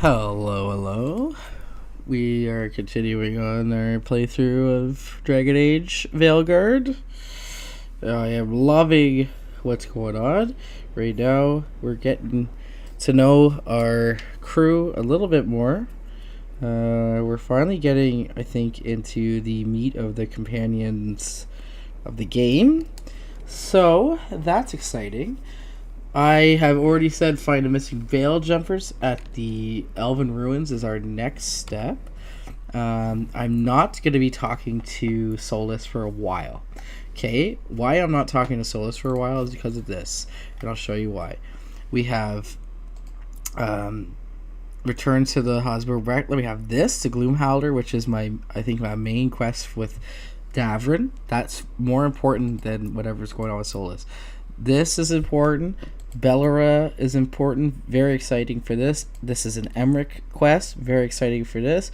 Hello, hello. We are continuing on our playthrough of Dragon Age Veilguard. I am loving what's going on. Right now, we're getting to know our crew a little bit more. We're finally getting, I think, into the meat of the companions of the game. So, that's exciting. I have already said find a missing veil jumpers at the Elven Ruins is our next step. I'm not going to be talking to Solus for a while. Okay, why I'm not talking to Solus for a while is because of this, and I'll show you why. We have Return to the Hosmer. We have this, the Gloomhowler, which is my main quest with Davrin. That's more important than whatever's going on with Solus. This is important. Bellara is important. Very exciting for this. This is an Emmerich quest. Very exciting for this.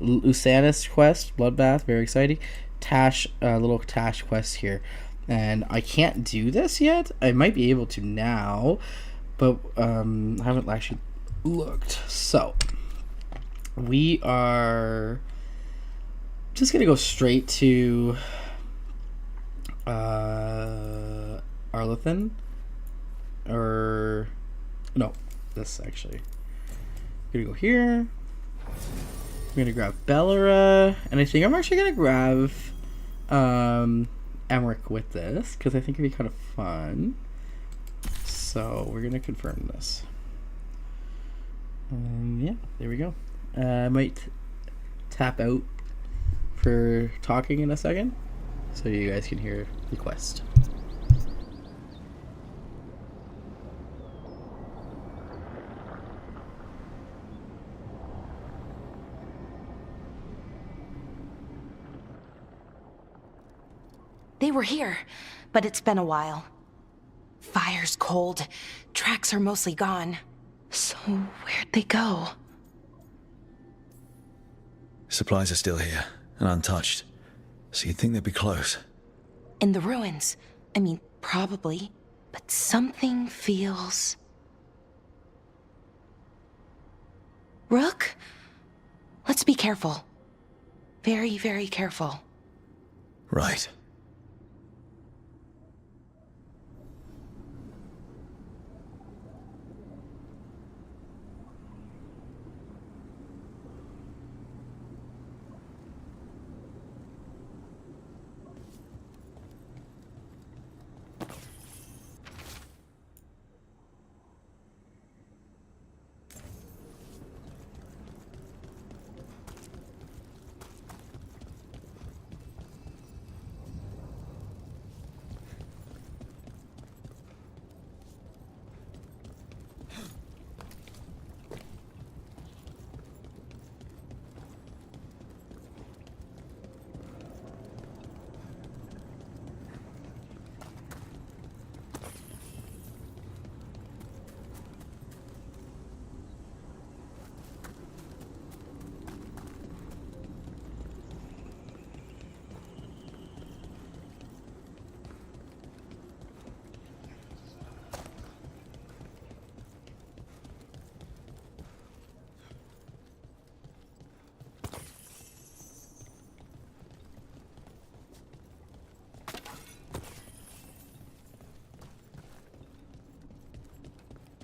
Lucanus quest, Bloodbath. Very exciting. Tash, little Tash quest here. And I can't do this yet. I might be able to now, but I haven't actually looked. So we are just gonna go straight to Arlethan. Or no, this actually. I'm gonna go here. I'm gonna grab Bellara, and I think I'm actually gonna grab Emmerich with this because I think it'd be kind of fun. So we're gonna confirm this. Yeah, there we go. I might tap out for talking in a second, so you guys can hear the quest. They were here, but it's been a while. Fire's cold. Tracks are mostly gone. So where'd they go? Supplies are still here, and untouched. So you'd think they'd be close. In the ruins. I mean, probably. But something feels... Rook? Let's be careful. Very, very careful. Right.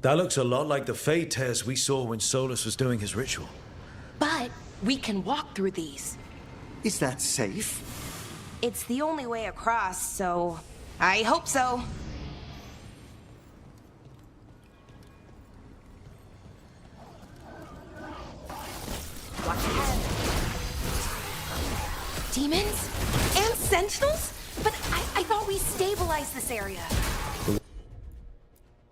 That looks a lot like the Fade tears we saw when Solus was doing his ritual. But we can walk through these. Is that safe? It's the only way across, so... I hope so. Watch ahead. Demons? And sentinels? But I thought we stabilized this area.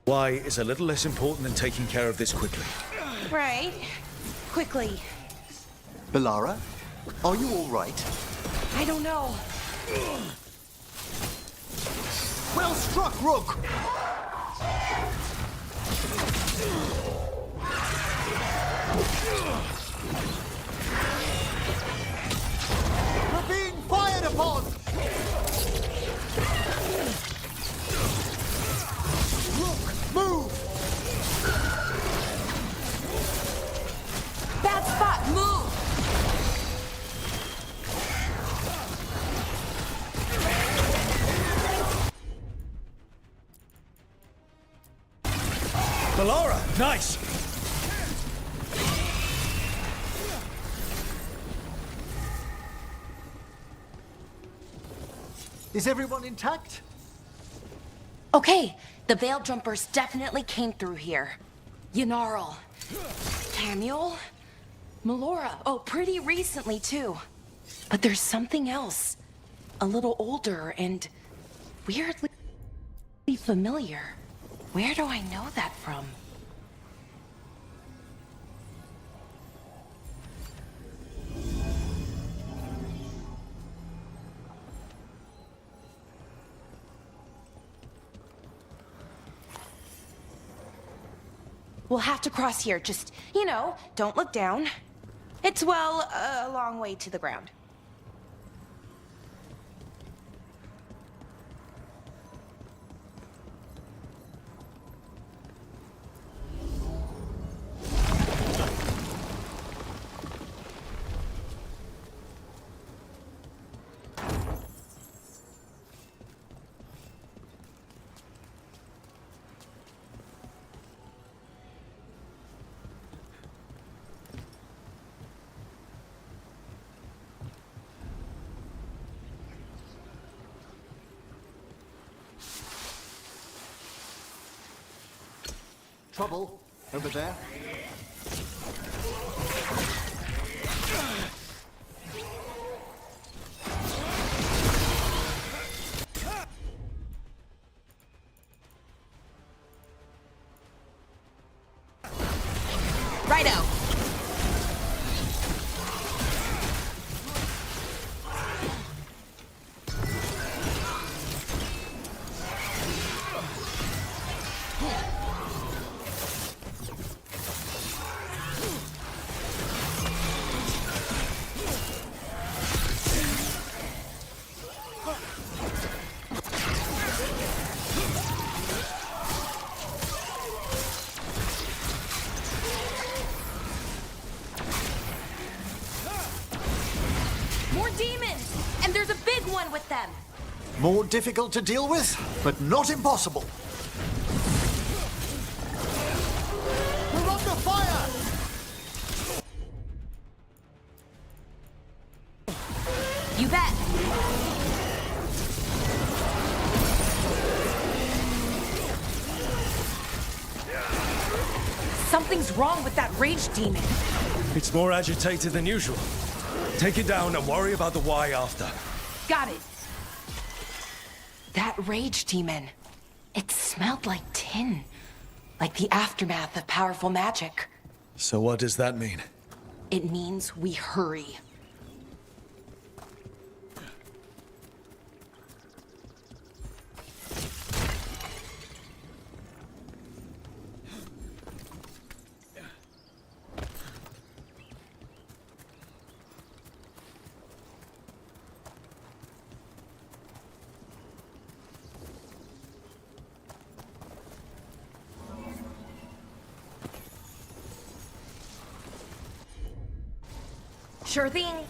Why is a little less important than taking care of this quickly. Right. Quickly. Bellara, are you all right? I don't know. Well struck, Rook! We're being fired upon! Rook, move! Bellara, nice! Is everyone intact? Okay, the Veil Jumpers definitely came through here. Yanarl. Camule. Melora. Oh, pretty recently, too. But there's something else. A little older and weirdly familiar. Where do I know that from? We'll have to cross here. Just, don't look down. It's, well, a long way to the ground. Trouble over there. Righto. More demons! And there's a big one with them! More difficult to deal with, but not impossible. We're under fire! You bet! Something's wrong with that rage demon. It's more agitated than usual. Take it down and worry about the why after. Got it. That rage demon. It smelled like tin. Like the aftermath of powerful magic. So what does that mean? It means we hurry. Sure thing.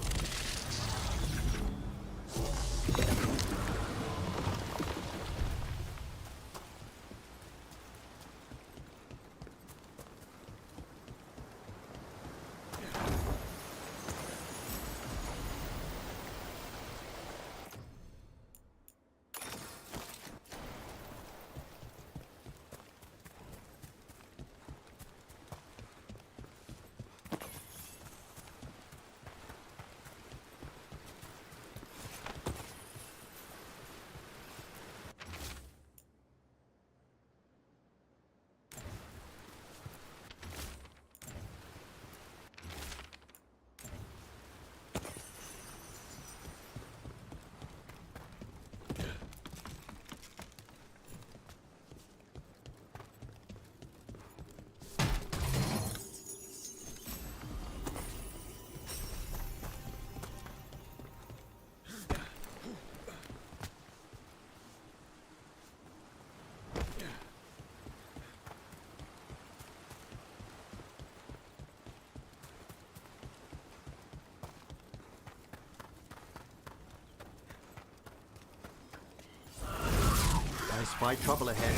I spy trouble ahead.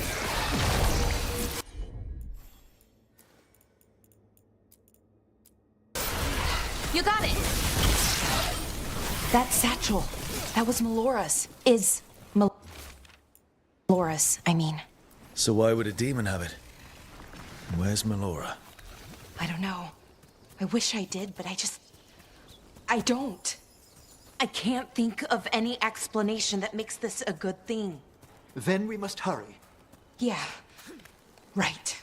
You got it! That satchel. That was Melora's. Melora's, I mean. So why would a demon have it? Where's Melora? I don't know. I wish I did, but I don't. I can't think of any explanation that makes this a good thing. Then we must hurry. Yeah, right.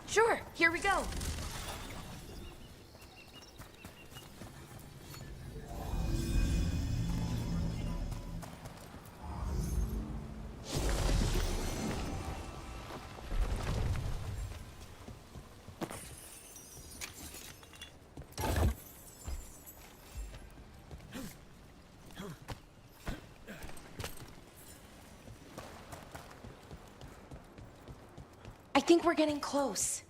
Sure, here we go. I think we're getting close.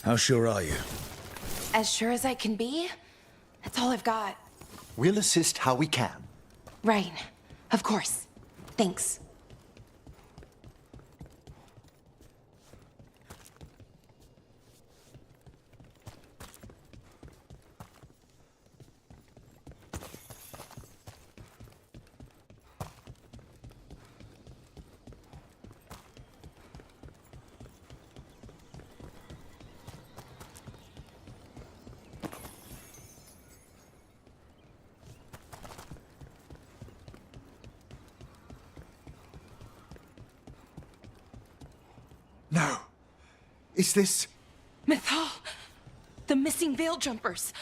How sure are you? As sure as I can be. That's all I've got. We'll assist how we can. Right. Of course. Thanks. No. Is this... Mythal! The missing veil jumpers!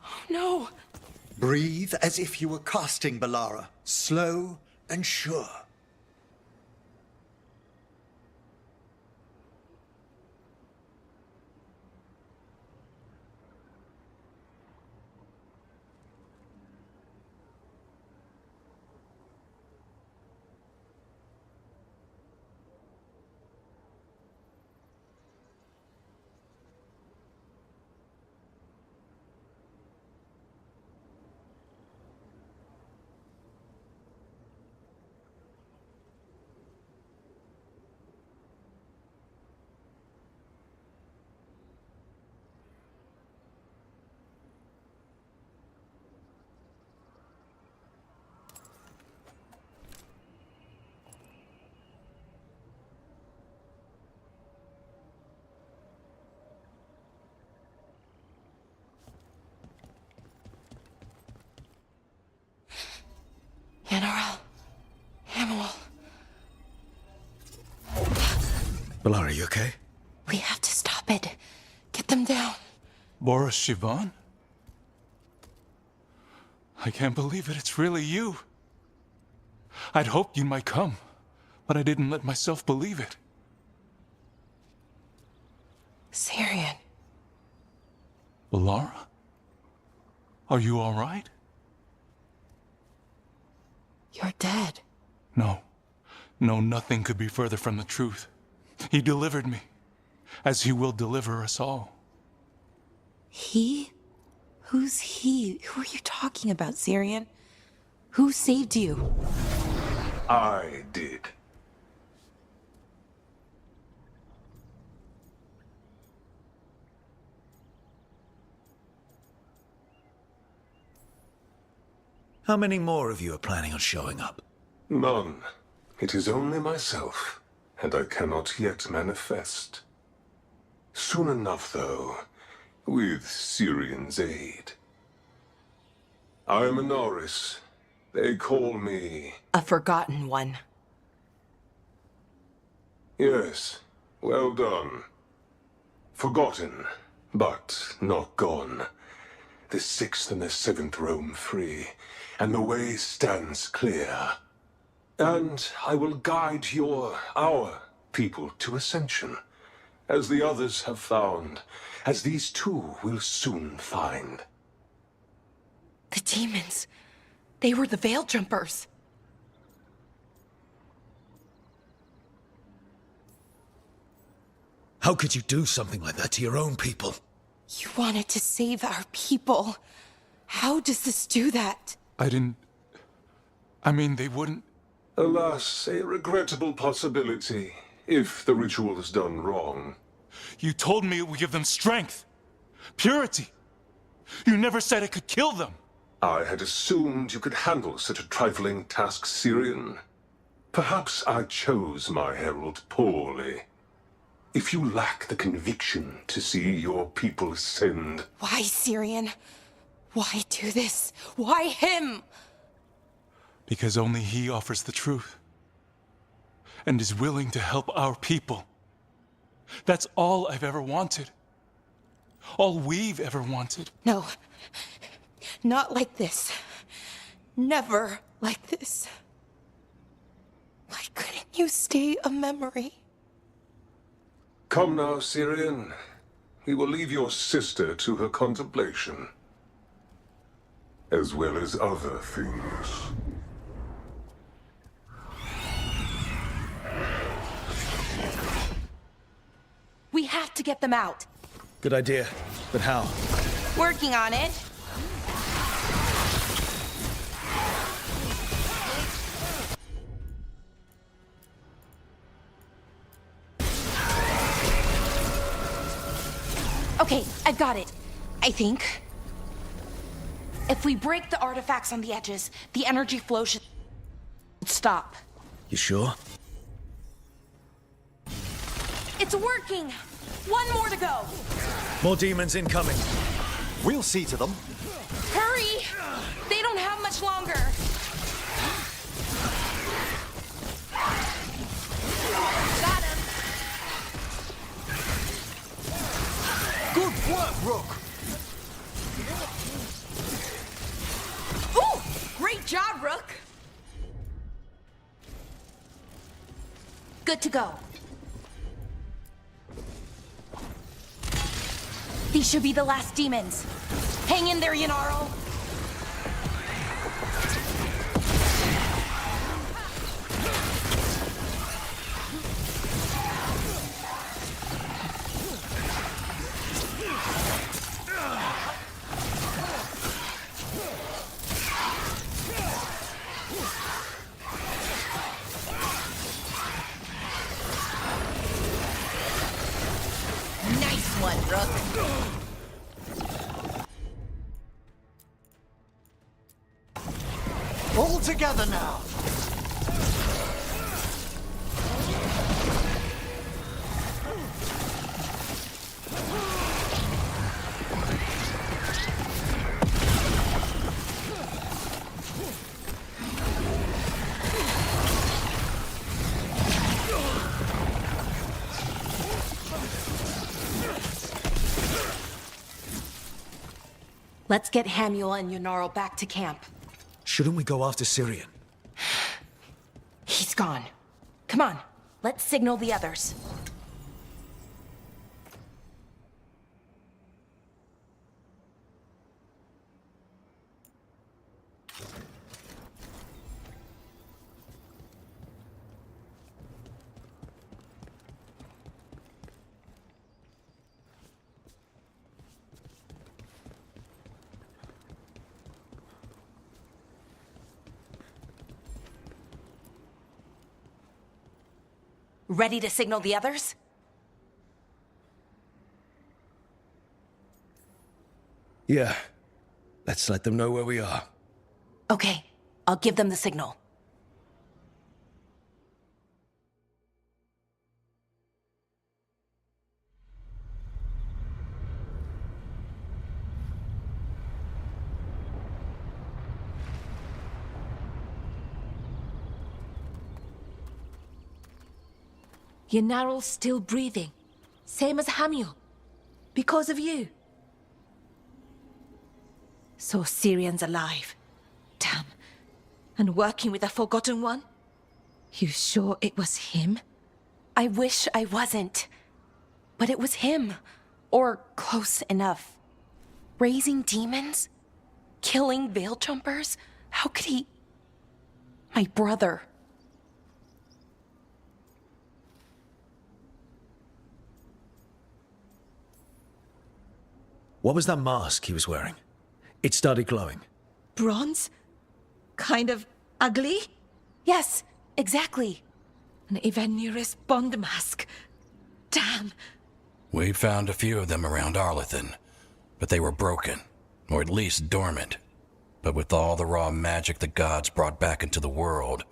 Oh no! Breathe as if you were casting, Balara. Slow and sure. General. Hamill. Balara, you okay? We have to stop it. Get them down. Boris Shivan? I can't believe it. It's really you. I'd hoped you might come, but I didn't let myself believe it. Syrian. Balara? Are you all right? You're dead. No. No, nothing could be further from the truth. He delivered me, as he will deliver us all. He? Who's he? Who are you talking about, Syrian? Who saved you? I did. How many more of you are planning on showing up? None. It is only myself, and I cannot yet manifest. Soon enough, though, with Syrian's aid. I am a Norris. They call me... A forgotten one. Yes, well done. Forgotten, but not gone. The 6th and the 7th roam free, and the way stands clear. And I will guide our people to ascension, as the others have found, as these two will soon find. The demons. They were the veil jumpers. How could you do something like that to your own people? You wanted to save our people. How does this do that? I mean, they wouldn't... Alas, a regrettable possibility. if the ritual is done wrong. You told me it would give them strength, purity. You never said it could kill them. I had assumed you could handle such a trifling task, Syrian. Perhaps I chose my herald poorly. If you lack the conviction to see your people ascend... Why, Syrian? Why do this? Why him? Because only he offers the truth. And is willing to help our people. That's all I've ever wanted. All we've ever wanted. No. Not like this. Never like this. Why couldn't you stay a memory? Come now, Syrian. We will leave your sister to her contemplation. As well as other things. We have to get them out. Good idea. But how? Working on it. Okay, I've got it. I think. If we break the artifacts on the edges, the energy flow should stop. You sure? It's working! One more to go! More demons incoming. We'll see to them. Hurry! They don't have much longer. Got him! Good work, Rook. Ooh! Great job, Rook! Good to go. These should be the last demons. Hang in there, Yanaro. Nice one, Rook. All together now. Let's get Hamuel and Yunarl back to camp. Shouldn't we go after Syrian? He's gone. Come on, let's signal the others. Ready to signal the others? Yeah. Let's let them know where we are. Okay, I'll give them the signal. Yanarl's still breathing. Same as Hamuel. Because of you. So Syrian's alive. Damn. And working with a Forgotten One? You sure it was him? I wish I wasn't. But it was him. Or close enough. Raising demons? Killing veil jumpers? How could he... My brother. What was that mask he was wearing? It started glowing. Bronze? Kind of ugly? Yes, exactly. An Ivanirus Bond mask. Damn. We found a few of them around Arlethan, but they were broken, or at least dormant. But with all the raw magic the gods brought back into the world,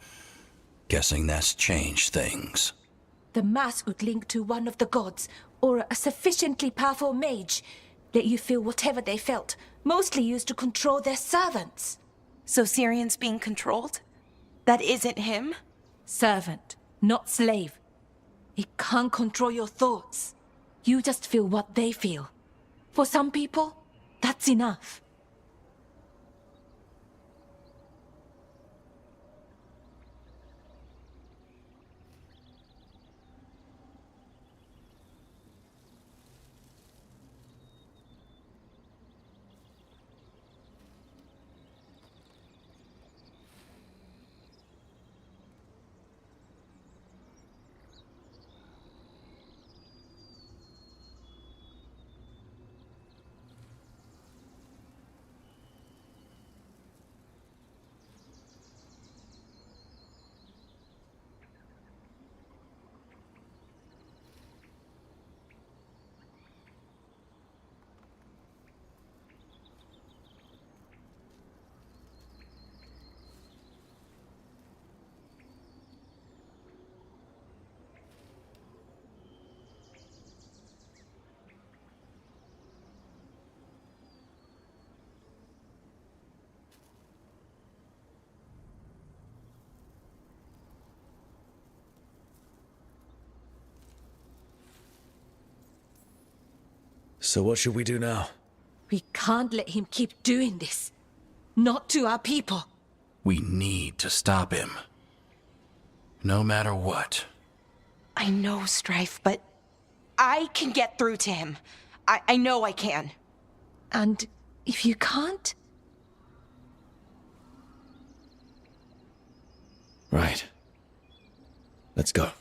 guessing that's changed things. The mask would link to one of the gods, or a sufficiently powerful mage. Let you feel whatever they felt, mostly used to control their servants. So Syrian's being controlled? That isn't him? Servant, not slave. It can't control your thoughts. You just feel what they feel. For some people, that's enough. So what should we do now? We can't let him keep doing this. Not to our people. We need to stop him. No matter what. I know, Strife, but I can get through to him. I know I can. And if you can't? Right. Let's go.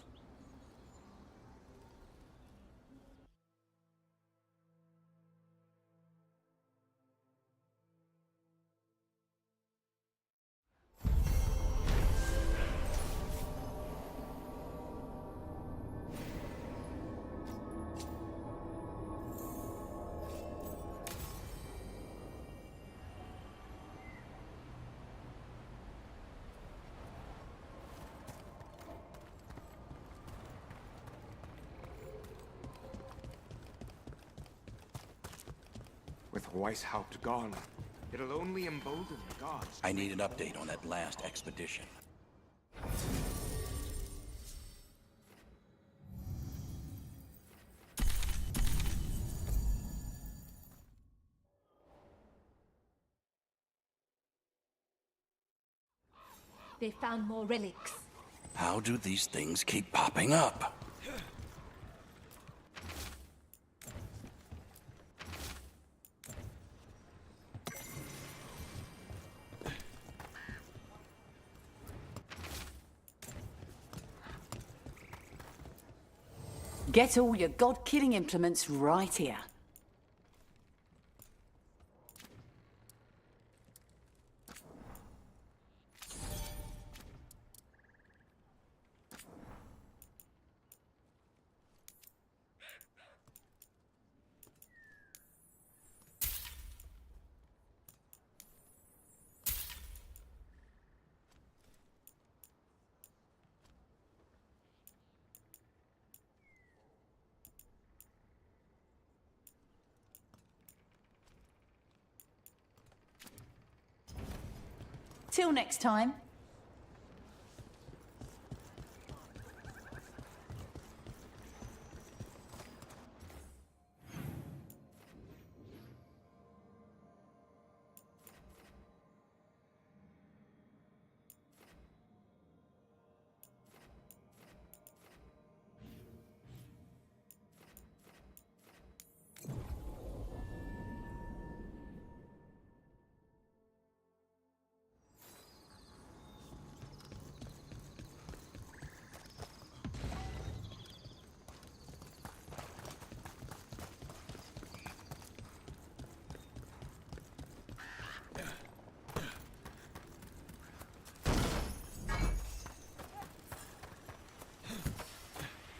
With Weishaupt gone, it'll only embolden the gods. I need an update on that last expedition. They found more relics. How do these things keep popping up? Get all your god-killing implements right here. Till next time.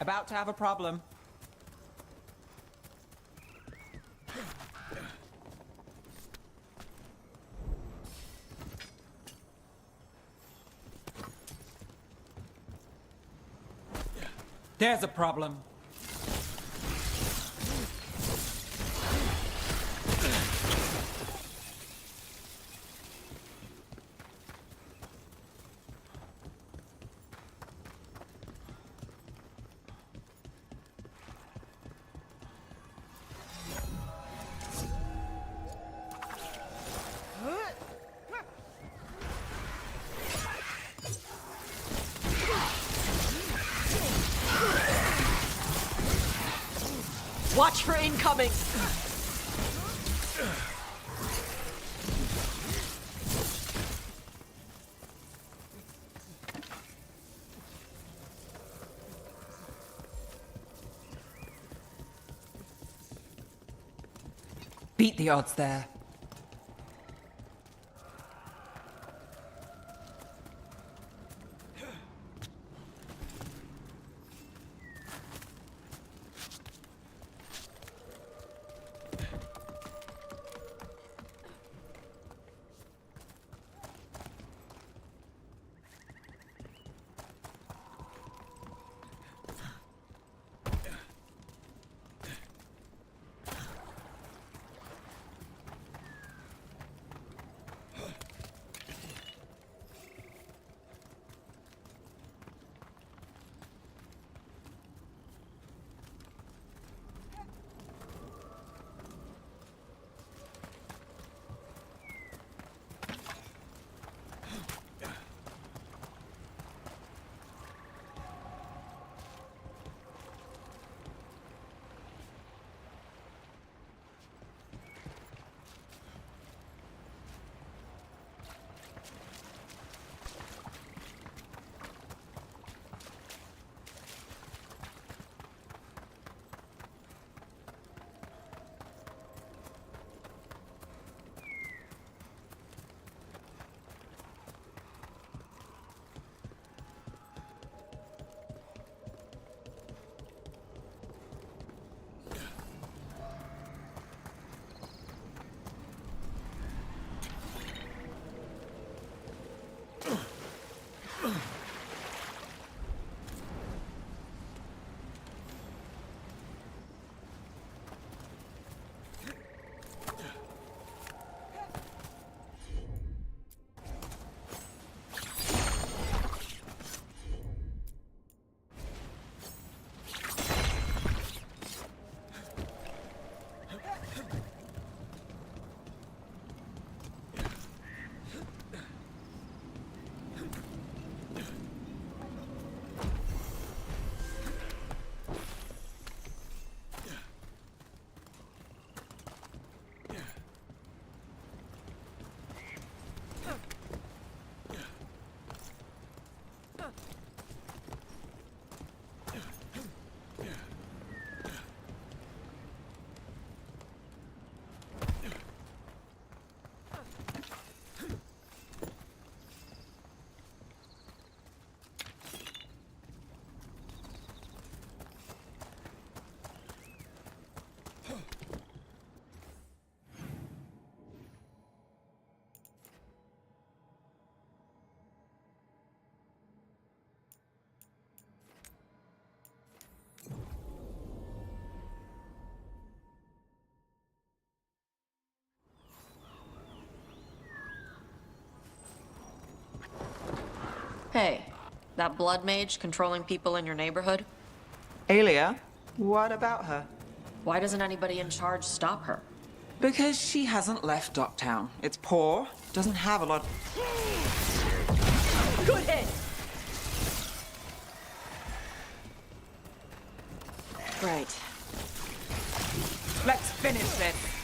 About to have a problem. There's a problem. Watch for incoming! Beat the odds there. Hey, that blood mage controlling people in your neighborhood? Alia, what about her? Why doesn't anybody in charge stop her? Because she hasn't left Docktown. It's poor, doesn't have a lot. Good hit! Right. Let's finish this.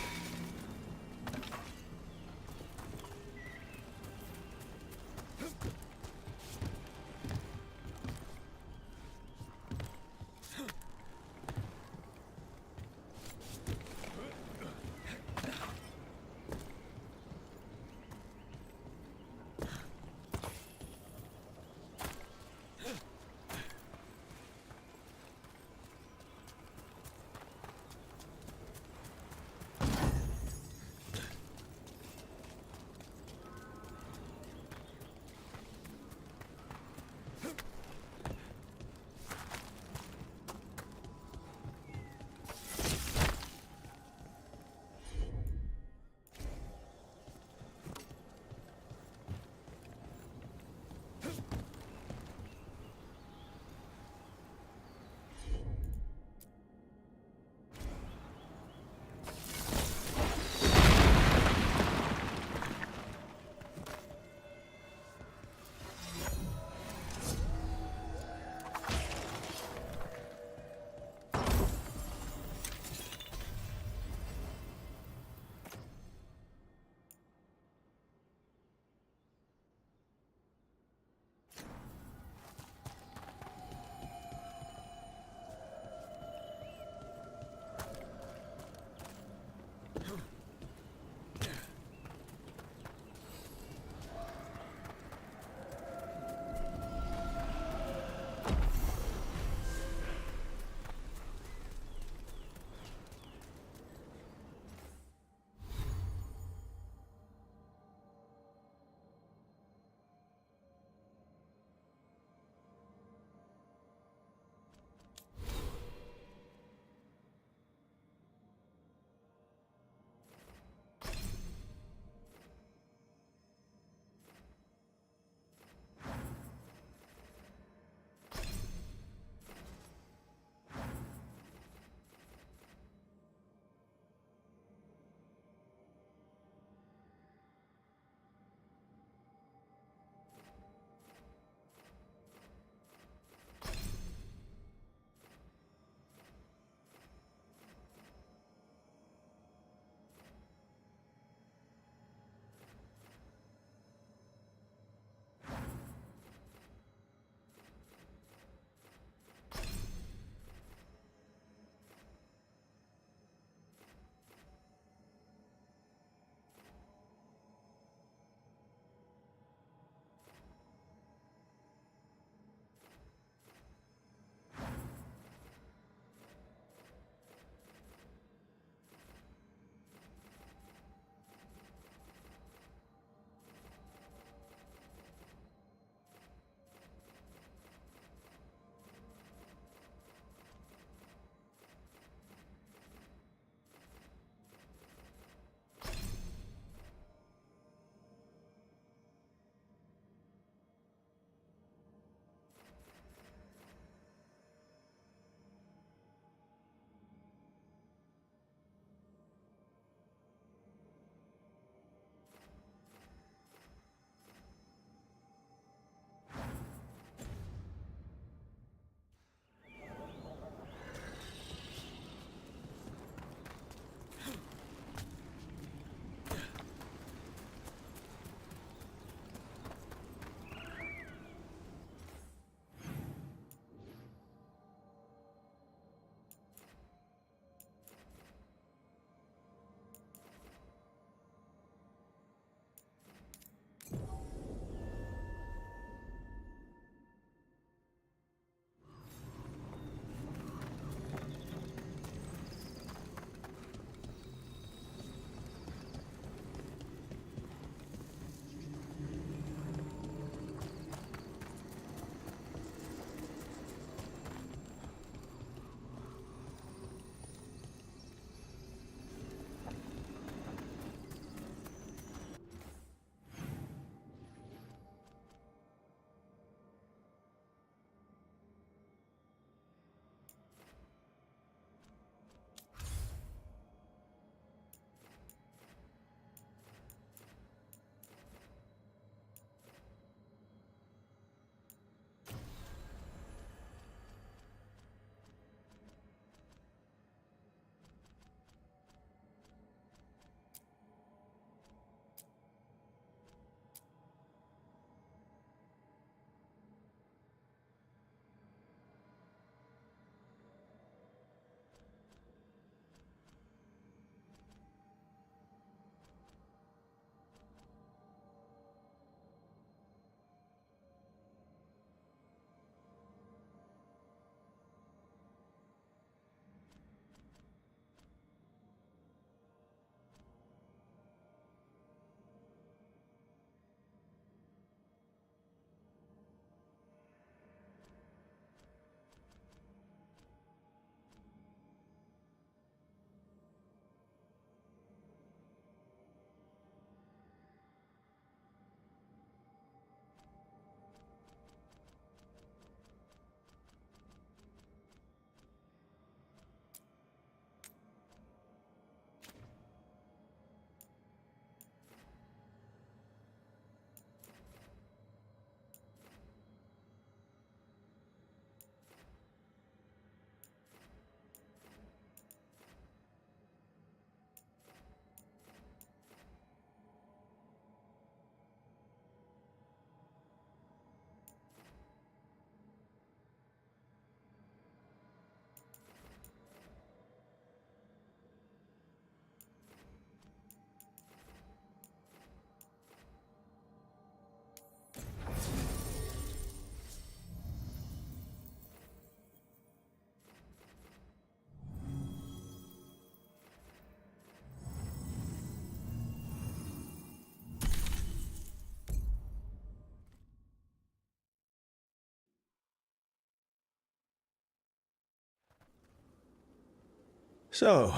So,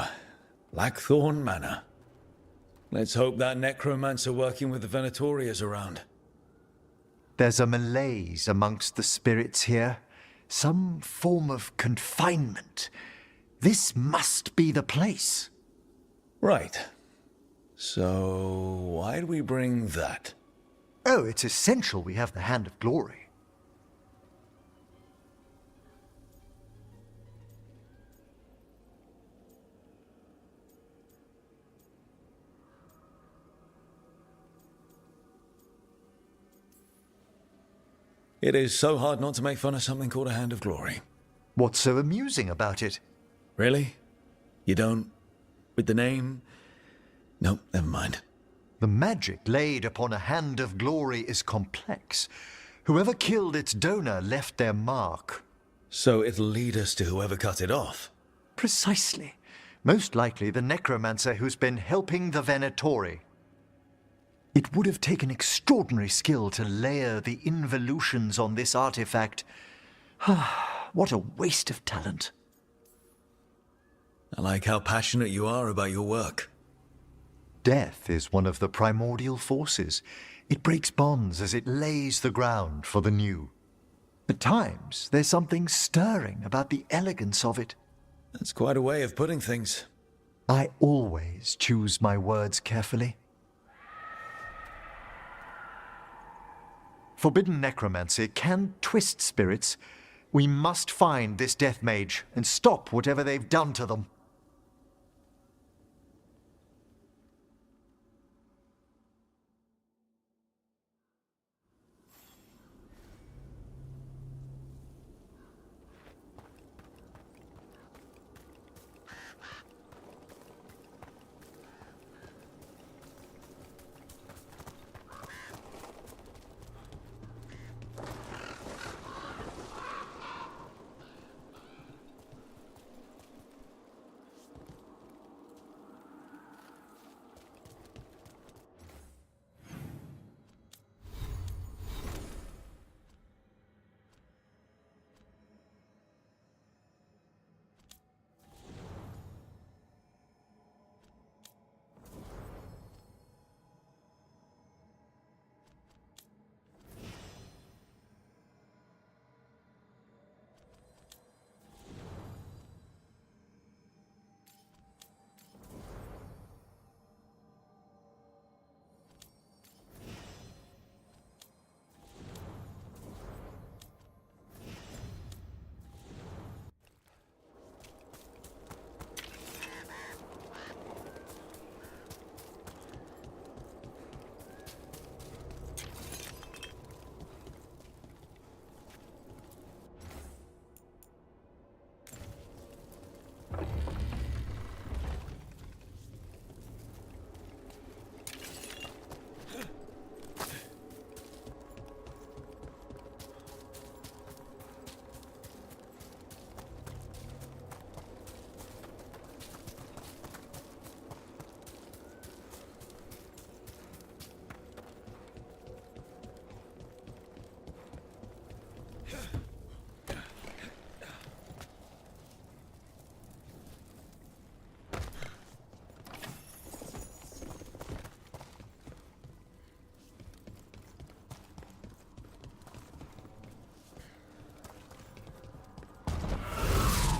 Blackthorn Manor. Let's hope that necromancer working with the Venatori is around. There's a malaise amongst the spirits here. Some form of confinement. This must be the place. Right. So, why'd we bring that? Oh, it's essential we have the Hand of Glory. It is so hard not to make fun of something called a Hand of Glory. What's so amusing about it? Really? You don't? With the name? Nope, never mind. The magic laid upon a Hand of Glory is complex. Whoever killed its donor left their mark. So it'll lead us to whoever cut it off? Precisely. Most likely the necromancer who's been helping the Venatori. It would have taken extraordinary skill to layer the involutions on this artifact. What a waste of talent. I like how passionate you are about your work. Death is one of the primordial forces. It breaks bonds as it lays the ground for the new. At times, there's something stirring about the elegance of it. That's quite a way of putting things. I always choose my words carefully. Forbidden necromancy can twist spirits. We must find this death mage and stop whatever they've done to them.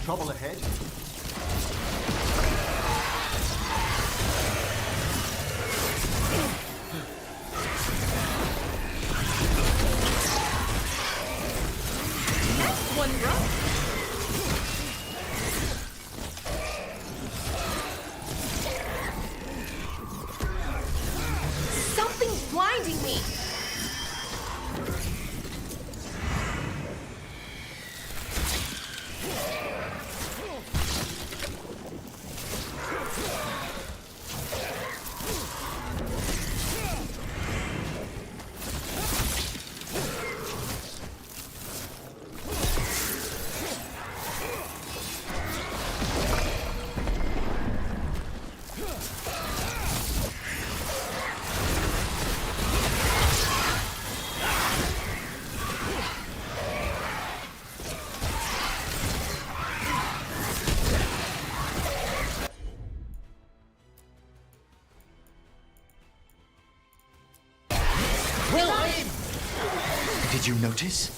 Trouble ahead. Next one, bro. Something's blinding me. Did you notice?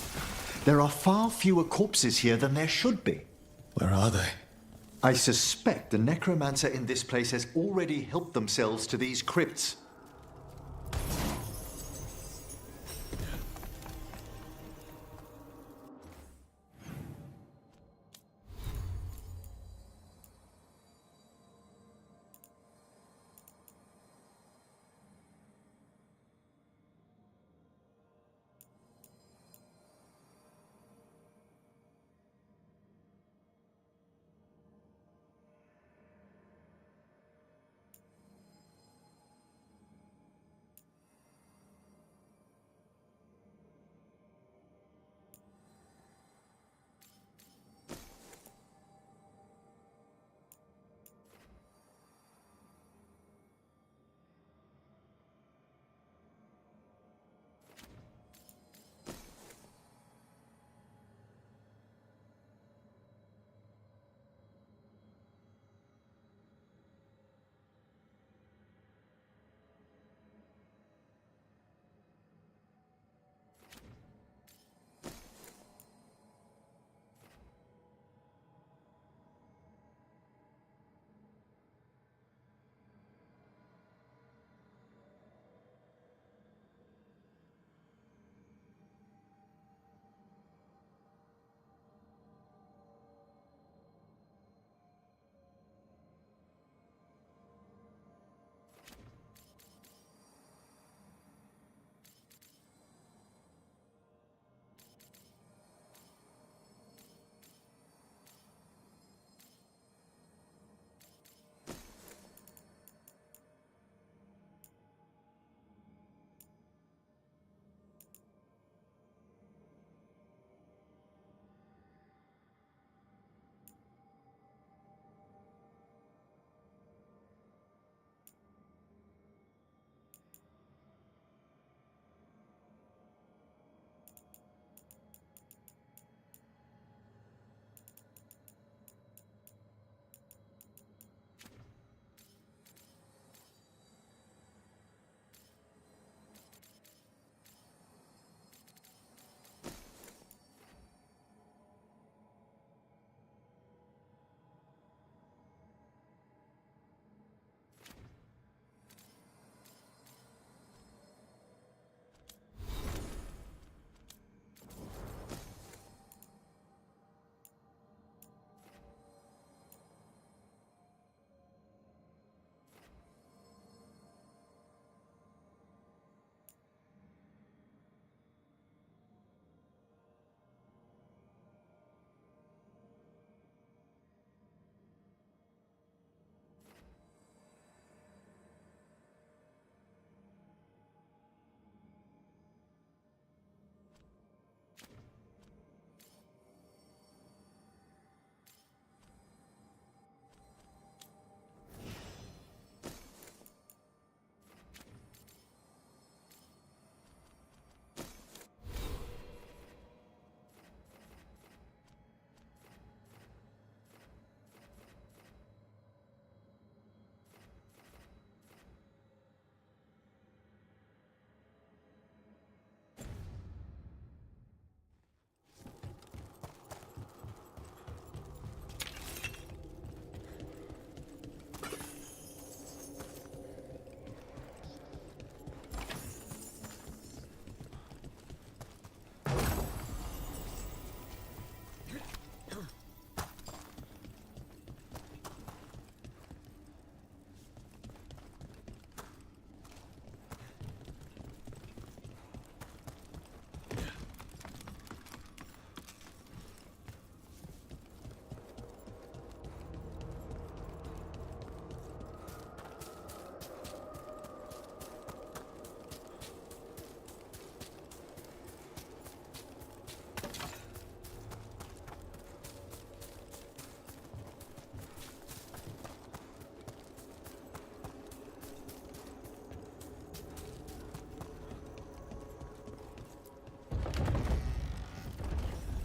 There are far fewer corpses here than there should be. Where are they? I suspect the necromancer in this place has already helped themselves to these crypts.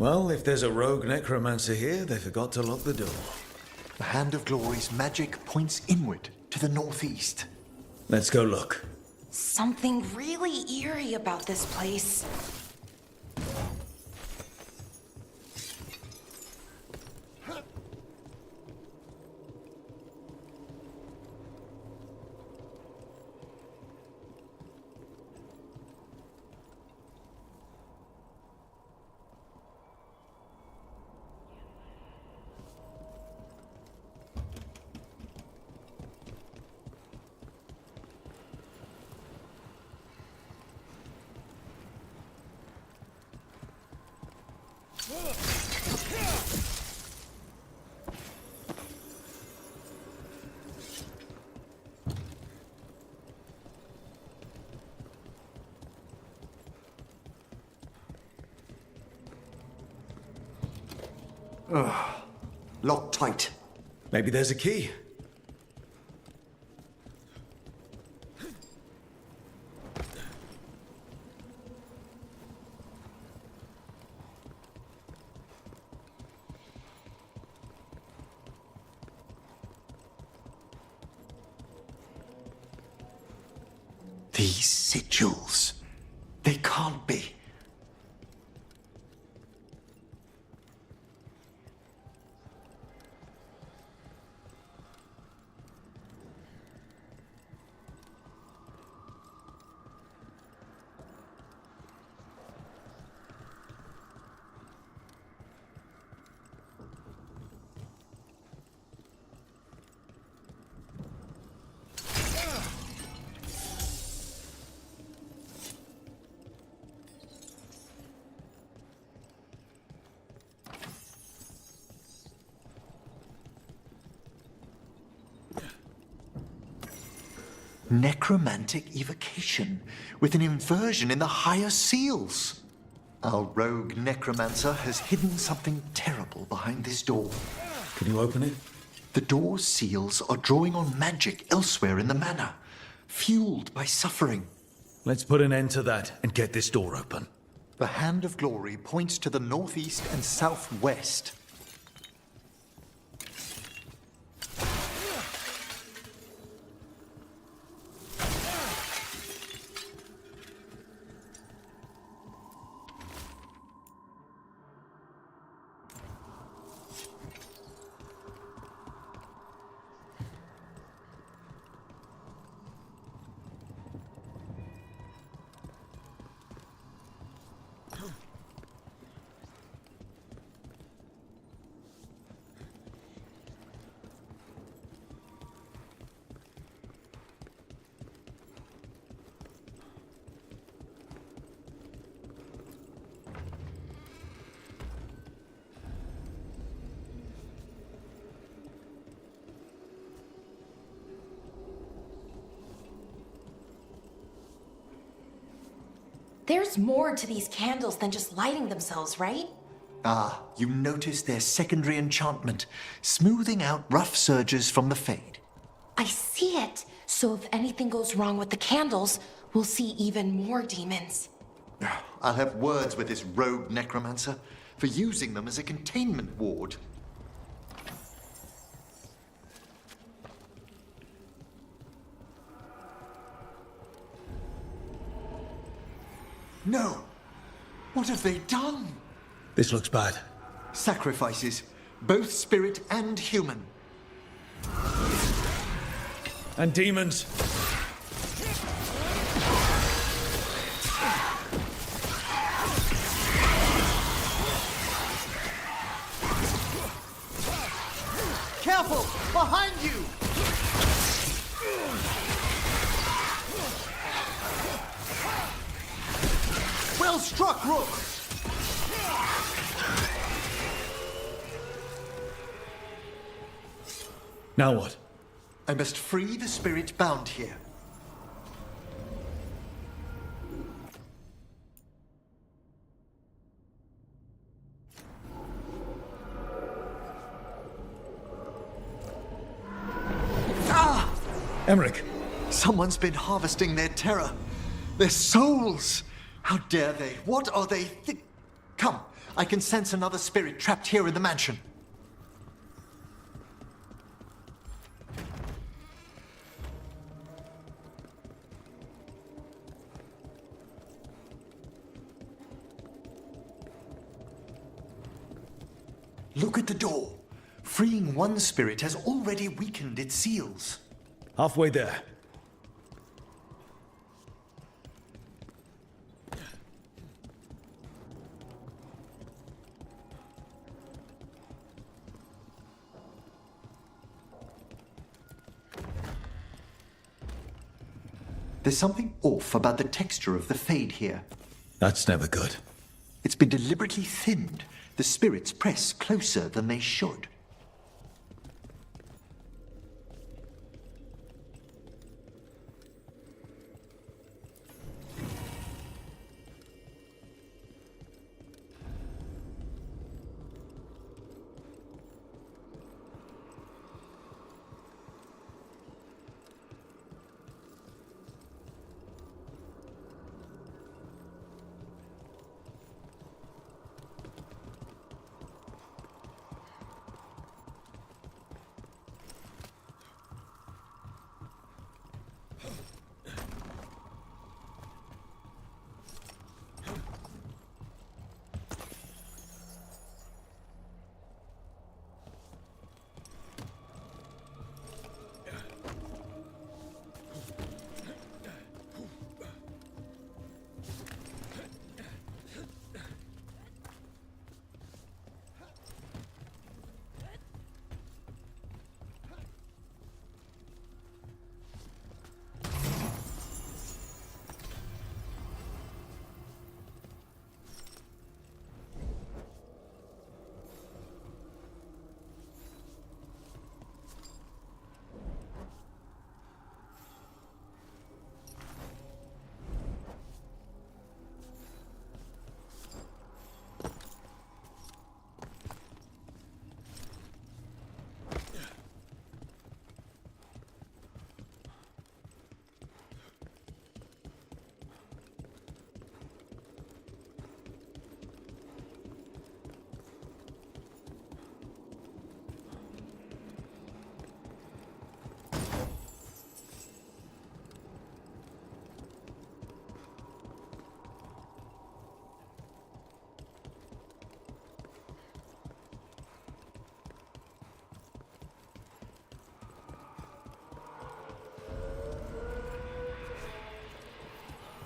Well, if there's a rogue necromancer here, they forgot to lock the door. The Hand of Glory's magic points inward to the northeast. Let's go look. Something really eerie about this place. Ugh. Locked tight. Maybe there's a key. These sigils. They can't be. Necromantic evocation, with an inversion in the higher seals. Our rogue necromancer has hidden something terrible behind this door. Can you open it? The door's seals are drawing on magic elsewhere in the manor, fueled by suffering. Let's put an end to that and get this door open. The Hand of Glory points to the northeast and southwest. There's more to these candles than just lighting themselves, right? Ah, you notice their secondary enchantment, smoothing out rough surges from the fade. I see it. So if anything goes wrong with the candles, we'll see even more demons. I'll have words with this rogue necromancer for using them as a containment ward. No! What have they done? This looks bad. Sacrifices, both spirit and human. And demons. Careful! Behind you! Well struck, Rook! Now what? I must free the spirit bound here. Ah! Emmerich! Someone's been harvesting their terror. Their souls! How dare they? What are they Come, I can sense another spirit trapped here in the mansion. Look at the door. Freeing one spirit has already weakened its seals. Halfway there. There's something off about the texture of the fade here. That's never good. It's been deliberately thinned, The spirits press closer than they should.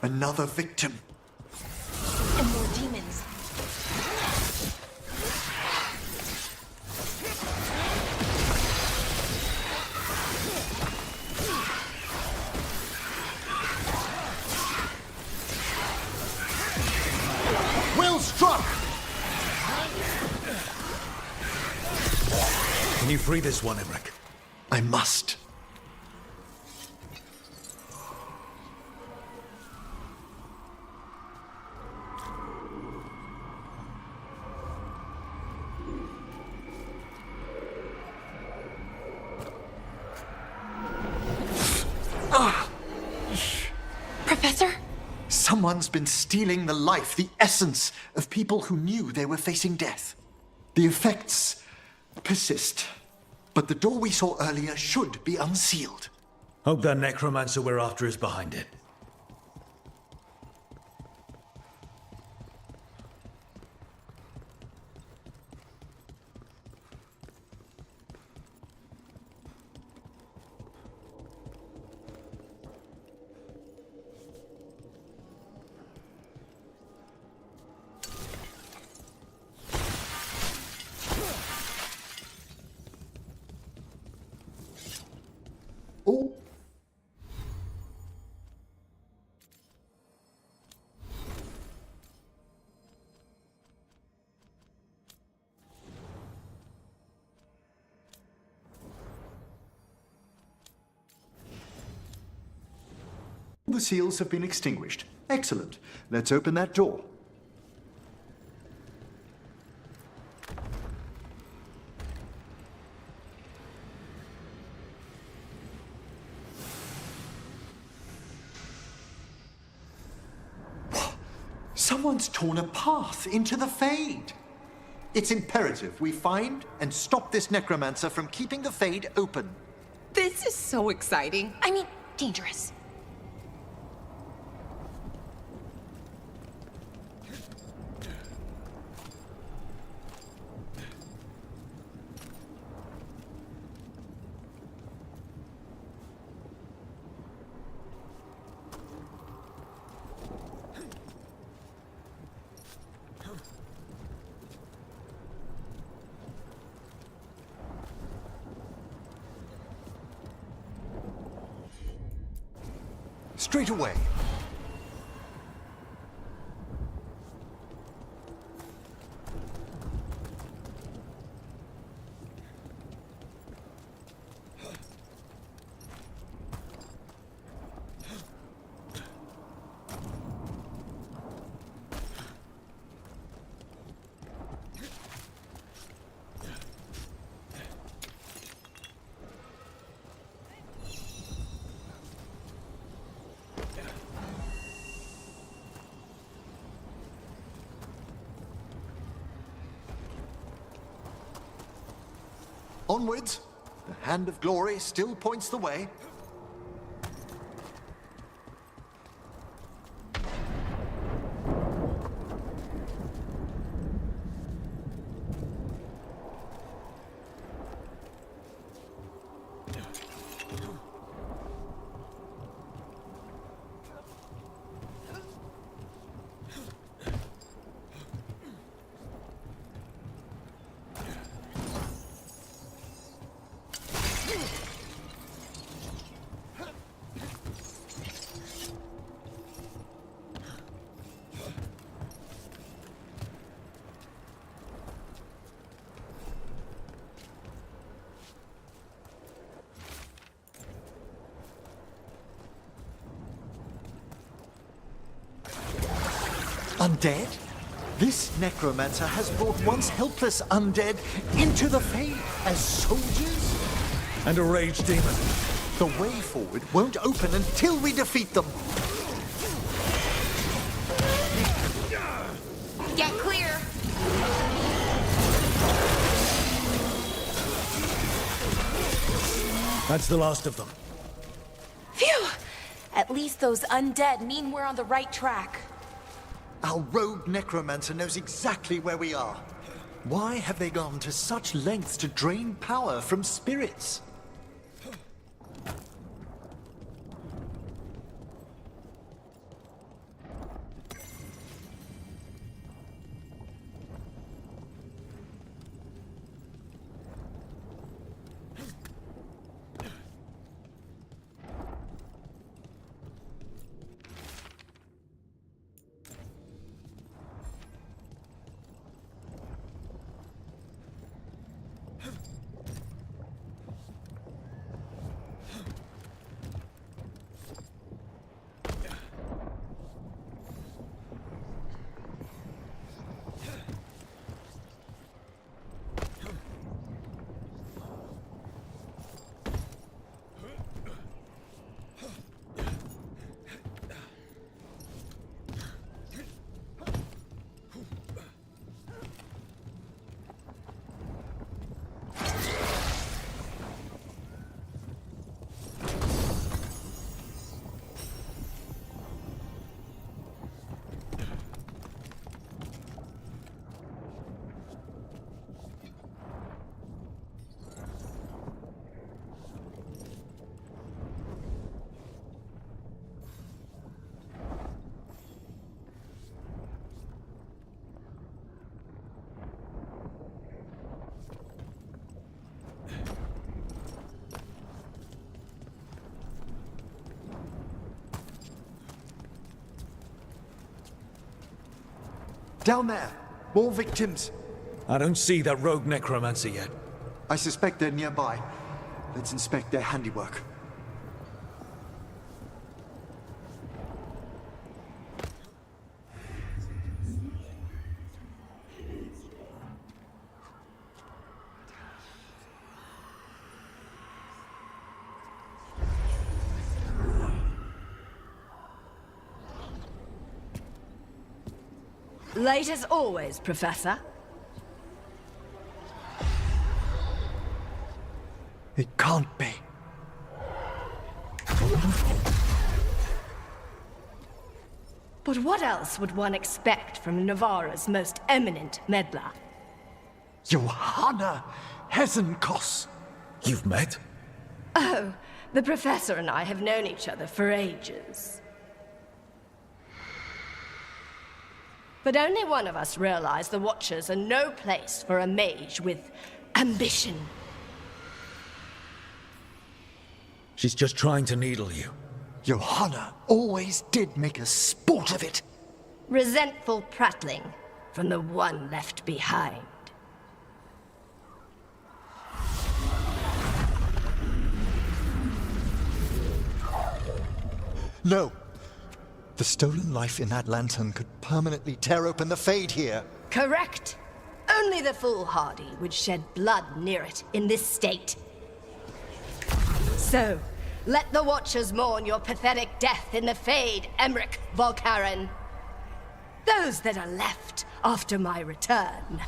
Another victim. And more demons. Well struck! Can you free this one, Emmerich? I must. Professor? Someone's been stealing the life, the essence of people who knew they were facing death. The effects persist, but the door we saw earlier should be unsealed. Hope that necromancer we're after is behind it. Oh. The seals have been extinguished. Excellent. Let's open that door. Someone's torn a path into the Fade. It's imperative we find and stop this necromancer from keeping the Fade open. This is so exciting. I mean, dangerous. Straight away. Onwards. The hand of glory still points the way. Undead? This necromancer has brought once helpless undead into the Fade as soldiers? And a rage demon. The way forward won't open until we defeat them. Get clear! That's the last of them. Phew! At least those undead mean we're on the right track. Our rogue necromancer knows exactly where we are. Why have they gone to such lengths to drain power from spirits? Down there! More victims! I don't see that rogue necromancer yet. I suspect they're nearby. Let's inspect their handiwork. Late as always, Professor. It can't be. But what else would one expect from Navarra's most eminent meddler? Johanna Hesenkos! You've met? Oh, the Professor and I have known each other for ages. But only one of us realized the Watchers are no place for a mage with ambition. She's just trying to needle you. Johanna always did make a sport of it. Resentful prattling from the one left behind. No. The stolen life in that lantern could permanently tear open the Fade here. Correct. Only the foolhardy would shed blood near it in this state. So, let the Watchers mourn your pathetic death in the Fade, Emmerich Volkaren. Those that are left after my return.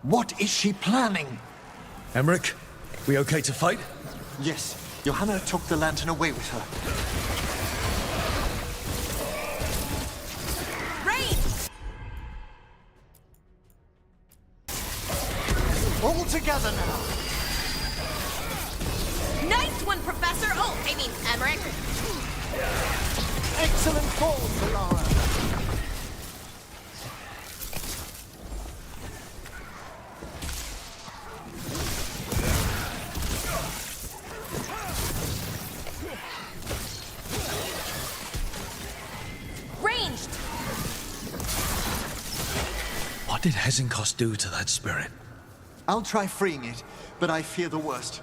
What is she planning? Emmerich, we okay to fight? Yes, Johanna took the lantern away with her. All together now! Nice one, Professor! Oh, I mean, Emmerich. Excellent fall, Solara. Ranged! What did Hezenkos do to that spirit? I'll try freeing it, but I fear the worst.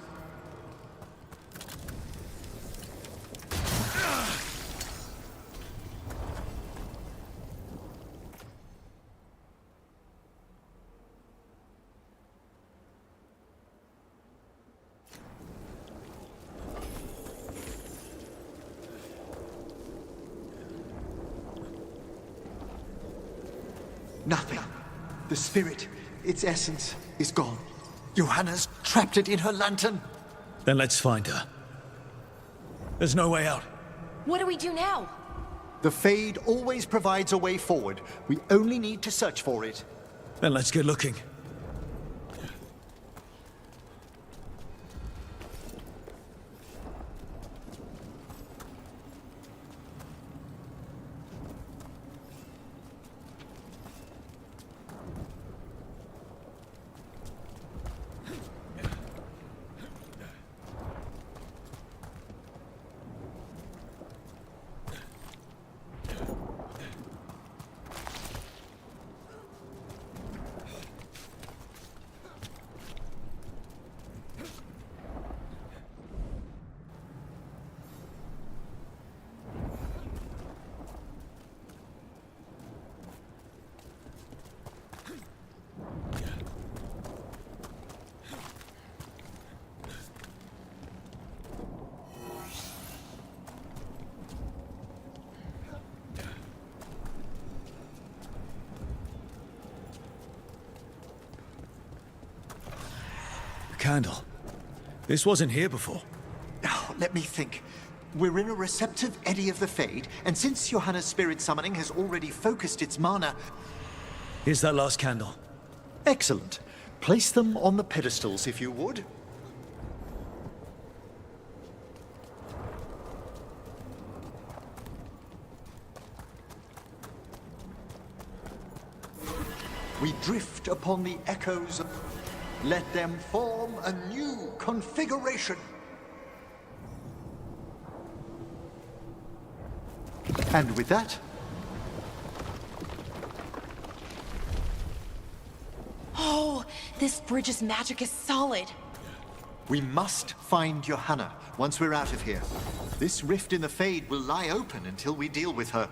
Nothing. The spirit, its essence, is gone. Johanna's trapped it in her lantern. Then let's find her. There's no way out. What do we do now? The Fade always provides a way forward. We only need to search for it. Then let's get looking. Candle. This wasn't here before. Oh, let me think. We're in a receptive eddy of the Fade, and since Johanna's spirit summoning has already focused its mana... Here's that last candle. Excellent. Place them on the pedestals, if you would. We drift upon the echoes of... Let them form a new configuration. And with that... Oh, this bridge's magic is solid. We must find Johanna once we're out of here. This rift in the Fade will lie open until we deal with her.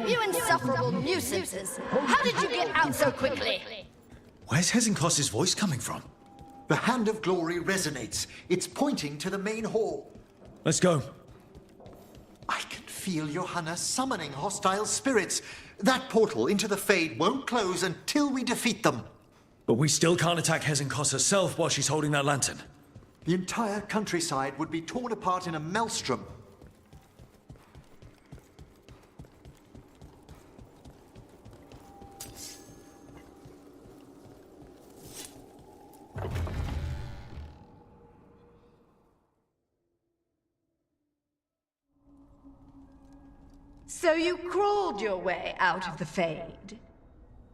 You insufferable nuisances! How did you get out so quickly? Where's Hezenkos' voice coming from? The Hand of Glory resonates. It's pointing to the main hall. Let's go. I can feel Johanna summoning hostile spirits. That portal into the Fade won't close until we defeat them. But we still can't attack Hezenkos herself while she's holding that lantern. The entire countryside would be torn apart in a maelstrom. So you crawled your way out of the Fade?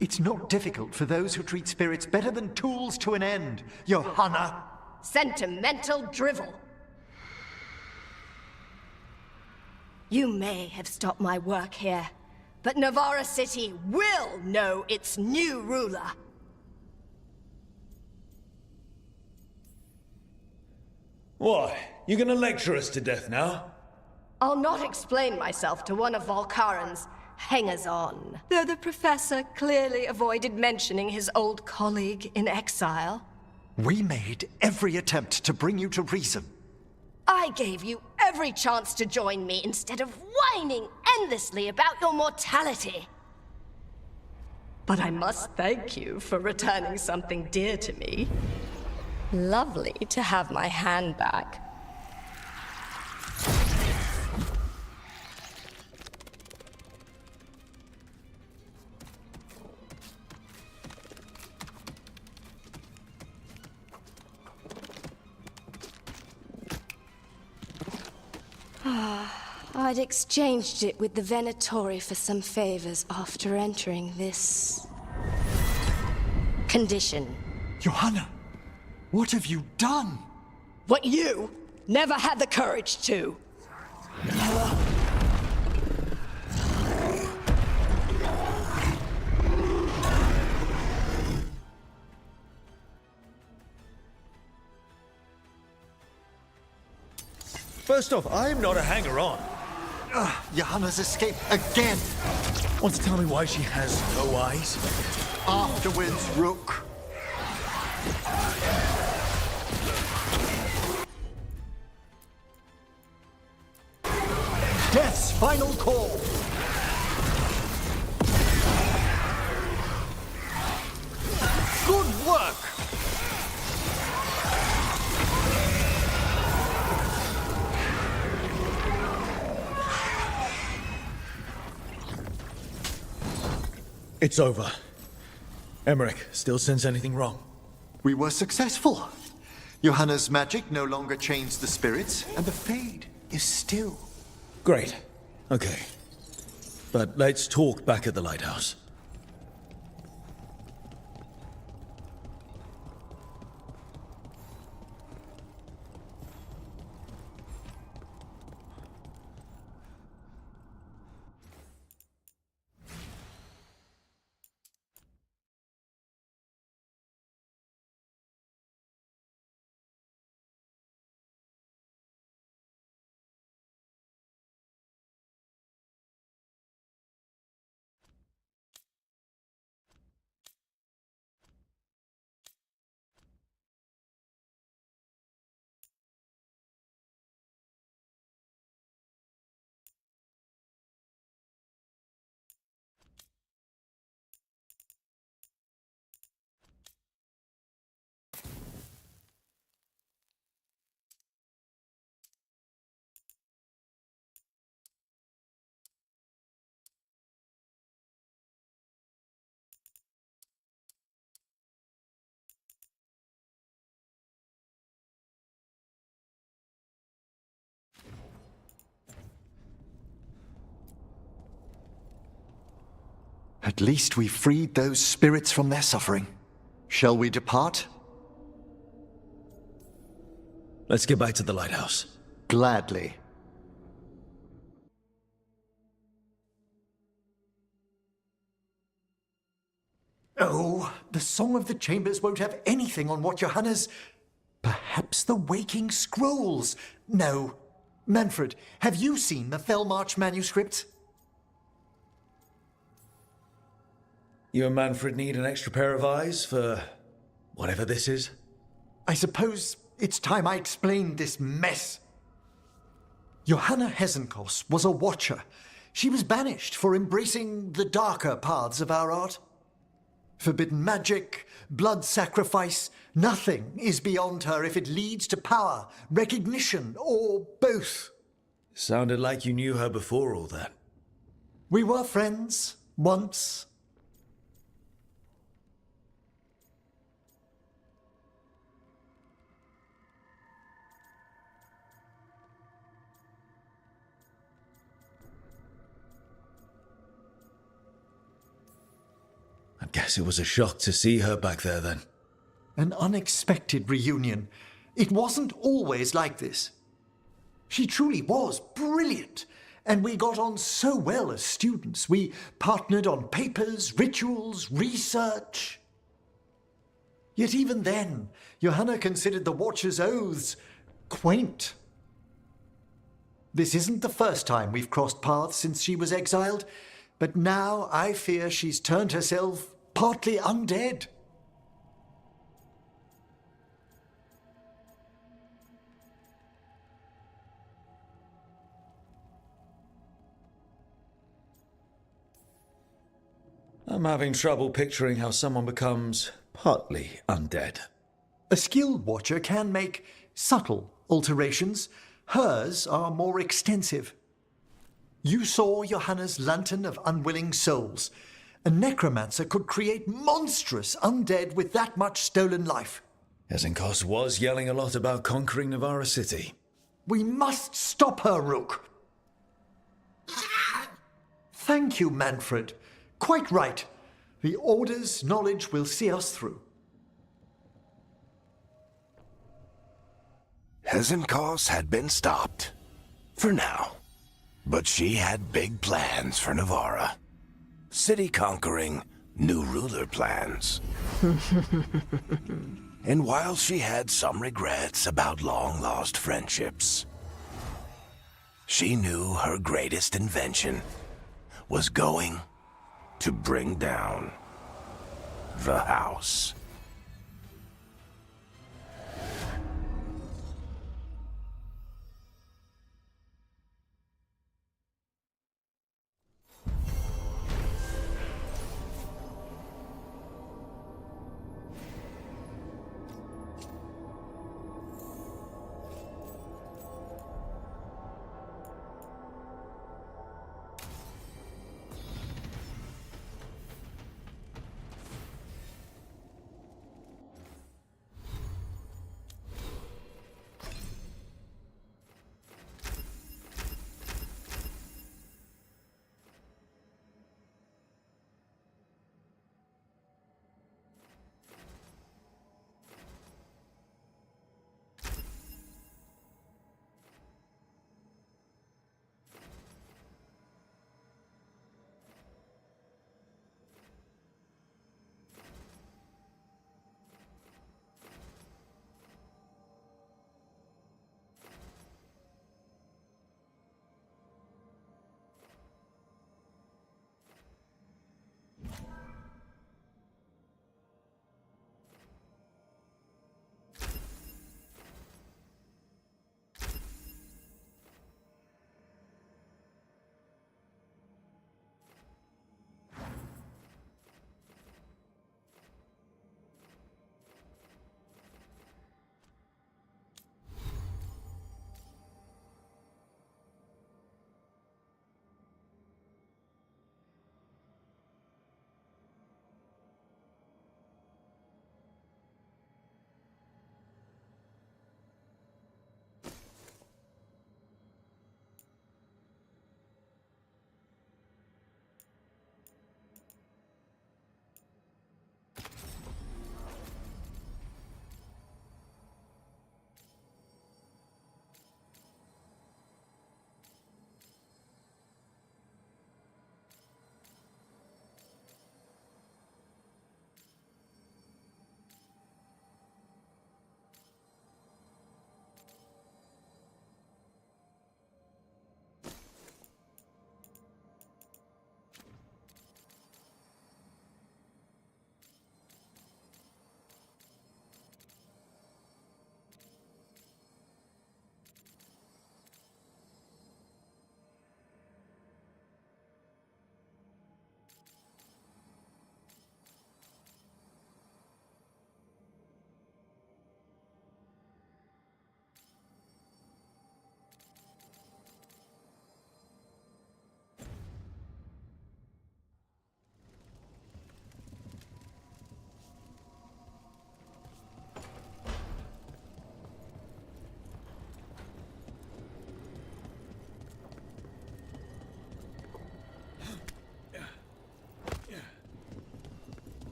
It's not difficult for those who treat spirits better than tools to an end, Johanna. Sentimental drivel. You may have stopped my work here, but Navarra City will know its new ruler. What? You gonna lecture us to death now? I'll not explain myself to one of Volkaren's hangers-on, though the professor clearly avoided mentioning his old colleague in exile. We made every attempt to bring you to reason. I gave you every chance to join me instead of whining endlessly about your mortality. But I must thank you for returning something dear to me. Lovely to have my hand back. I'd exchanged it with the Venatori for some favors after entering this condition. Johanna, what have you done? What you never had the courage to. First off, I'm not a hanger-on. Johanna's escaped again. Want to tell me why she has no eyes? Afterwards, Rook. Death's final call. Good work. It's over. Emmerich, still sense anything wrong? We were successful. Johanna's magic no longer chains the spirits, and the Fade is still. Great. Okay. But let's talk back at the lighthouse. At least we freed those spirits from their suffering. Shall we depart? Let's get back to the lighthouse. Gladly. Oh, the Song of the Chambers won't have anything on what Johanna's... Perhaps the Waking Scrolls? No. Manfred, have you seen the Fellmarch manuscript? You and Manfred need an extra pair of eyes for whatever this is? I suppose it's time I explained this mess. Johanna Hesenkos was a watcher. She was banished for embracing the darker paths of our art. Forbidden magic, blood sacrifice, nothing is beyond her if it leads to power, recognition, or both. Sounded like you knew her before all that. We were friends, once. I guess it was a shock to see her back there then. An unexpected reunion. It wasn't always like this. She truly was brilliant, And we got on so well as students. We partnered on papers, rituals, research. Yet even then, Johanna considered the Watcher's oaths quaint. This isn't the first time we've crossed paths since she was exiled, but now I fear she's turned herself partly undead. I'm having trouble picturing how someone becomes partly undead. A skilled Watcher can make subtle alterations. Hers are more extensive. You saw Johanna's Lantern of Unwilling Souls. A necromancer could create monstrous undead with that much stolen life. Ezenkos was yelling a lot about conquering Navarra City. We must stop her, Rook. Thank you, Manfred. Quite right. The Order's knowledge will see us through. Hezenkos had been stopped. For now. But she had big plans for Navarra. City conquering, new ruler plans. And while she had some regrets about long-lost friendships, she knew her greatest invention was going to bring down the house.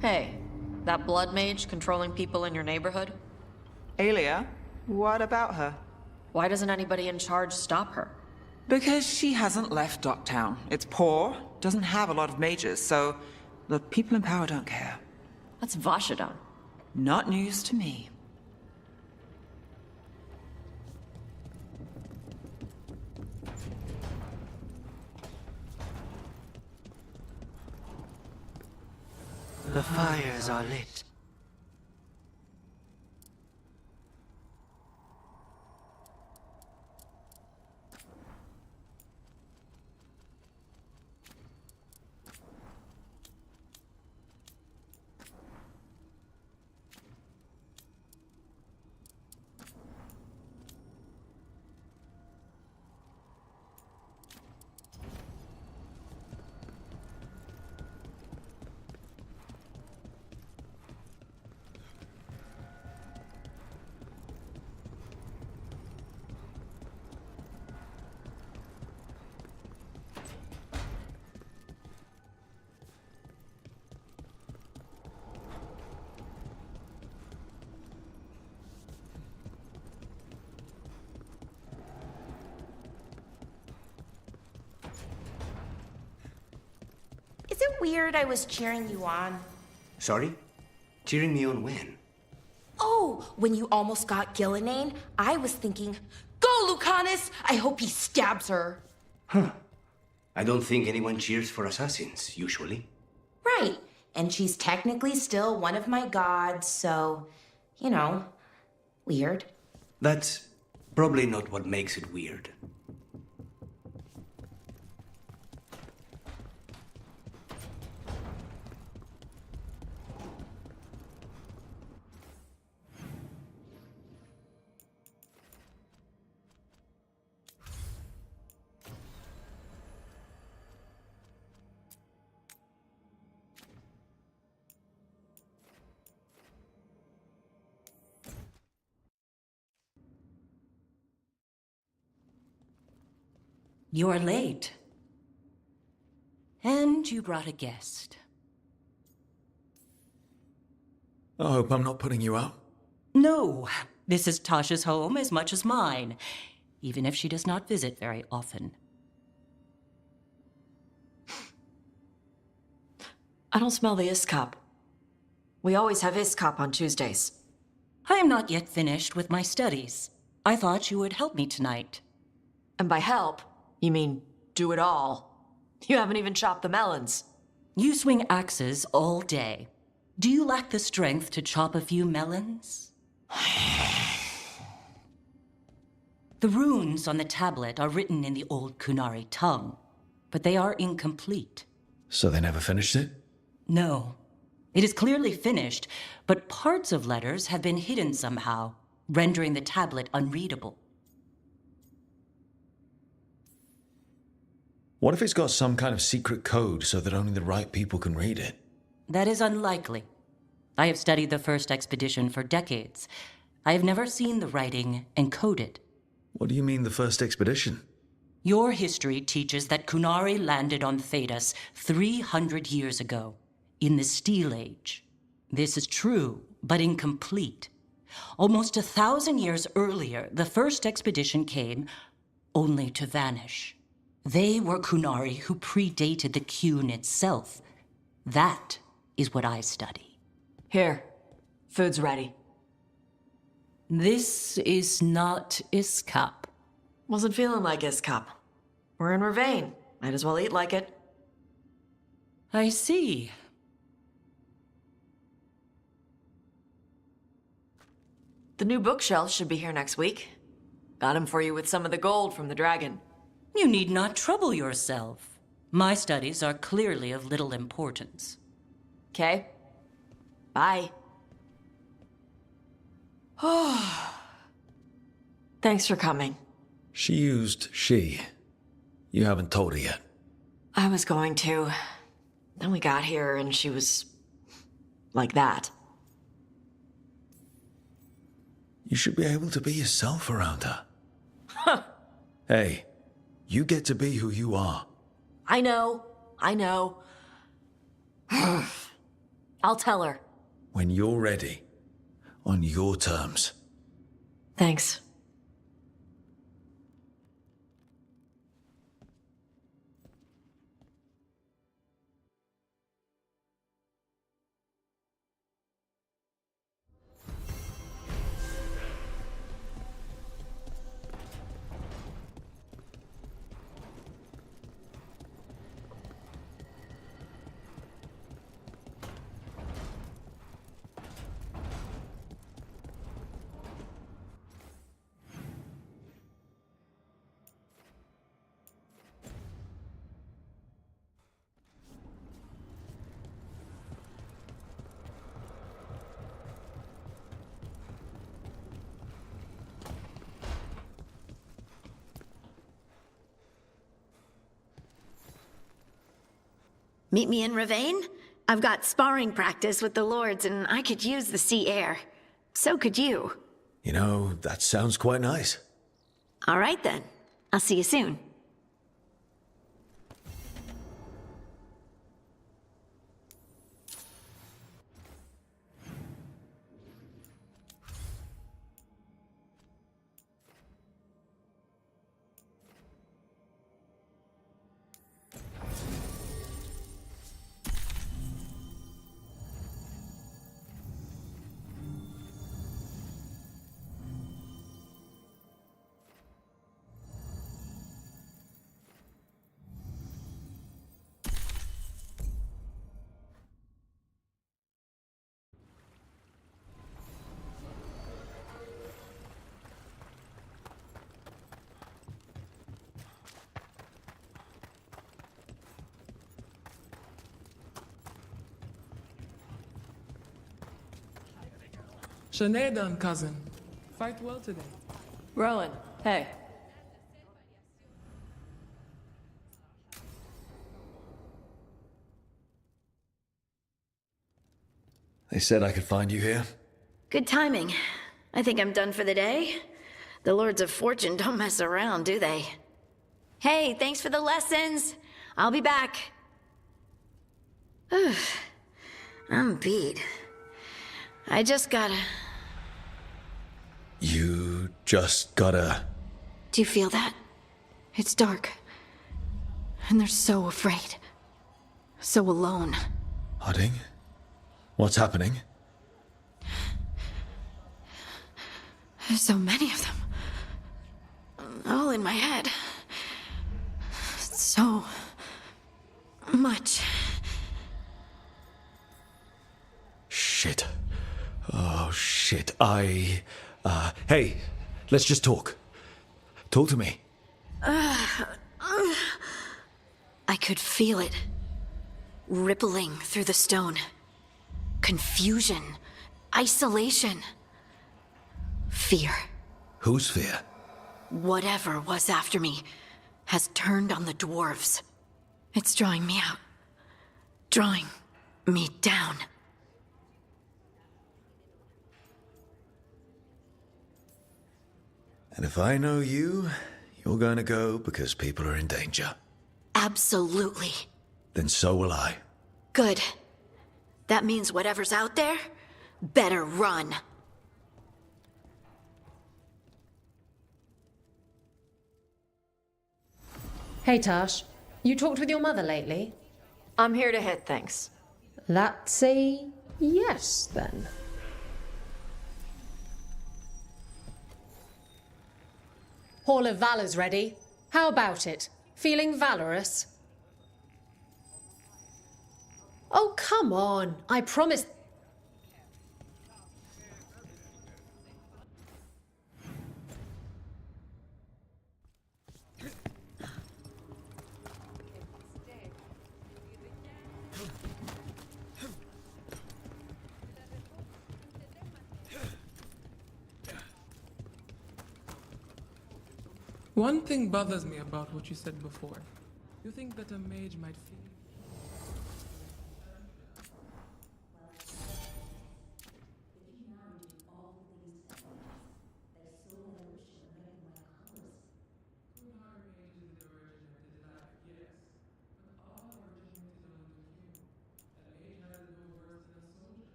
Hey, that blood mage controlling people in your neighborhood? Aelia, what about her? Why doesn't anybody in charge stop her? Because she hasn't left Docktown. It's poor, doesn't have a lot of mages, so the people in power don't care. That's Vashadan. Not news to me. The fires are lit. Is it weird I was cheering you on? Sorry? Cheering me on when? Oh, when you almost got Gillinane, I was thinking, go, Lucanus! I hope he stabs her. Huh. I don't think anyone cheers for assassins, usually. Right. And she's technically still one of my gods, so, you know, weird. That's probably not what makes it weird. You're late. And you brought a guest. I hope I'm not putting you out. No, this is Tasha's home as much as mine, even if she does not visit very often. I don't smell the Iskop. We always have Iskop on Tuesdays. I am not yet finished with my studies. I thought you would help me tonight. And by help, you mean do it all. You haven't even chopped the melons. You swing axes all day. Do you lack the strength to chop a few melons? The runes on the tablet are written in the old Kunari tongue, but they are incomplete. So they never finished it? No. It is clearly finished, but parts of letters have been hidden somehow, rendering the tablet unreadable. What if it's got some kind of secret code so that only the right people can read it? That is unlikely. I have studied the first expedition for decades. I have never seen the writing encoded. What do you mean, the first expedition? Your history teaches that Kunari landed on Thedas 300 years ago, in the Steel Age. This is true, but incomplete. Almost 1,000 years earlier, the first expedition came, only to vanish. They were Kunari who predated the Qun itself. That is what I study. Here, food's ready. This is not Iskop. Wasn't feeling like Iskop. We're in Ravane. Might as well eat like it. I see. The new bookshelf should be here next week. Got him for you with some of the gold from the dragon. You need not trouble yourself. My studies are clearly of little importance. Okay. Bye. Thanks for coming. She used she. You haven't told her yet. I was going to. Then we got here and she was like that. You should be able to be yourself around her. Huh. Hey, you get to be who you are. I know. I'll tell her. When you're ready. On your terms. Thanks. Meet me in Ravane? I've got sparring practice with the lords and I could use the sea air. So could you. You know, that sounds quite nice. All right then. I'll see you soon. Sinead, cousin. Fight well today. Rowan, hey. They said I could find you here. Good timing. I think I'm done for the day. The Lords of Fortune don't mess around, do they? Hey, thanks for the lessons. I'll be back. I'm beat. I just gotta... You just gotta... Do you feel that? It's dark. And they're so afraid. So alone. Harding? What's happening? There's so many of them. All in my head. So... much. Shit. Oh, shit. Hey, let's just talk. Talk to me. I could feel it. Rippling through the stone. Confusion. Isolation. Fear. Whose fear? Whatever was after me has turned on the dwarves. It's drawing me out. Drawing me down. And if I know you, you're going to go because people are in danger. Absolutely. Then so will I. Good. That means whatever's out there better run. Hey, Tash. You talked with your mother lately? I'm here to hit things. That's a yes, then. Hall of Valor's ready. How about it? Feeling valorous? Oh, come on. I promised... One thing bothers me about what you said before. You think that a mage might feel...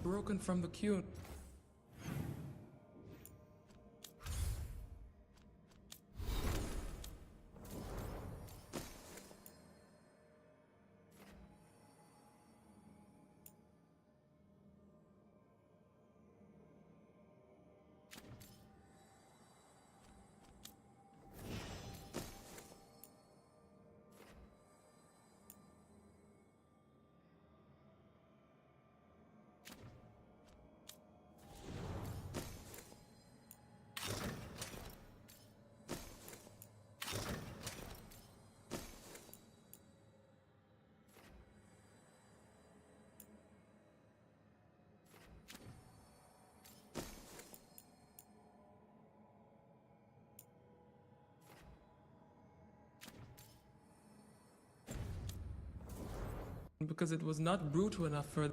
broken from the queue. because it was not brutal enough for...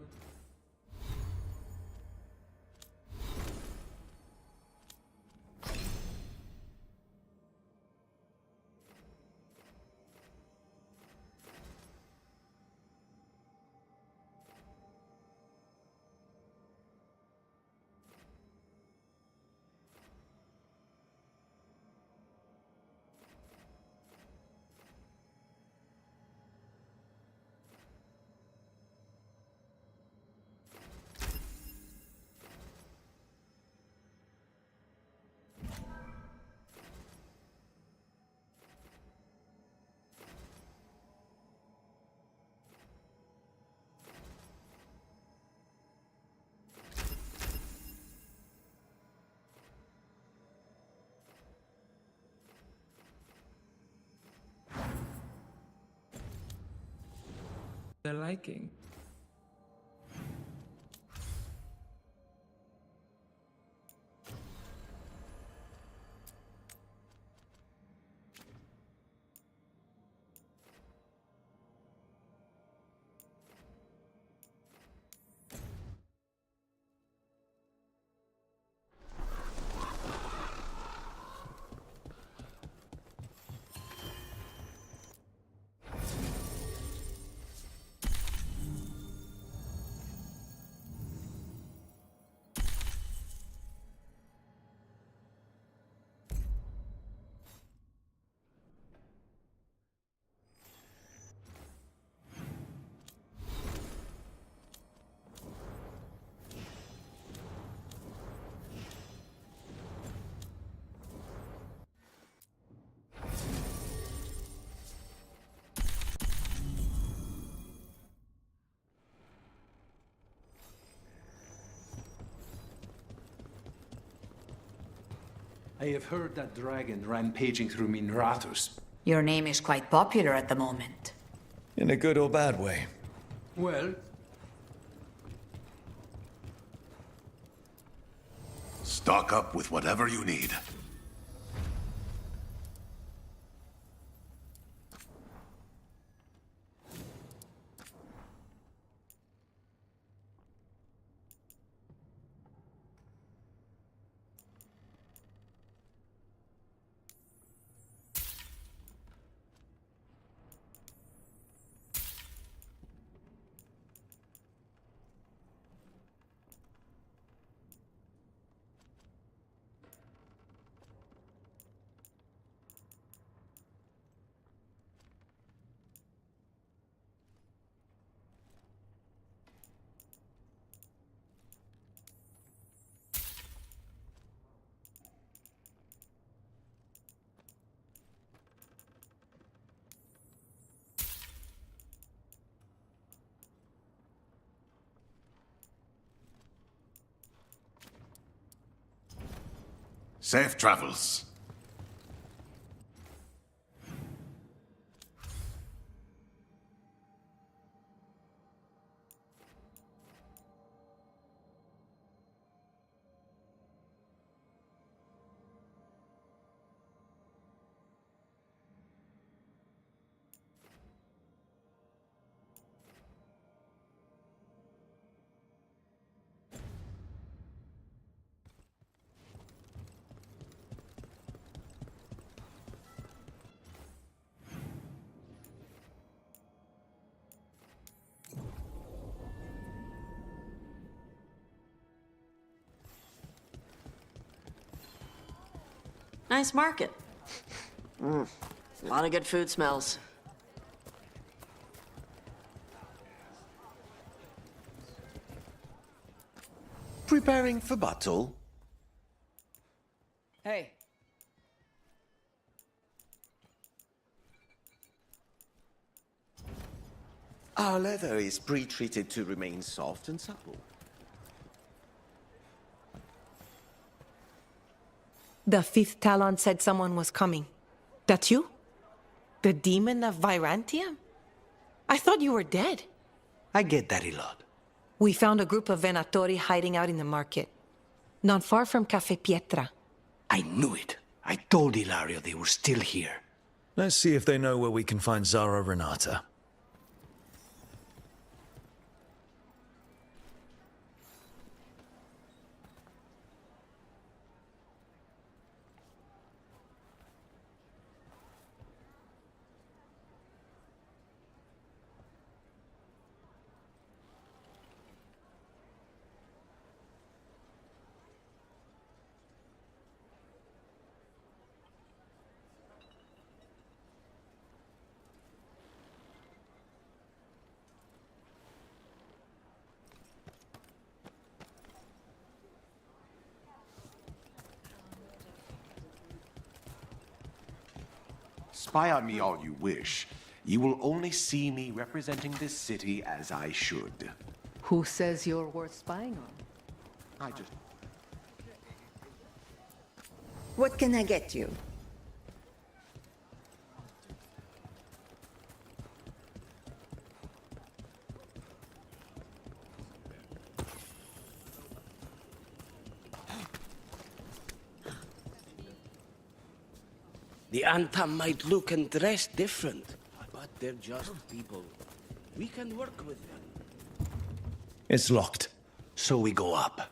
their liking. I have heard that dragon rampaging through Minrathous. Your name is quite popular at the moment. In a good or bad way? Well, stock up with whatever you need. Safe travels. Nice market. A lot of good food smells. Preparing for battle? Hey. Our leather is pre-treated to remain soft and supple. The fifth Talon said someone was coming. That you? The demon of Virantium? I thought you were dead. I get that a lot. We found a group of Venatori hiding out in the market. Not far from Cafe Pietra. I knew it. I told Ilario they were still here. Let's see if they know where we can find Zara Renata. Spy on me all you wish. You will only see me representing this city as I should. Who says you're worth spying on? I just... What can I get you? The Anta might look and dress different, but they're just people. We can work with them. It's locked. So we go up.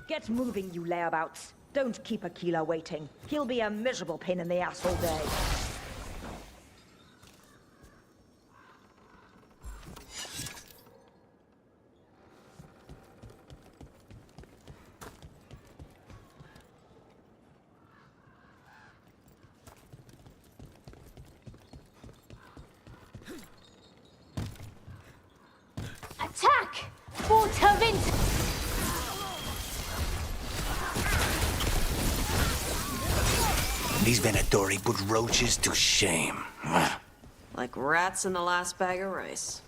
Get moving, you layabouts. Don't keep Aquila waiting. He'll be a miserable pain in the ass all day. Attack! Waterwind! These Venatori put roaches to shame. Like rats in the last bag of rice.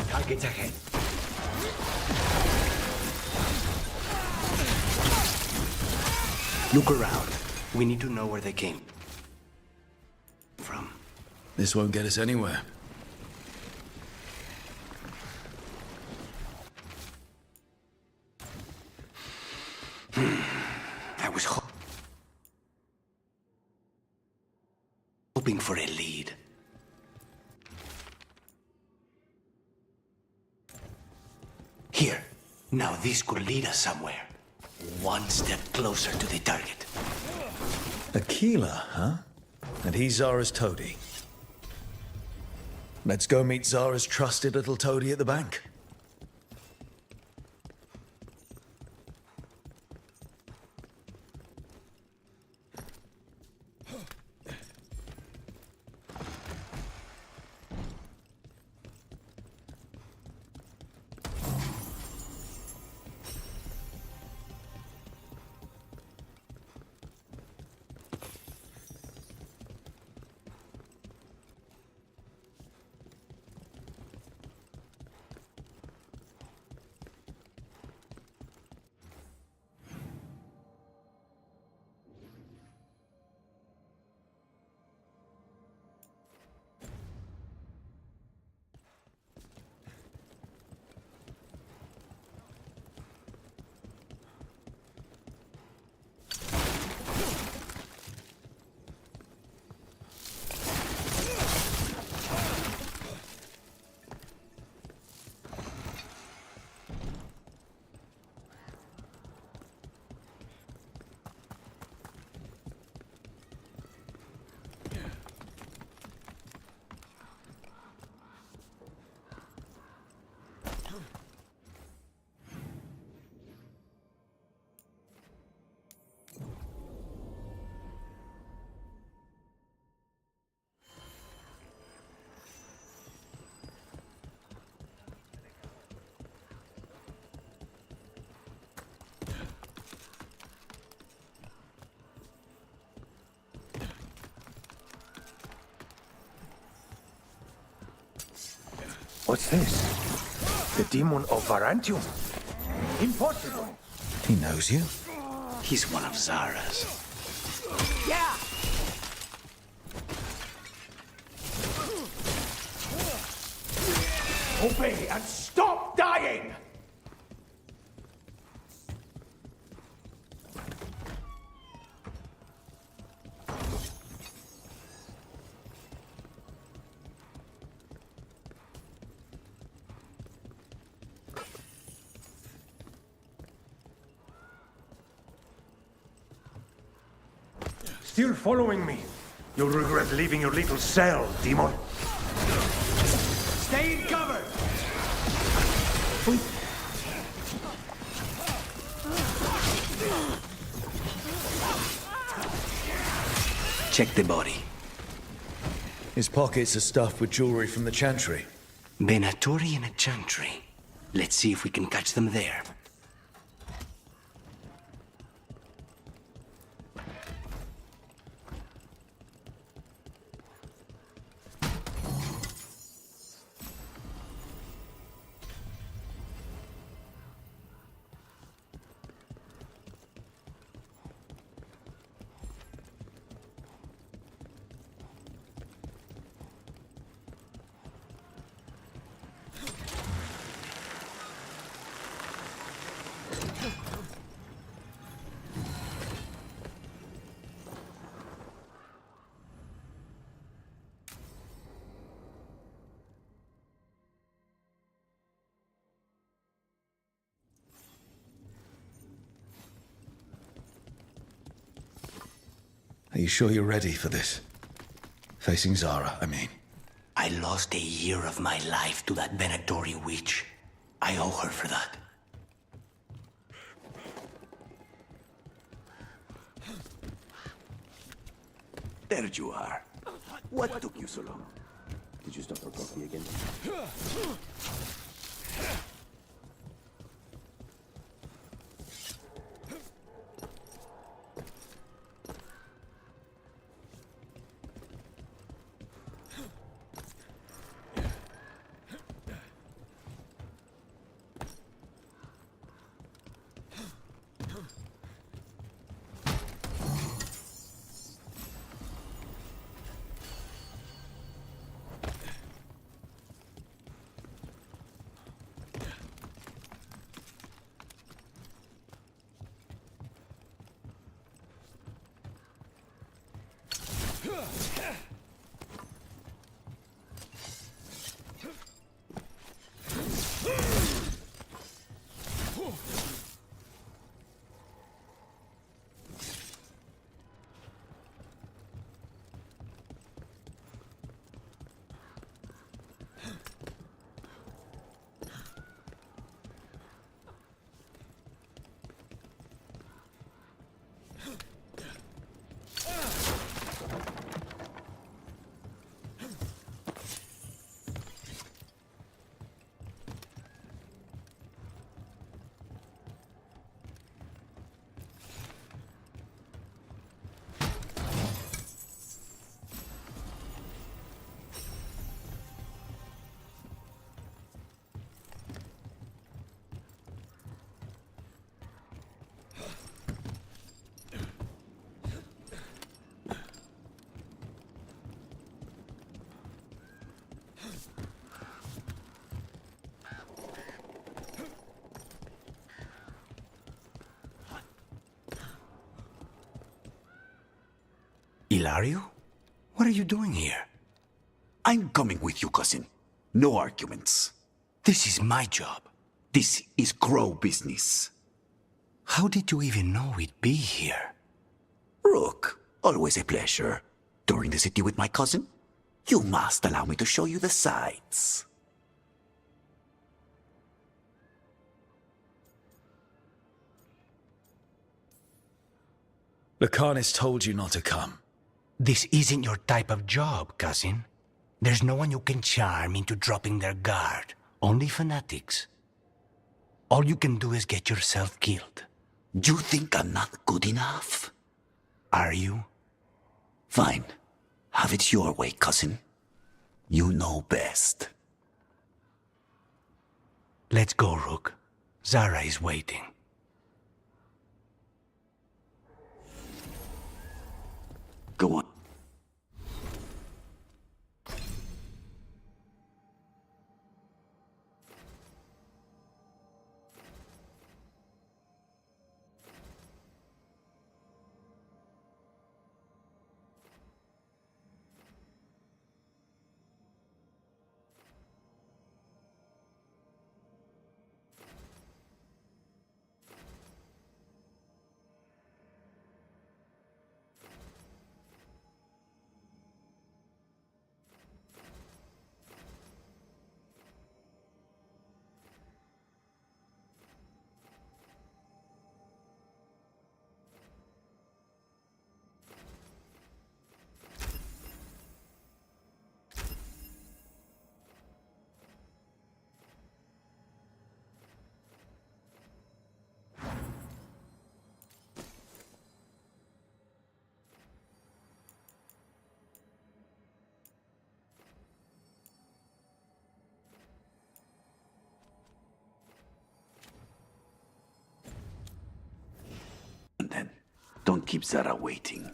Targets ahead. Look around. We need to know where they came from. This won't get us anywhere. I was hoping for a lead. Here. Now this could lead us somewhere. One step closer to the target. Aquila, huh? And he's Zara's toady. Let's go meet Zara's trusted little toady at the bank. What's this? The demon of Varantium? Impossible! He knows you? He's one of Zara's. Yeah! Obey and stop dying! Still following me? You'll regret leaving your little cell, demon. Stay in cover! Check the body. His pockets are stuffed with jewelry from the Chantry. Venatori and a Chantry. Let's see if we can catch them there. Are you sure you're ready for this? Facing Zara, I mean. I lost a year of my life to that Venatori witch. I owe her for that. There you are. What took you so long? Did you stop for coffee again? Ilario? What are you doing here? I'm coming with you, cousin. No arguments. This is my job. This is Crow business. How did you even know we'd be here? Rook, always a pleasure. Touring the city with my cousin? You must allow me to show you the sights. The Khanist told you not to come. This isn't your type of job, cousin. There's no one you can charm into dropping their guard. Only fanatics. All you can do is get yourself killed. You think I'm not good enough? Are you? Fine. Have it your way, cousin. You know best. Let's go, Rook. Zara is waiting. Go on. And then, don't keep Zara waiting.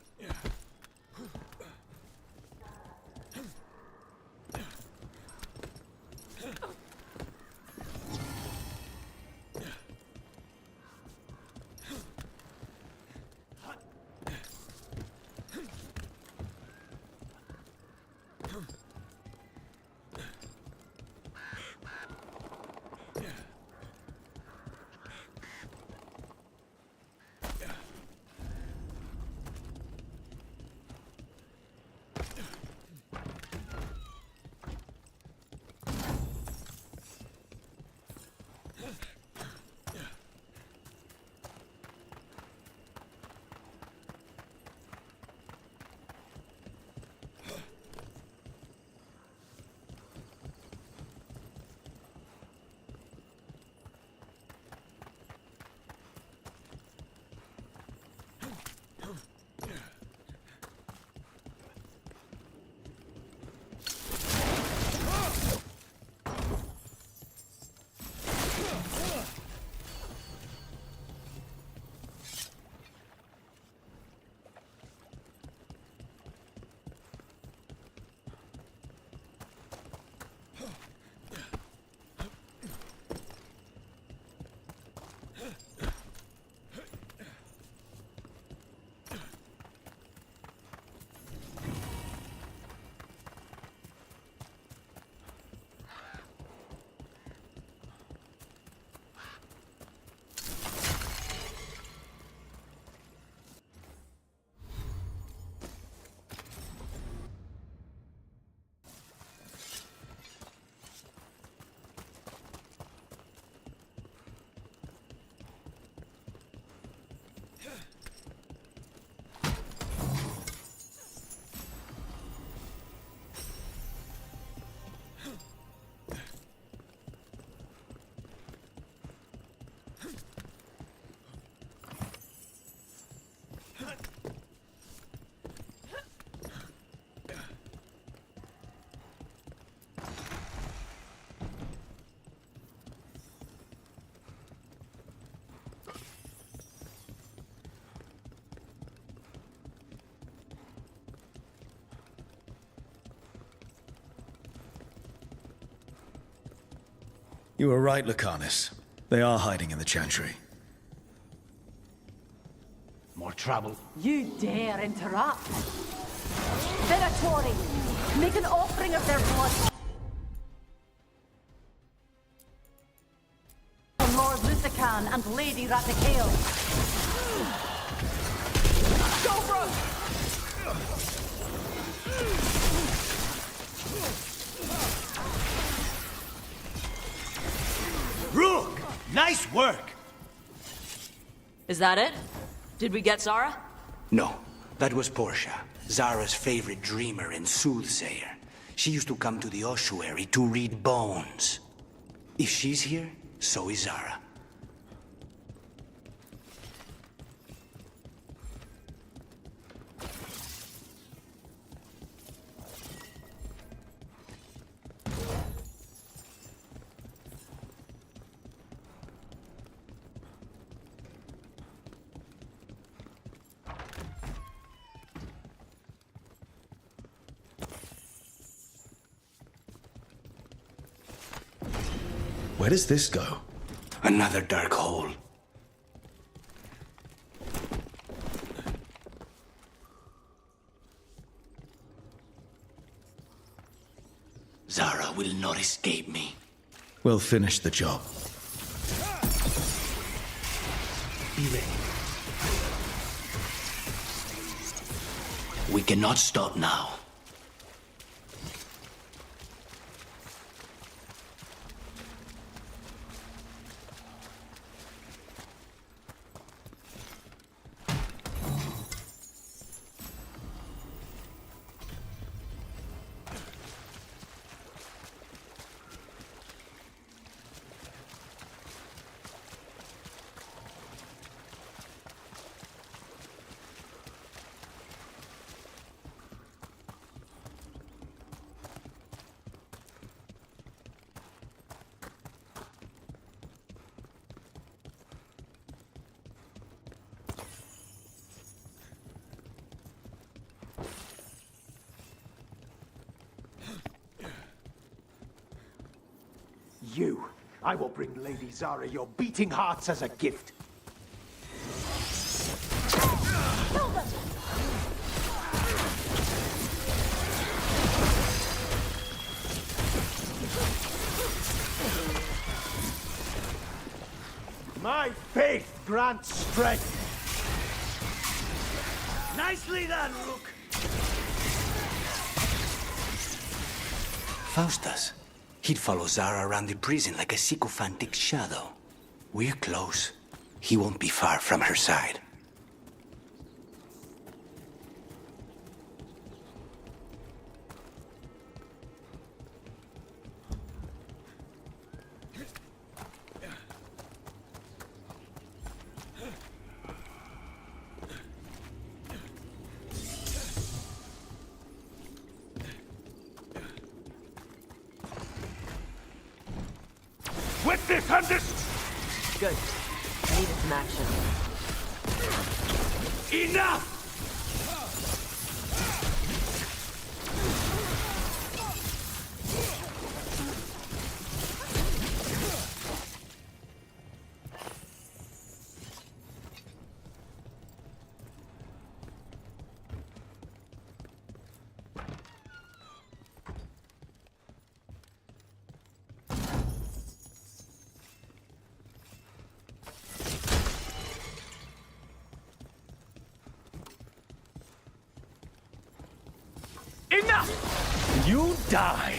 You were right, Lucanus. They are hiding in the Chantry. More trouble. You dare interrupt? Venatori, make an offering of their blood. For Lord Lusican and Lady Ratakale. Go, bro! Rook! Nice work! Is that it? Did we get Zara? No, that was Portia, Zara's favorite dreamer and soothsayer. She used to come to the ossuary to read bones. If she's here, so is Zara. Where does this go? Another dark hole. Zara will not escape me. We'll finish the job. Be ready. We cannot stop now. You! I will bring Lady Zara your beating hearts as a gift. My faith grants strength. Nicely done, Rook. Faustus. He'd follow Zara around the prison like a sycophantic shadow. We're close. He won't be far from her side. Witness understood! Good. Needed some action. Enough! Enough! You die!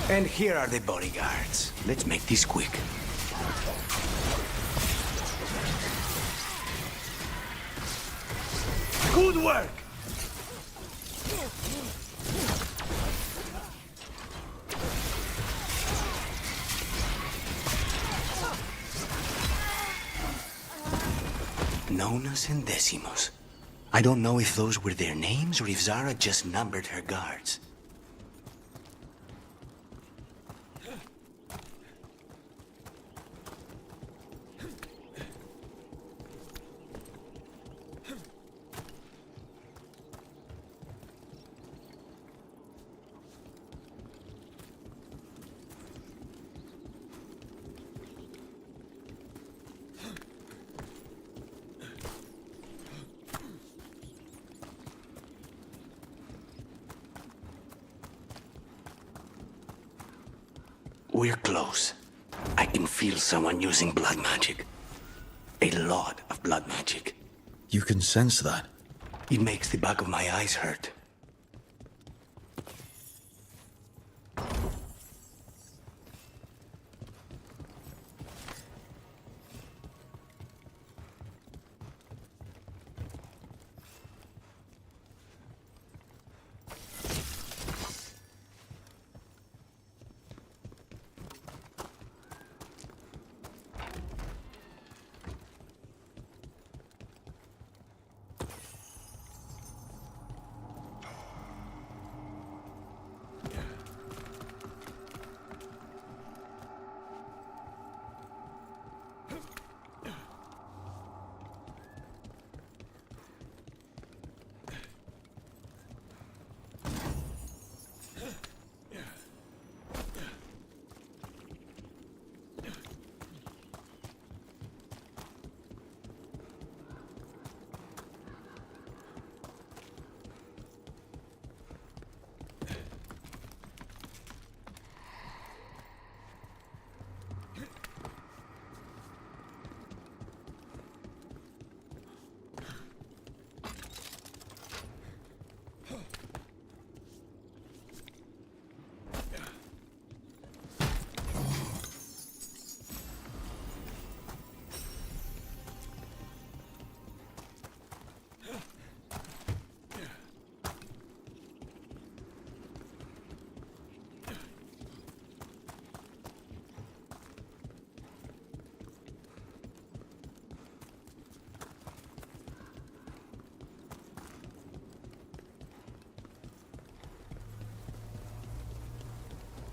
And here are the bodyguards. Let's make this quick. Good work! Nonas and Decimos. I don't know if those were their names or if Zara just numbered her guards. We're close. I can feel someone using blood magic. A lot of blood magic. You can sense that? It makes the back of my eyes hurt.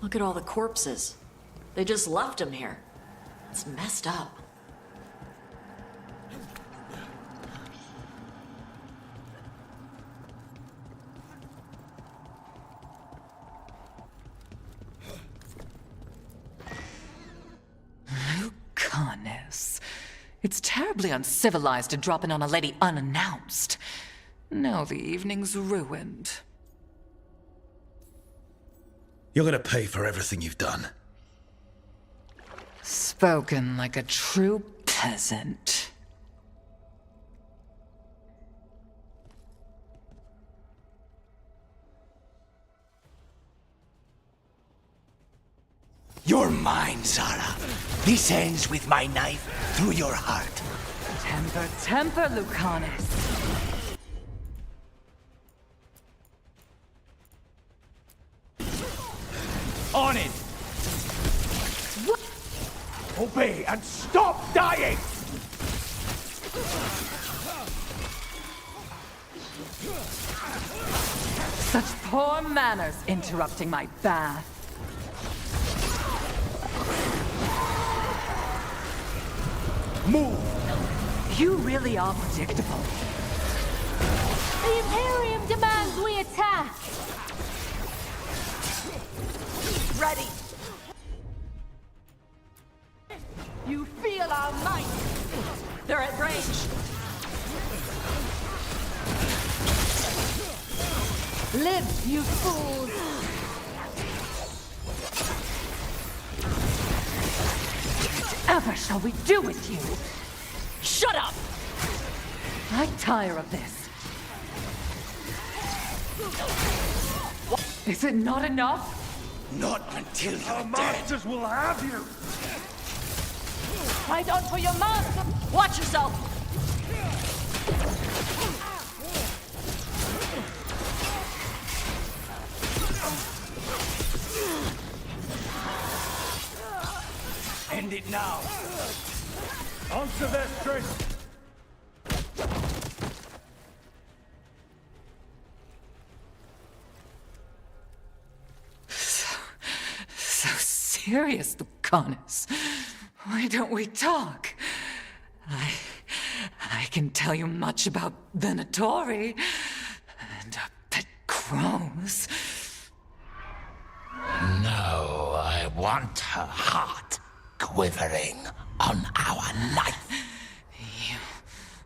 Look at all the corpses. They just left him here. It's messed up. Lucanus. It's terribly uncivilized to drop in on a lady unannounced. Now the evening's ruined. You're gonna pay for everything you've done. Spoken like a true peasant. You're mine, Zara. This ends with my knife through your heart. Temper, temper, Lucanus. On it! What? Obey and stop dying! Such poor manners interrupting my bath. Move! You really are predictable. The Imperium demands we attack! Ready! You feel our might! They're at range! Live, you fools! Whatever shall we do with you? Shut up! I tire of this. Is it not enough? Not until you're Our dead. masters will have you! Fight on for your master! Watch yourself! End it now. Answer their strength! So serious, Lucanus. Why don't we talk? I can tell you much about Venatori and our pet crows. No, I want her heart quivering on our knife. You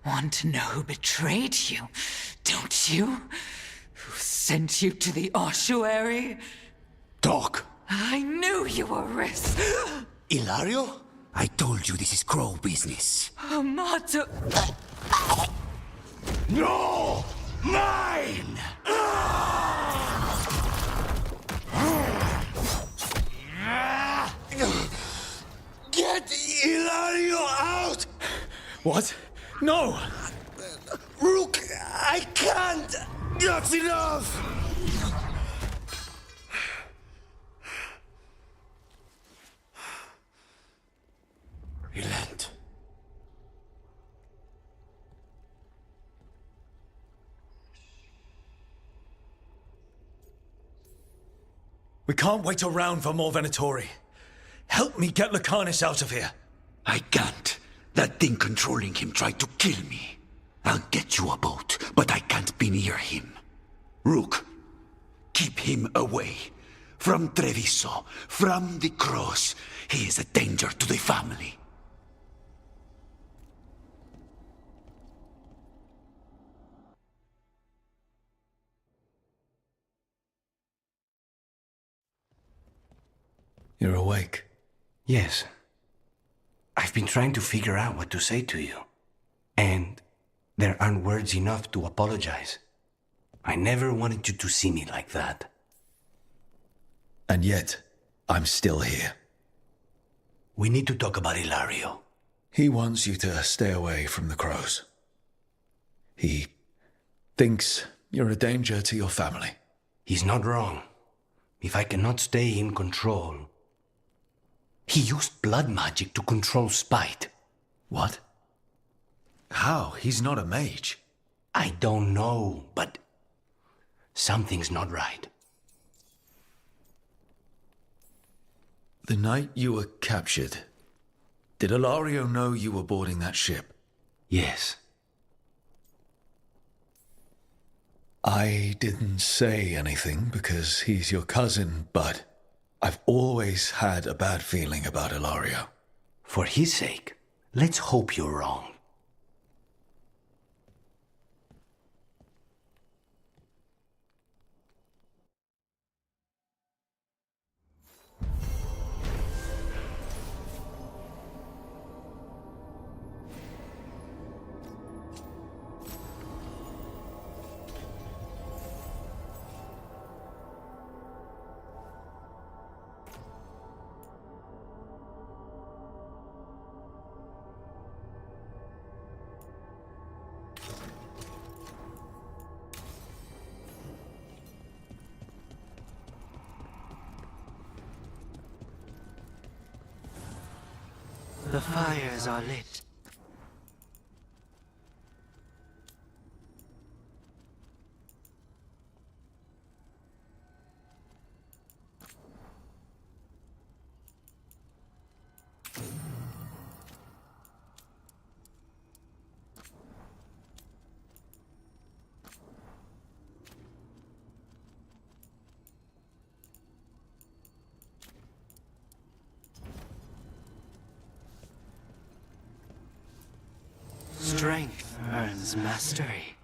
want to know who betrayed you, don't you? Who sent you to the ossuary? Talk. I knew you were risk. Ilario? I told you this is crow business. Amato. No! Mine! Get Ilario out! What? No! Rook, I can't! That's enough! Relent. We can't wait around for more Venatori. Help me get Lucanus out of here. I can't. That thing controlling him tried to kill me. I'll get you a boat, but I can't be near him. Rook, keep him away. From Treviso, from the cross. He is a danger to the family. You're awake. Yes. I've been trying to figure out what to say to you. And there aren't words enough to apologize. I never wanted you to see me like that. And yet, I'm still here. We need to talk about Ilario. He wants you to stay away from the crows. He thinks you're a danger to your family. He's not wrong. If I cannot stay in control... He used blood magic to control spite. What? How? He's not a mage. I don't know, but something's not right. The night you were captured, did Ilario know you were boarding that ship? Yes. I didn't say anything because he's your cousin, but I've always had a bad feeling about Ilario. For his sake, let's hope you're wrong. The fires are lit. Strength earns mastery.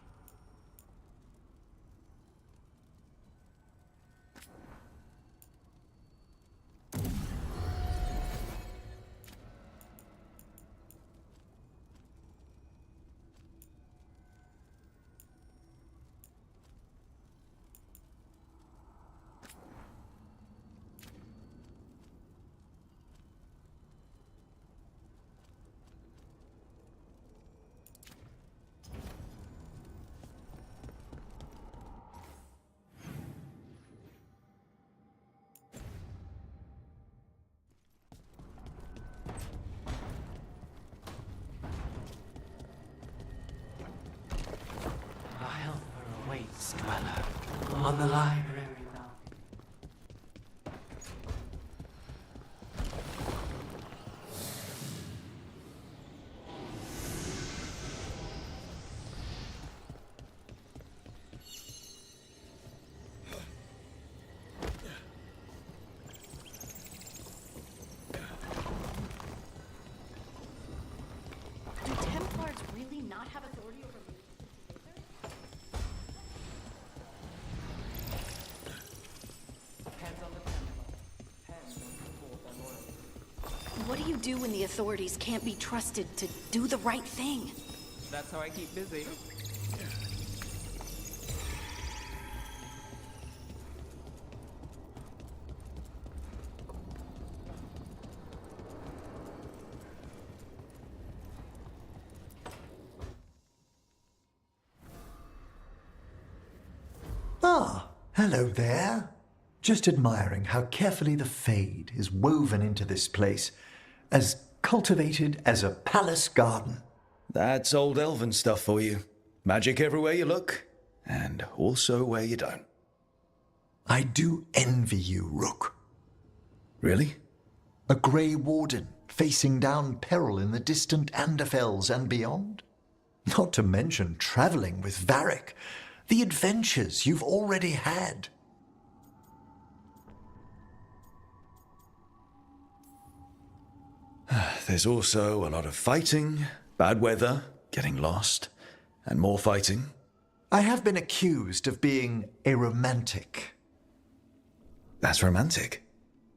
A helper awaits, dweller, on the library mountain. Do Templars really not have authority over me? What do you do when the authorities can't be trusted to do the right thing? That's how I keep busy. Ah, hello there. Just admiring how carefully the Fade is woven into this place, as cultivated as a palace garden. That's old elven stuff for you. Magic everywhere you look, and also where you don't. I do envy you, Rook. Really? A Grey Warden facing down peril in the distant Anderfells and beyond? Not to mention traveling with Varric. The adventures you've already had. There's also a lot of fighting, bad weather, getting lost, and more fighting. I have been accused of being a romantic. That's romantic.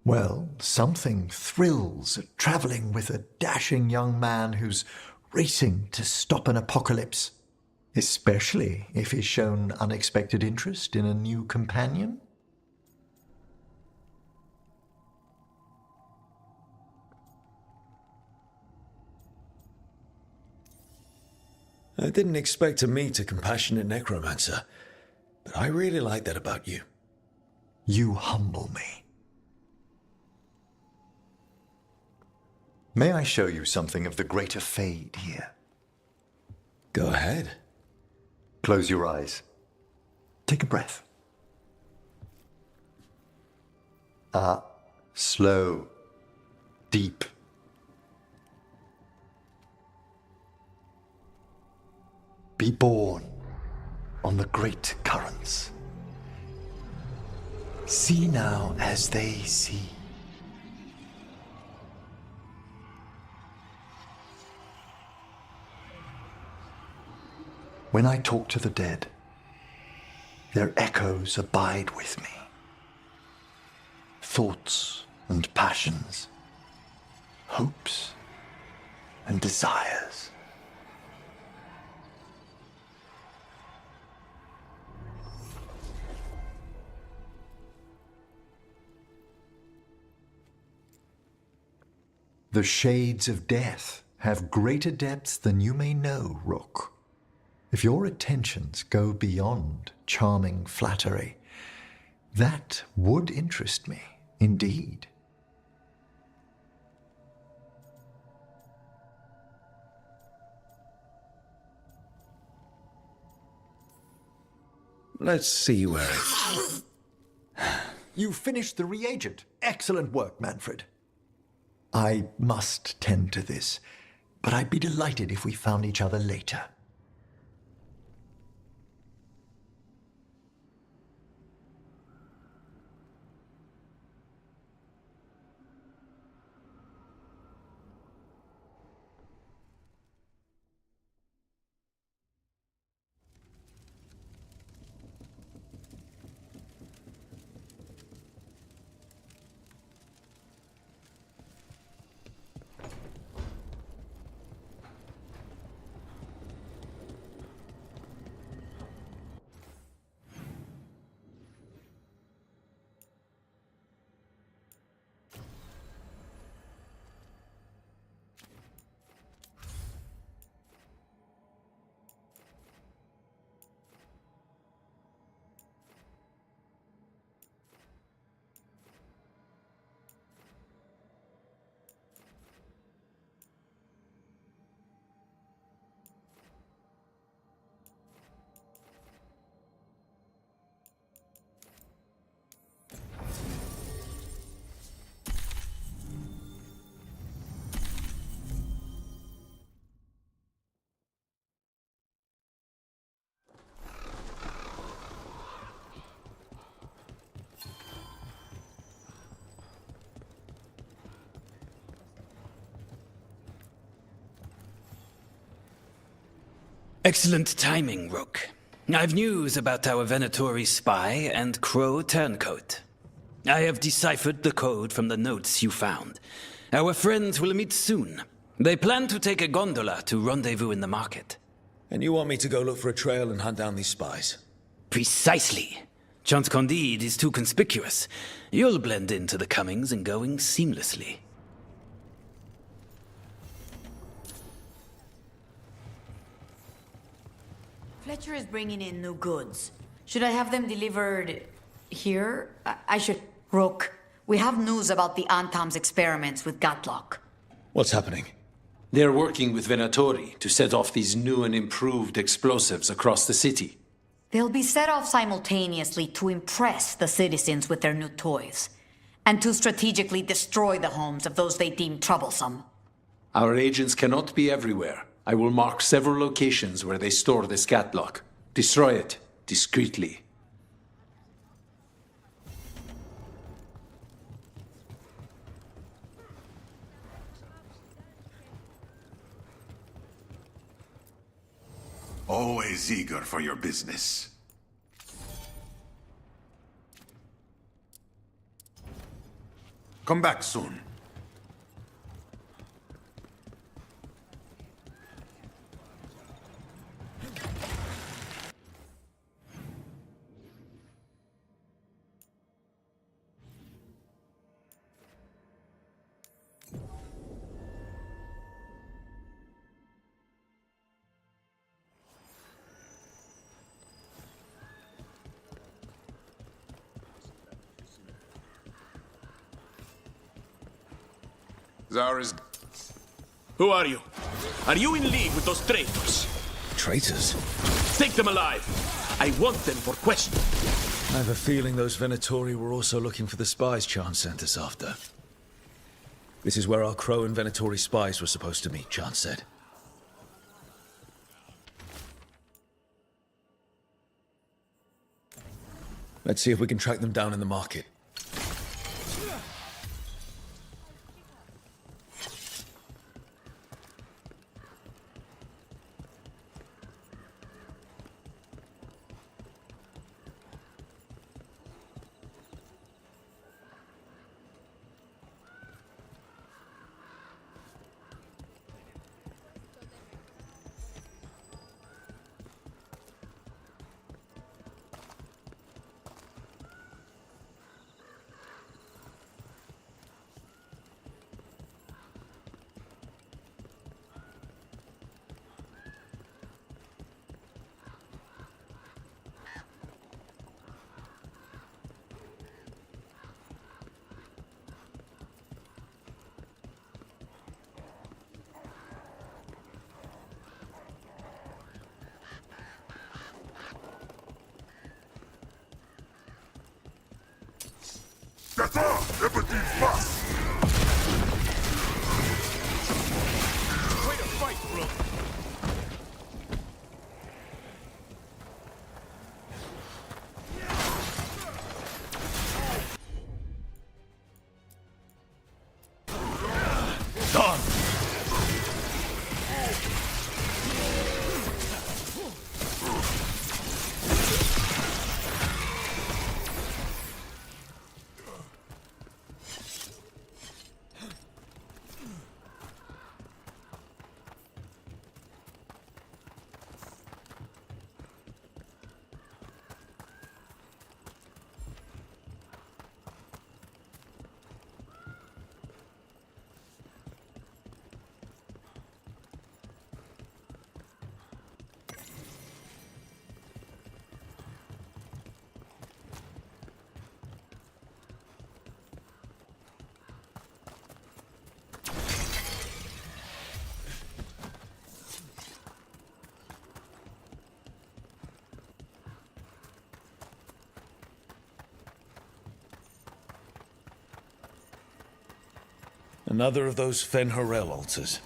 Well, something thrills at traveling with a dashing young man who's racing to stop an apocalypse. Especially if he's shown unexpected interest in a new companion. I didn't expect to meet a compassionate necromancer, but I really like that about you. You humble me. May I show you something of the greater Fade here? Go ahead. Close your eyes. Take a breath. Slow. deep. Be born on the great currents. See now as they see. When I talk to the dead, their echoes abide with me. Thoughts and passions, hopes and desires. The shades of death have greater depths than you may know, Rook. If your attentions go beyond charming flattery, that would interest me, indeed. Let's see where it... You finished the reagent. Excellent work, Manfred. I must tend to this, but I'd be delighted if we found each other later. Excellent timing, Rook. I've news about our Venatori spy and Crow turncoat. I have deciphered the code from the notes you found. Our friends will meet soon. They plan to take a gondola to rendezvous in the market. And you want me to go look for a trail and hunt down these spies? Precisely. Chance Candide is too conspicuous. You'll blend into the comings and goings seamlessly. Fletcher is bringing in new goods. Should I have them delivered here? I should... Rook, we have news about the Antam's experiments with Gatlock. What's happening? They're working with Venatori to set off these new and improved explosives across the city. They'll be set off simultaneously to impress the citizens with their new toys, and to strategically destroy the homes of those they deem troublesome. Our agents cannot be everywhere. I will mark several locations where they store this Gatlock. Destroy it discreetly. Always eager for your business. Come back soon. Zara's... Who are you? Are you in league with those traitors? Traitors? Take them alive! I want them for questioning. I have a feeling those Venatori were also looking for the spies Chance sent us after. This is where our Crow and Venatori spies were supposed to meet, John said. Let's see if we can track them down in the market. Way to fight, Rook! Done! Another of those Fen-Harel altars.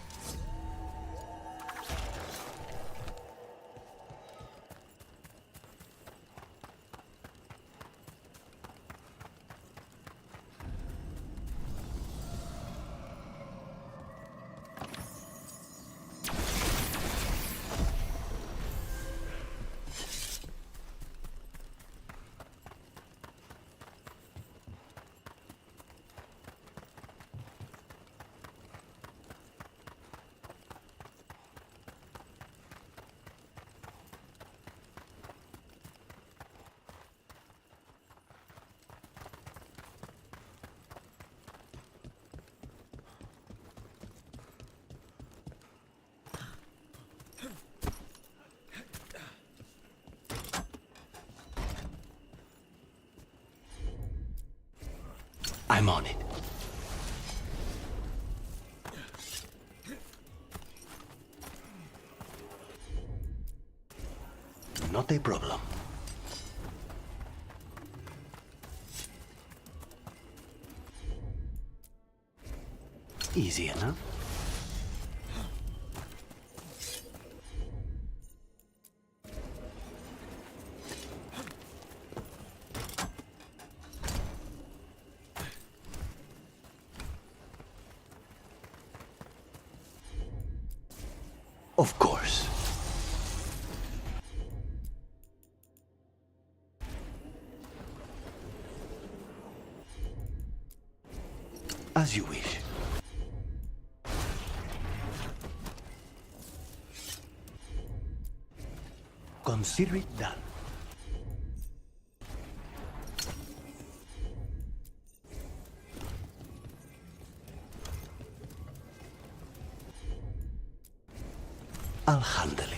I'm on it. Not a problem. Easy enough. Of course. As you wish. Consider it done. I'll handle it.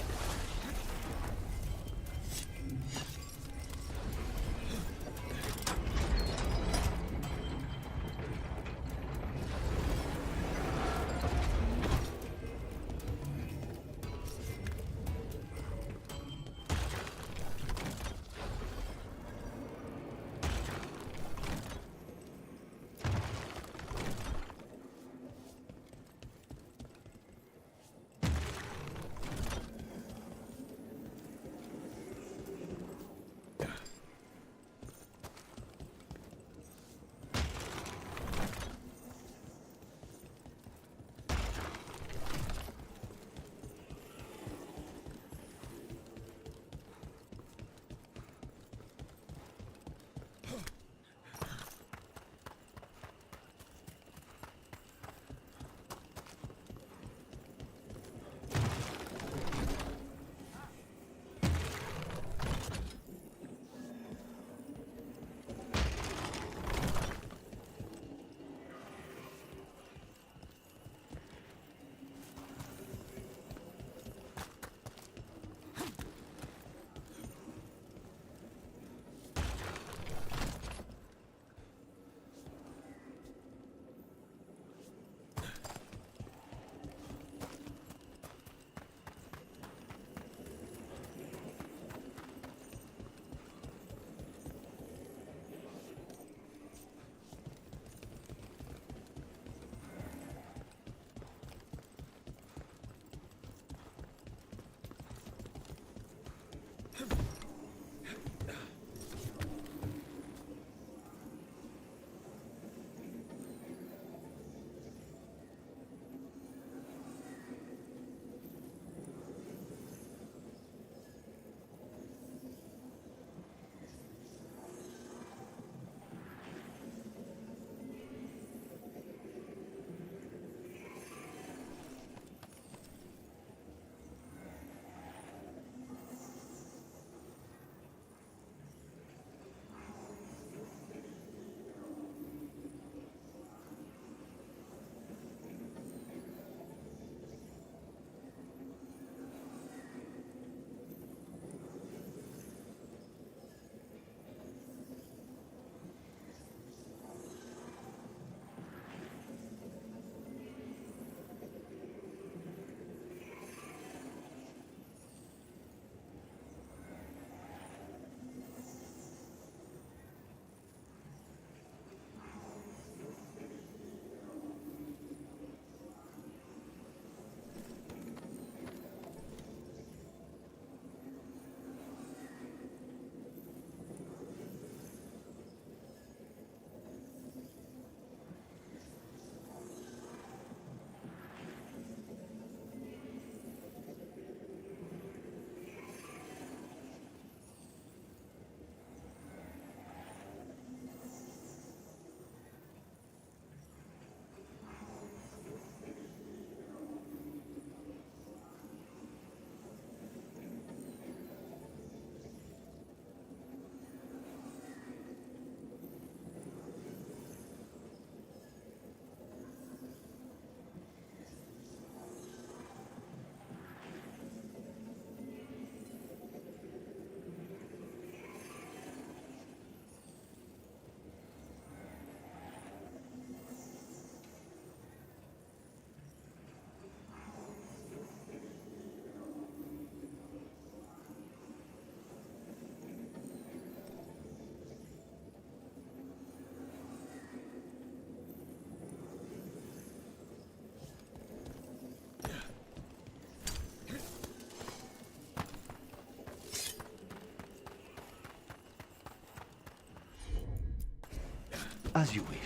As you wish.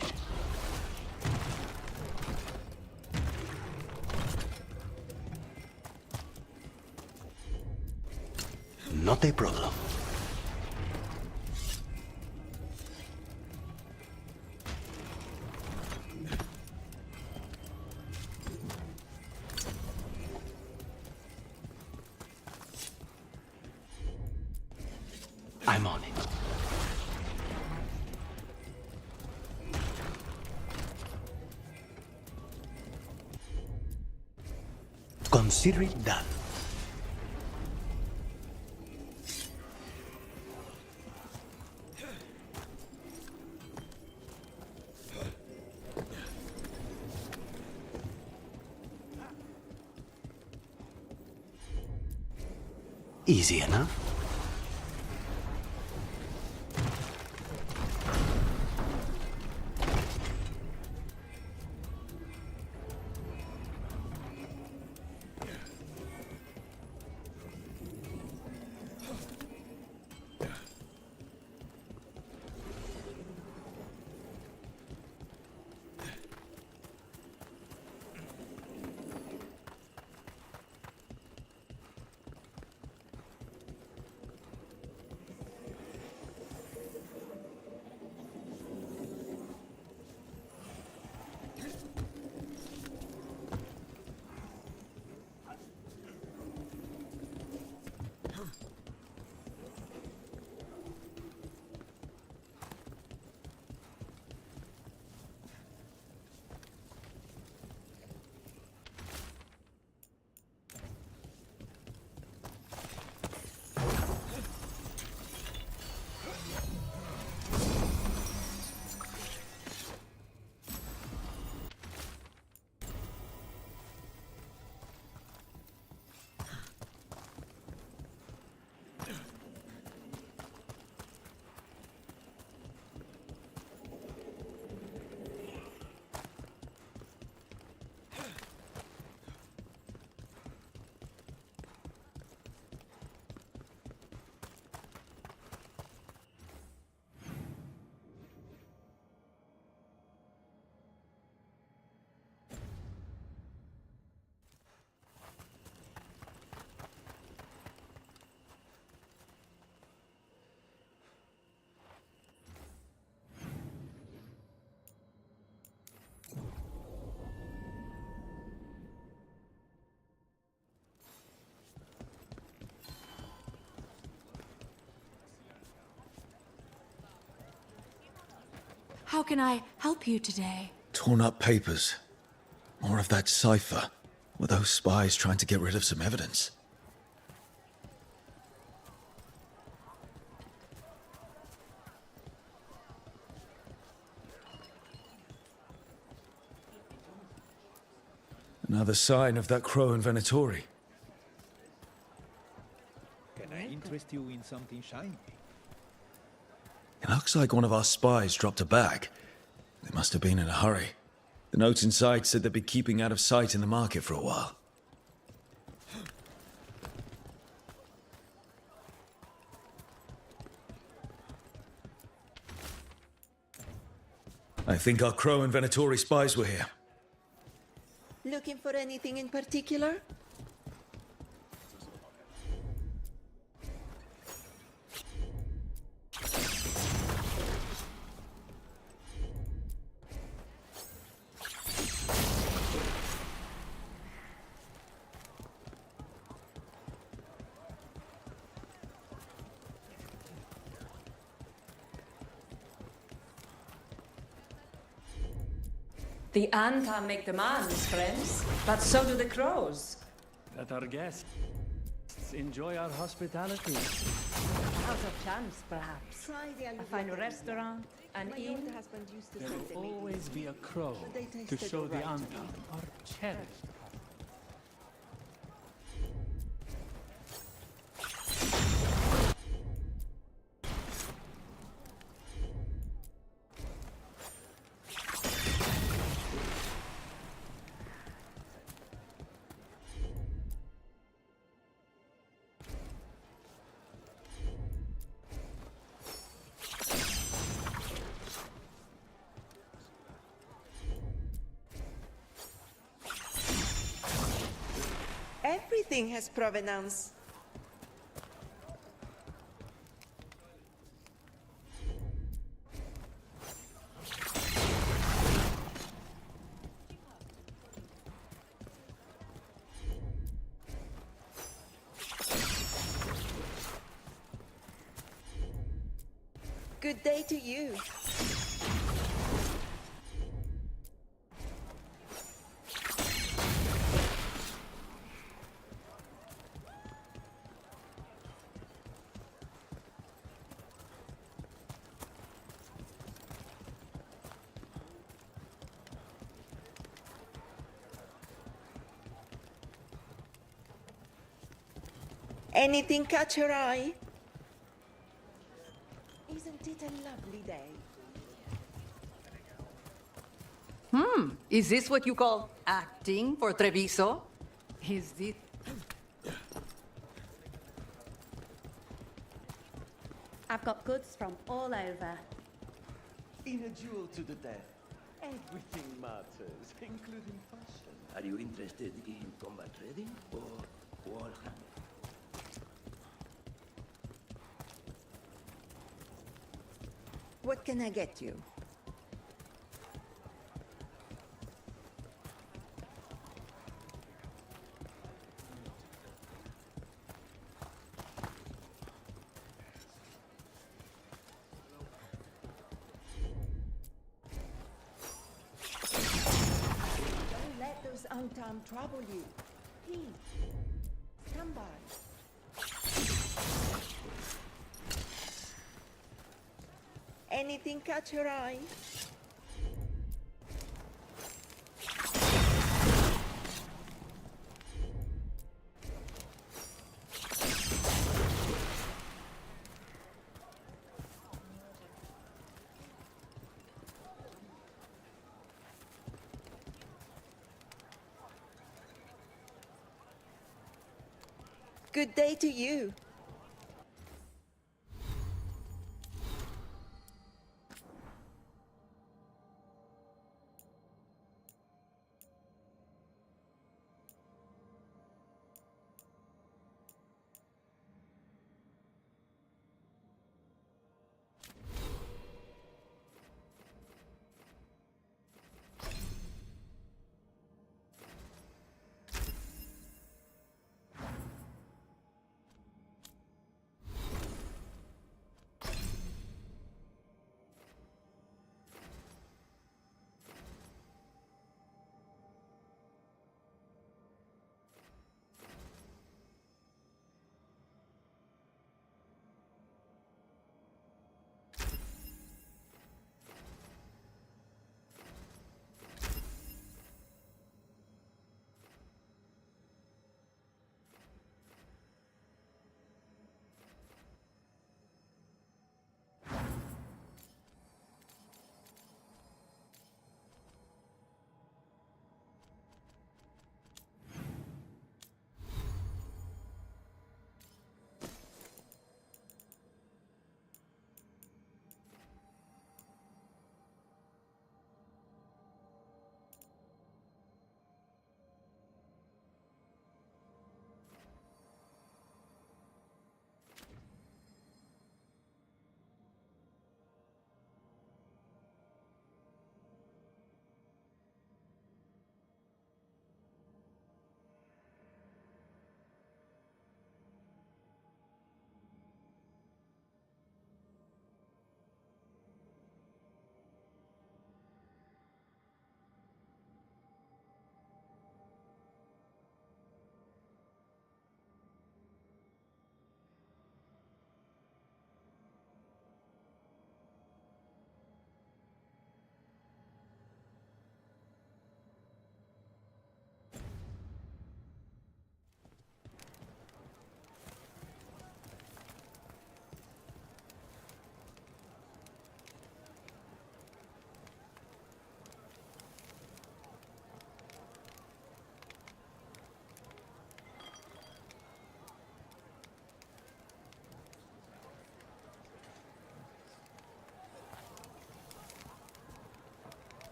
Not a problem. I'm on it. Consider it done. Easy enough. How can I help you today? Torn up papers. More of that cipher. Were those spies trying to get rid of some evidence? Another sign of that crow and Venatori. Can I interest you in something shiny? It looks like one of our spies dropped a bag. They must have been in a hurry. The notes inside said they'd be keeping out of sight in the market for a while. I think our crow and Venatori spies were here. Looking for anything in particular? The Anta make demands, friends, but so do the crows. Let our guests enjoy our hospitality. Out of chance, perhaps. A fine restaurant, an inn. There will always be a crow to show the Anta our cherished. Everything has provenance. Good day to you. Anything catch your eye? Isn't it a lovely day? Is this what you call acting for Treviso? Is this... I've got goods from all over. In a duel to the death, everything matters, including fashion. Are you interested in combat ready or Warhammer? What can I get you? Don't let those unarmed trouble you. Please, stand by. Anything catch your eye? Good day to you.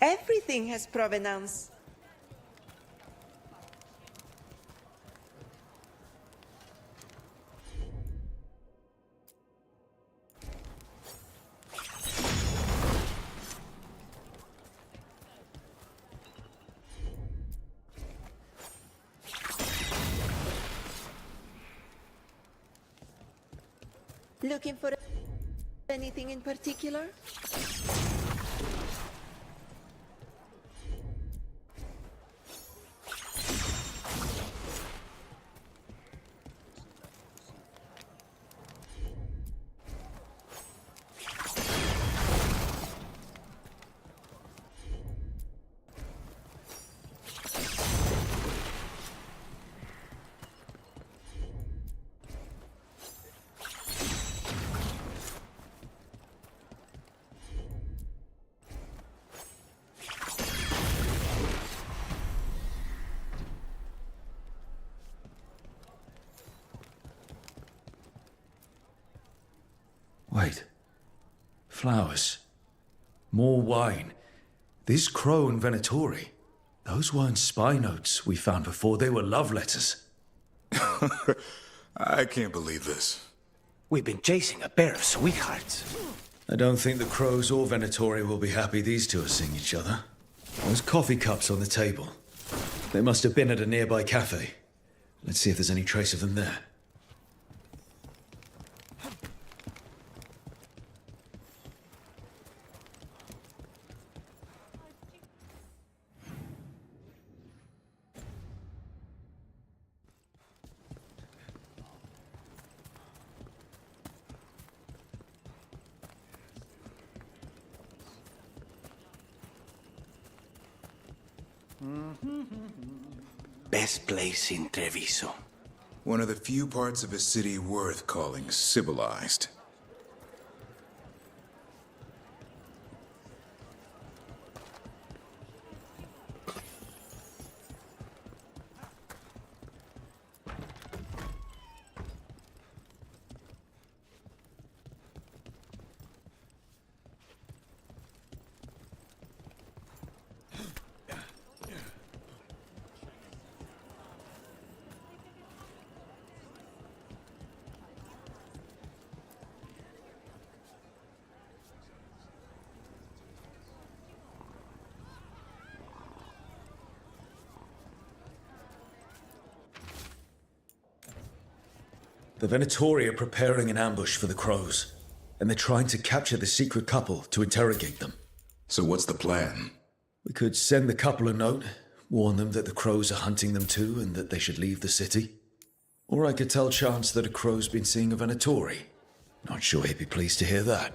Everything has provenance. Looking for anything in particular? Wait. Flowers. More wine. This crow and Venatori. Those weren't spy notes we found before. They were love letters. I can't believe this. We've been chasing a pair of sweethearts. I don't think the crows or Venatori will be happy these two are seeing each other. Those coffee cups on the table. They must have been at a nearby cafe. Let's see if there's any trace of them there. Best place in Treviso. One of the few parts of a city worth calling civilized. The Venatori are preparing an ambush for the crows, and they're trying to capture the secret couple to interrogate them. So what's the plan? We could send the couple a note, warn them that the crows are hunting them too and that they should leave the city. Or I could tell Chance that a crow's been seeing a Venatori. Not sure he'd be pleased to hear that.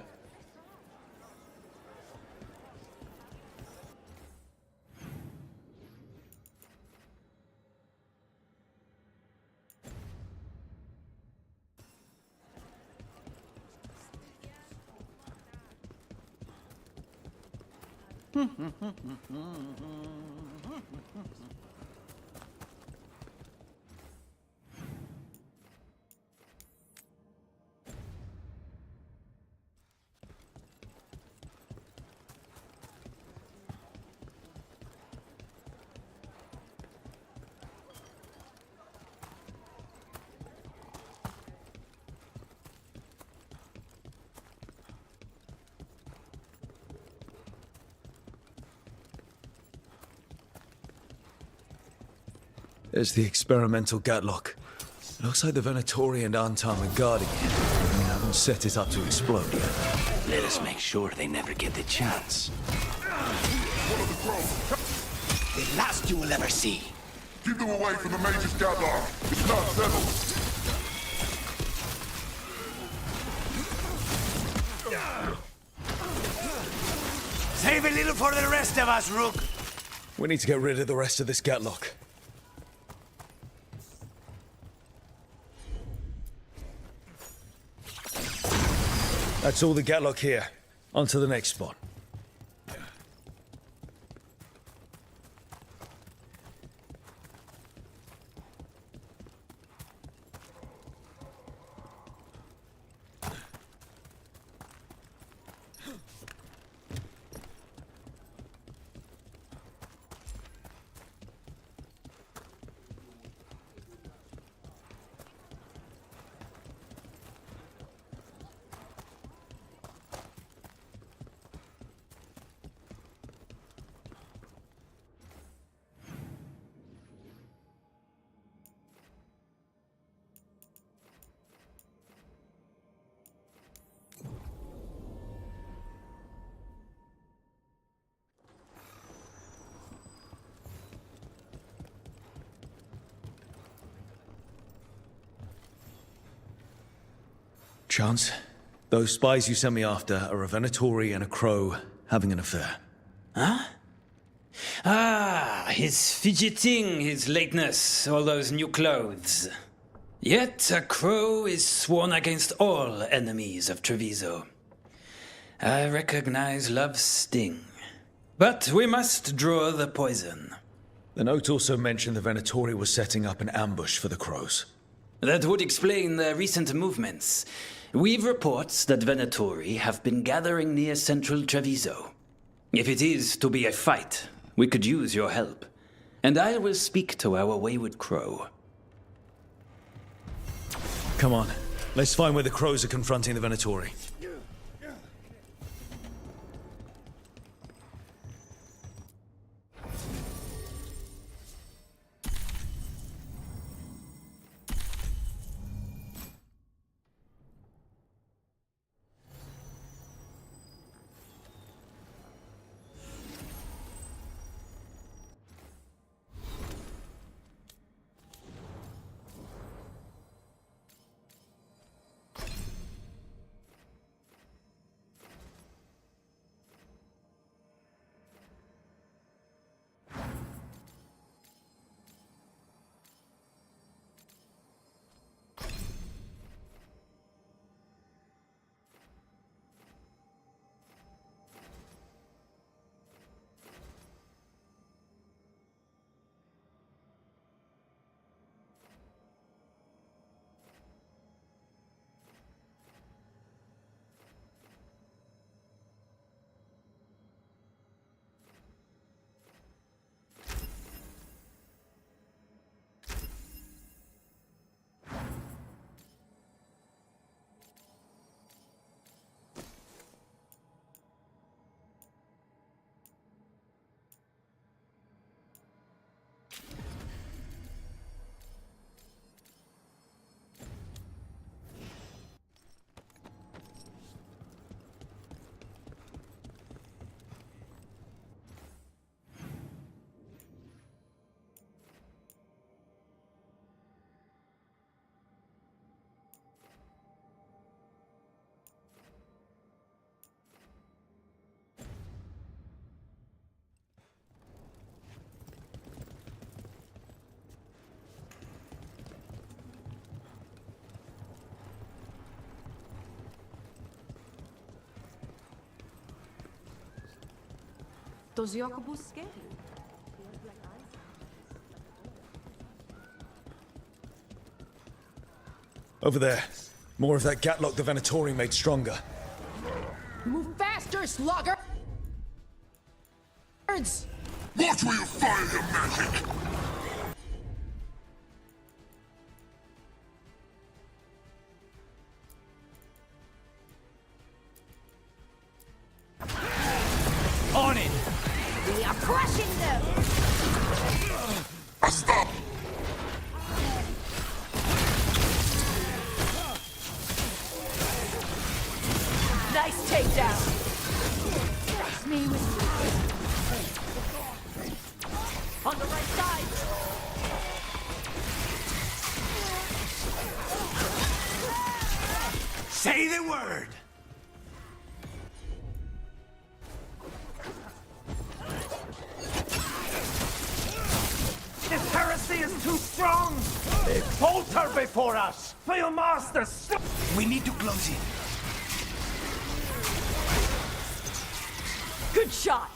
There's the experimental Gatlock. Looks like the Venatori and Antam are guarding it. We haven't set it up to explode yet. Let us make sure they never get the chance. The last you will ever see. Keep them away from the Major's Gatlock. It's not settled. Save a little for the rest of us, Rook. We need to get rid of the rest of this Gatlock. That's all the Gatlock here. On to the next spot. chance? Those spies you sent me after are a Venatori and a Crow having an affair. Huh? Ah, his fidgeting, his lateness, all those new clothes. Yet a Crow is sworn against all enemies of Treviso. I recognize love's sting. But we must draw the poison. The note also mentioned the Venatori was setting up an ambush for the Crows. That would explain their recent movements. We've reports that Venatori have been gathering near central Treviso. If it is to be a fight, we could use your help. And I will speak to our wayward Crow. Come on, let's find where the Crows are confronting the Venatori. Does Jacobus scare you? Over there. More of that Gatlock the Venatori made stronger. Move faster, slugger! Birds! Watch where you fire your magic! On it! We are crushing them! Stop! Nice takedown! Trust me with on the right side! Say the word! This heresy is too strong! They falter before us! For your masters! We need to close it. Good shot!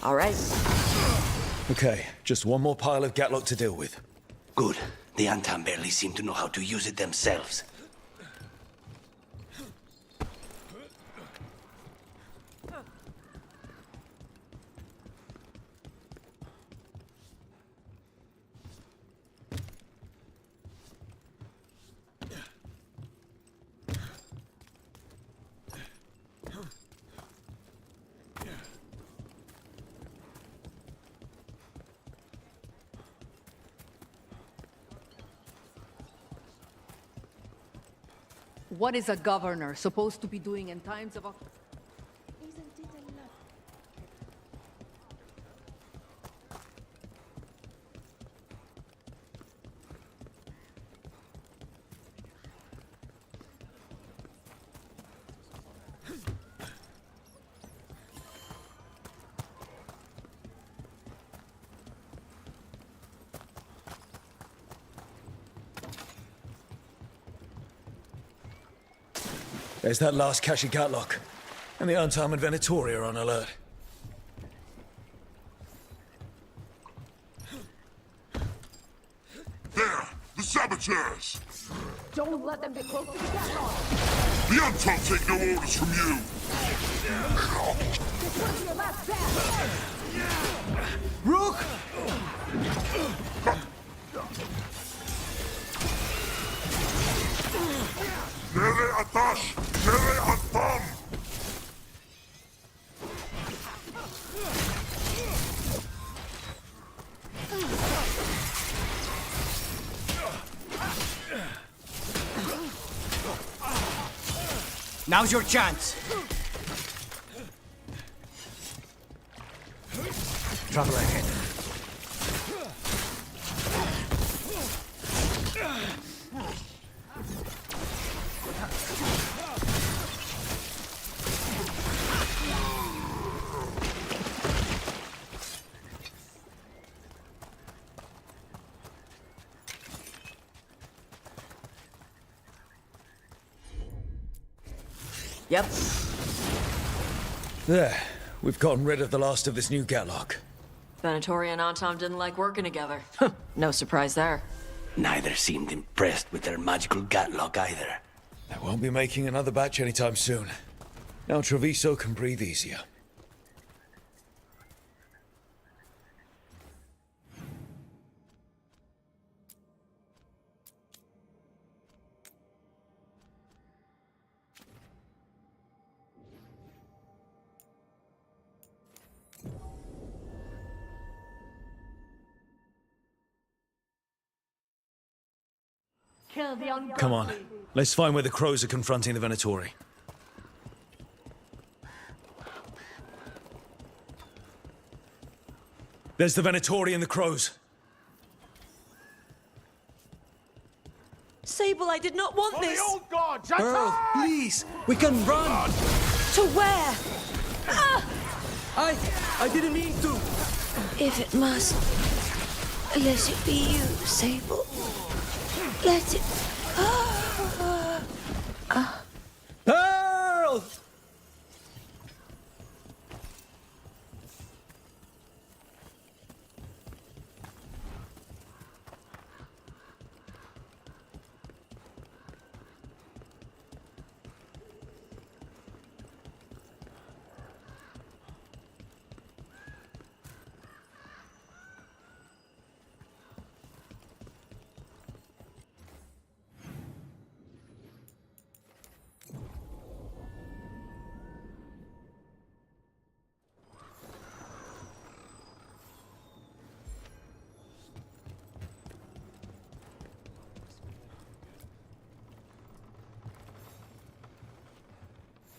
All right. Okay, just one more pile of Gatlock to deal with. Good. The Antam barely seem to know how to use it themselves. What is a governor supposed to be doing in times of... Isn't it enough? There's that last Kashi Gatlock. And the unarmed Venatori are on alert. There! The saboteurs! Don't let them get close to the Gatlock! The Untom take no orders from you! This will be your last stand! Rook! Nere Atash! Nere Atam! Now's your chance. Trouble ahead. Yep. There. We've gotten rid of the last of this new Gatlock. Venatori and Antom didn't like working together. No surprise there. Neither seemed impressed with their magical Gatlock either. They won't be making another batch anytime soon. Now Treviso can breathe easier. Come on. Let's find where the crows are confronting the Venatori. There's the Venatori and the crows. Sable, I did not want this. The old gods, Earl, please, we can run. To where? I didn't mean to. If it must, let it be you, Sable. Let it. Earl!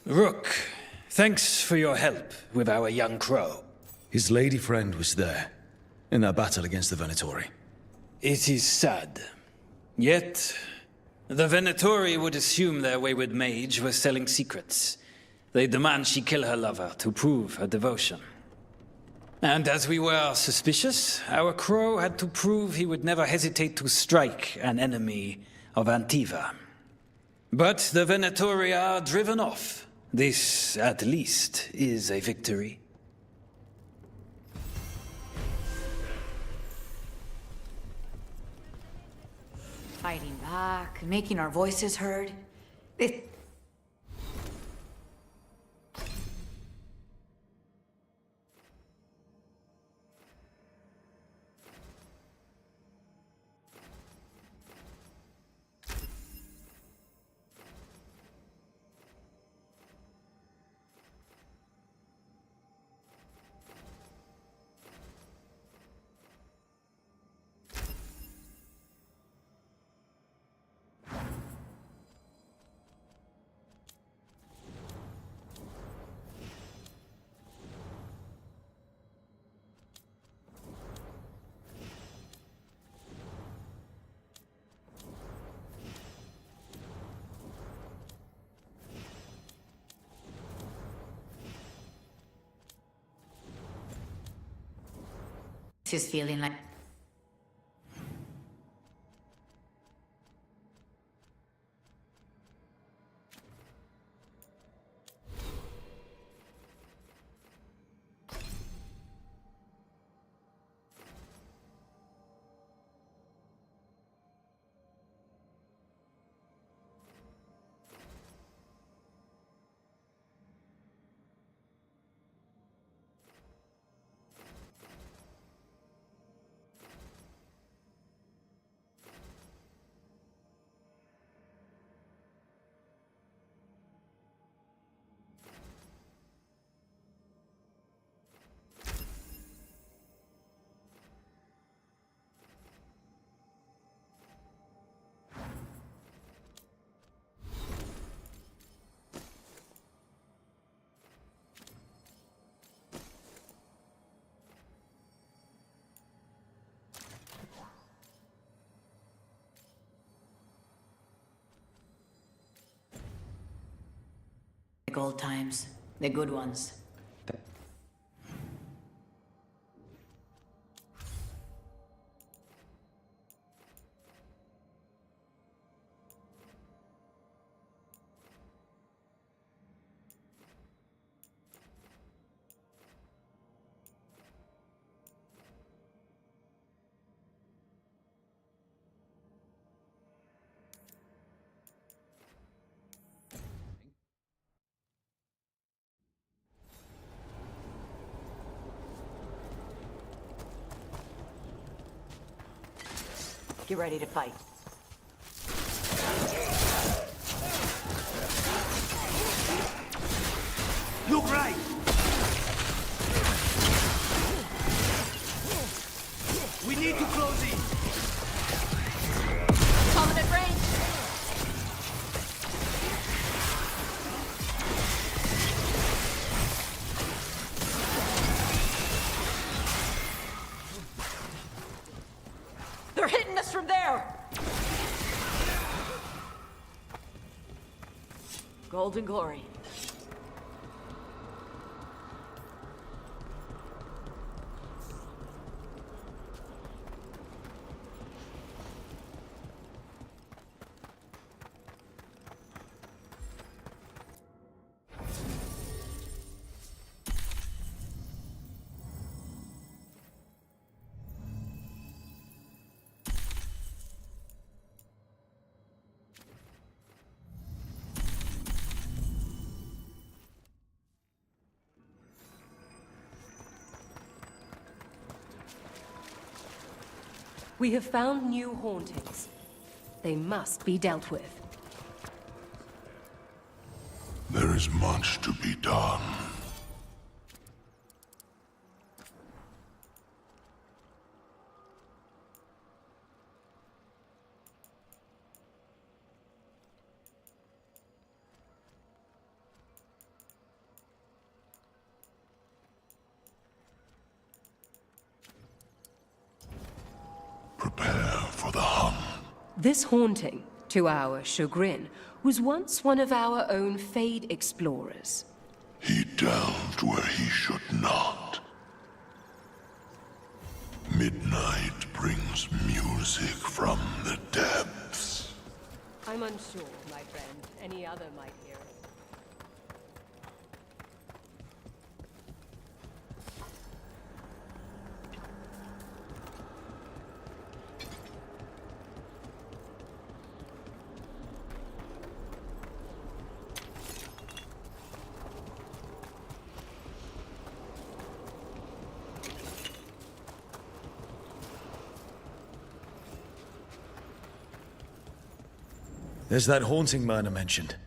Rook, thanks for your help with our young crow. His lady friend was there, in that battle against the Venatori. It is sad. Yet, the Venatori would assume their wayward mage was selling secrets. They demand she kill her lover to prove her devotion. And as we were suspicious, our crow had to prove he would never hesitate to strike an enemy of Antiva. But the Venatori are driven off. This, at least, is a victory. Fighting back, making our voices heard. This is feeling like... classic old times. The good ones. Get ready to fight. Look right! We need to close in! Covenant range! They're hitting us from there! Golden glory. We have found new hauntings. They must be dealt with. There is much to be done. Prepare for the hunt. This haunting, to our chagrin, was once one of our own Fade explorers. He delved where he should not. Midnight brings music from the depths. I'm unsure, my friend. Any other might hear it. There's that haunting man I mentioned.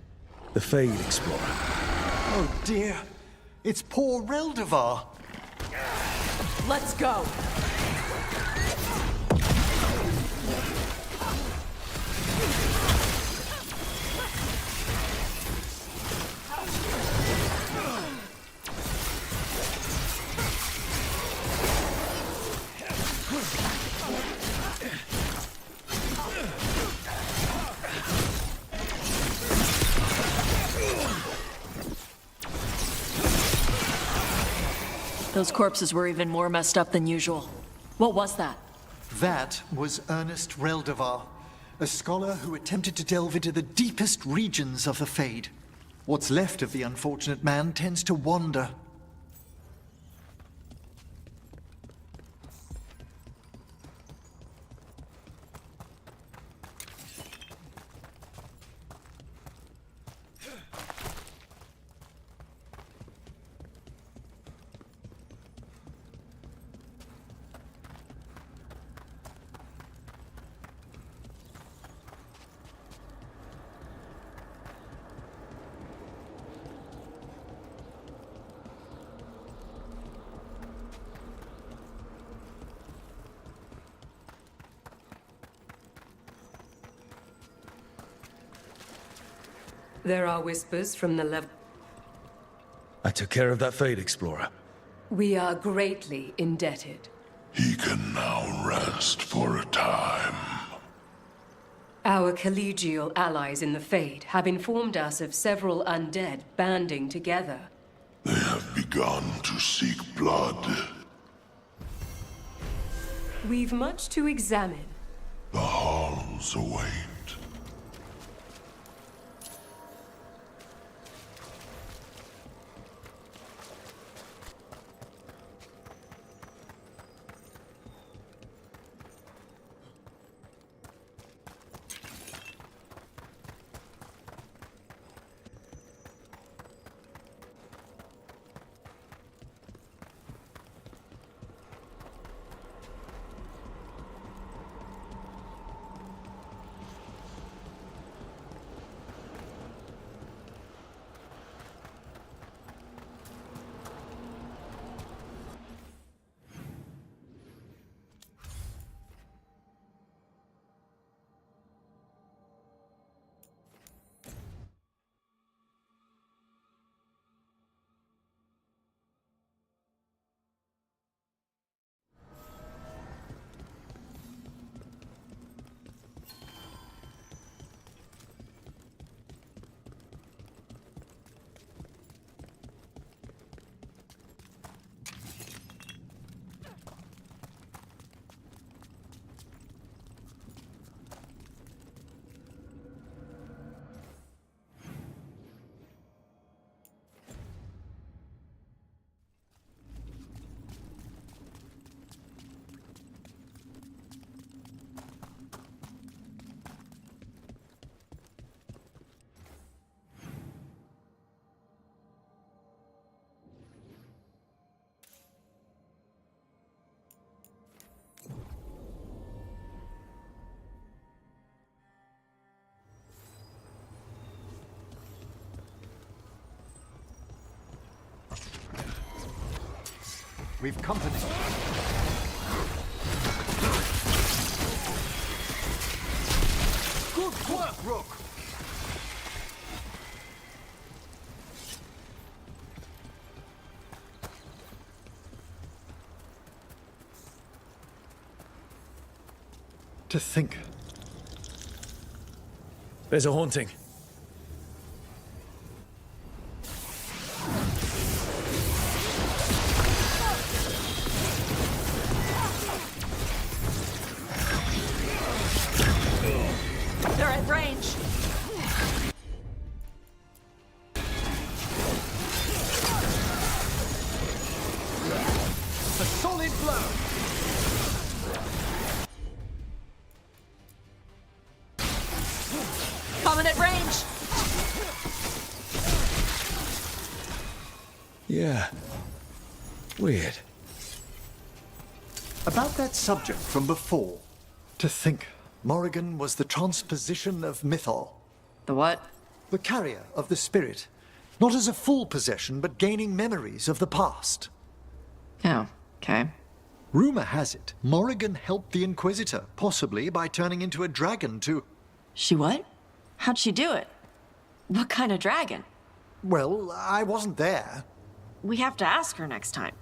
The Fade Explorer. Oh dear. It's poor Reldevar. Let's go! Those corpses were even more messed up than usual. What was that? That was Ernest Reldevar, a scholar who attempted to delve into the deepest regions of the Fade. What's left of the unfortunate man tends to wander. There are whispers from the level. I took care of that Fade Explorer. We are greatly indebted. He can now rest for a time. Our collegial allies in the Fade have informed us of several undead banding together. They have begun to seek blood. We've much to examine. The halls await. We've company. Good work, Rook! To think. There's a haunting. They're at range. A solid blow. Coming at range. Yeah. Weird. About that subject from before. To think, Morrigan was the transposition of Mythol. The what? The carrier of the spirit. Not as a full possession, but gaining memories of the past. Oh, okay. Rumor has it, Morrigan helped the Inquisitor, possibly by turning into a dragon to... She what? How'd she do it? What kind of dragon? Well, I wasn't there. We have to ask her next time.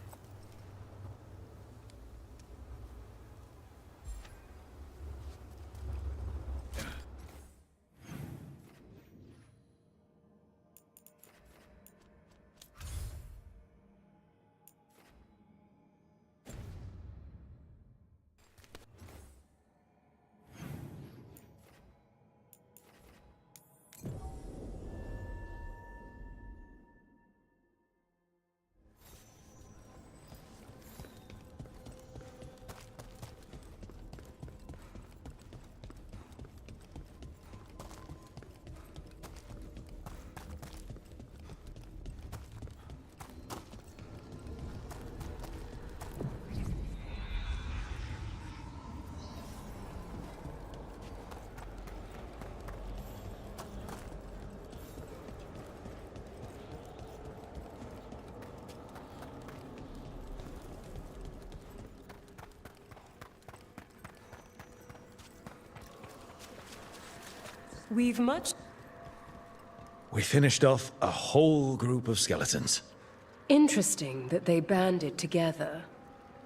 We've much... We finished off a whole group of skeletons. Interesting that they banded together.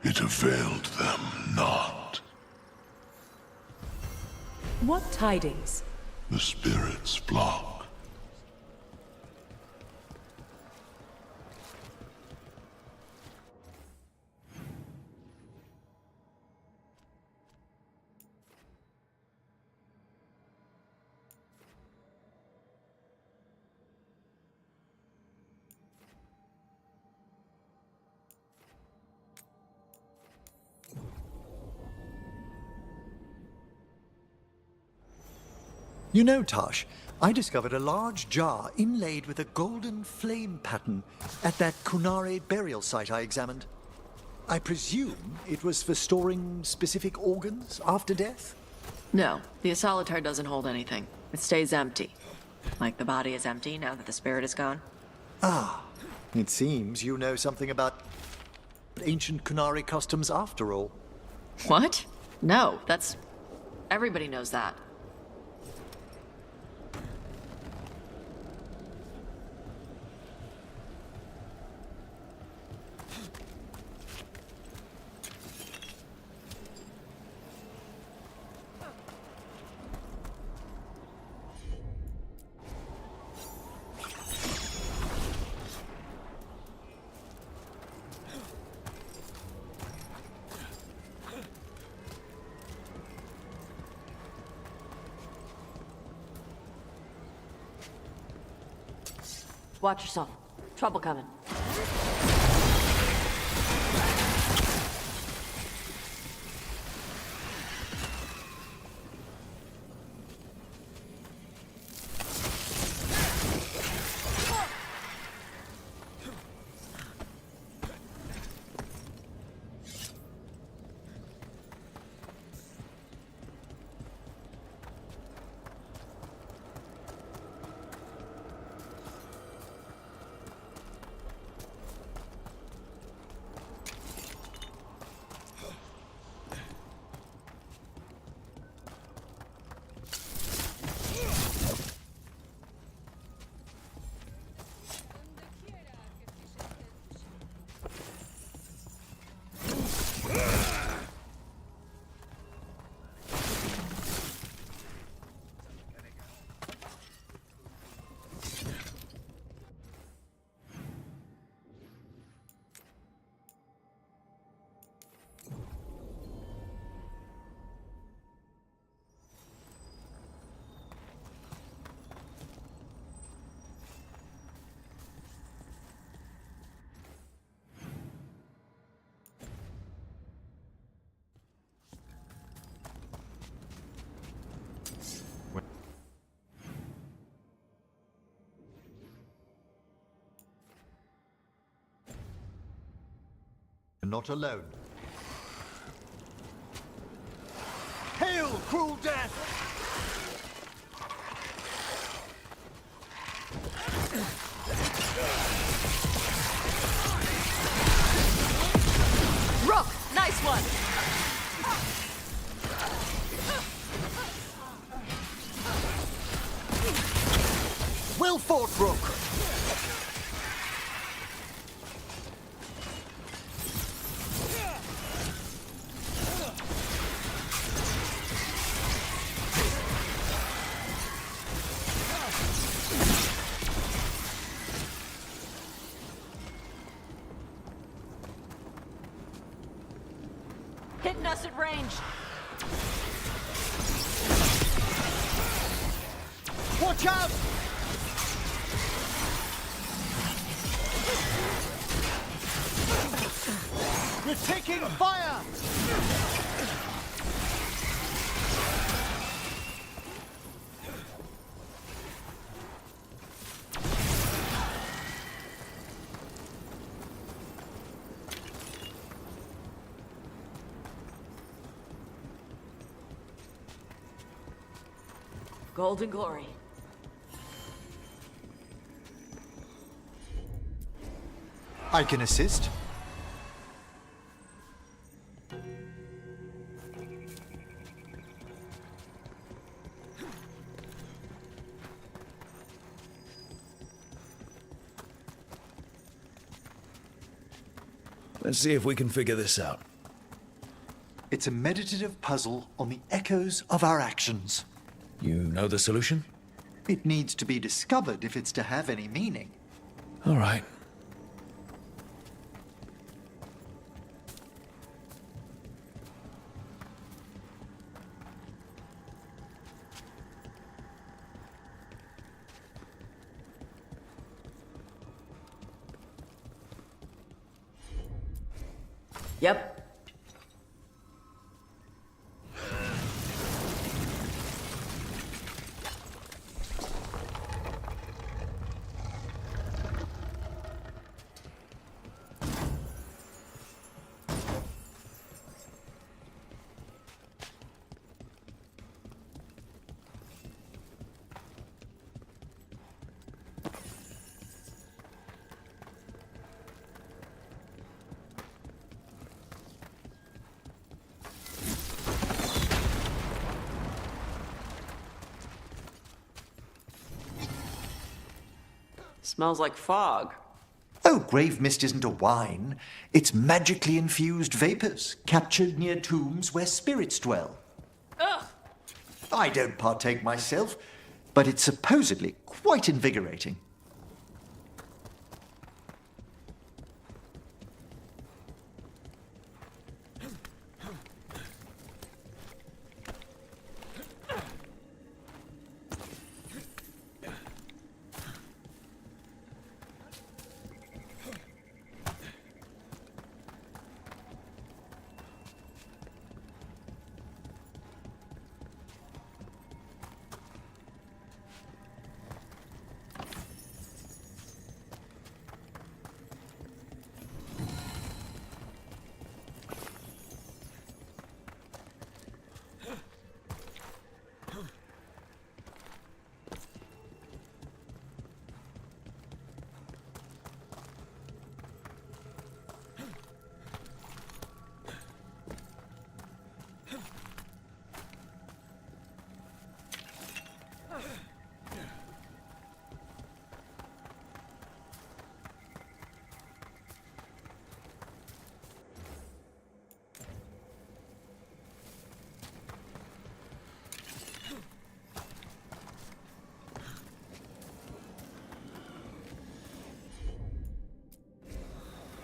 It availed them not. What tidings? The spirits flock. You know, Tosh, I discovered a large jar inlaid with a golden flame pattern at that Kunare burial site I examined. I presume it was for storing specific organs after death? No, the Asolitar doesn't hold anything. It stays empty. Like the body is empty now that the spirit is gone. Ah, it seems you know something about ancient Kunare customs after all. What? No, that's... Everybody knows that. Watch yourself. Trouble coming. Not alone. Hail, cruel death! Rook, nice one! Well fought, Rook! Hitting us at range. Watch out! We're taking fire! Golden glory. I can assist. Let's see if we can figure this out. It's a meditative puzzle on the echoes of our actions. You know the solution? It needs to be discovered if it's to have any meaning. All right. Yep. Smells like fog. Oh, grave mist isn't a wine. It's magically infused vapors, captured near tombs where spirits dwell. Ugh! I don't partake myself, but it's supposedly quite invigorating.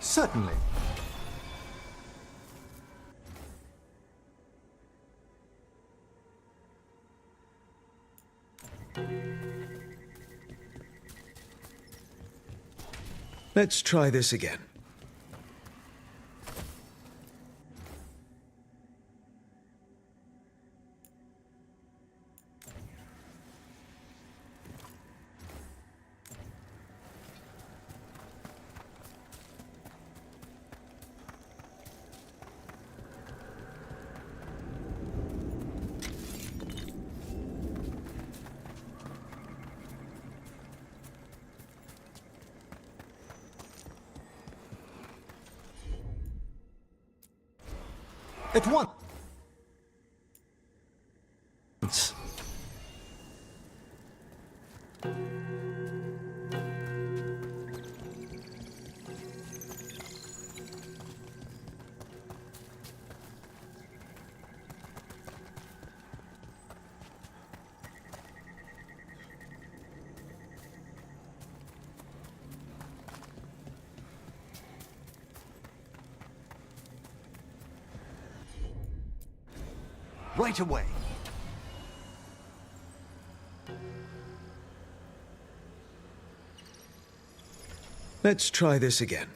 Certainly. Let's try this again. At once. Right away. Let's try this again.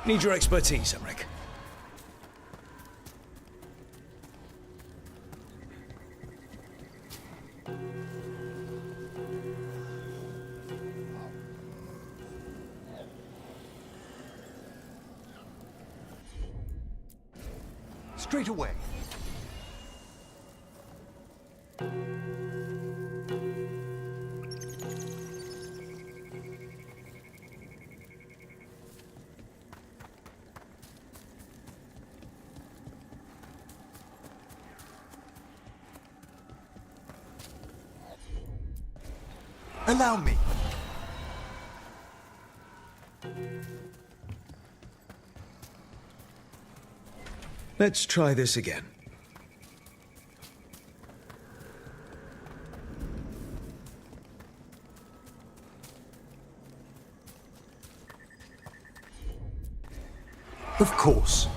Need your expertise, Emmerich. Straight away. Allow me. Let's try this again. Of course.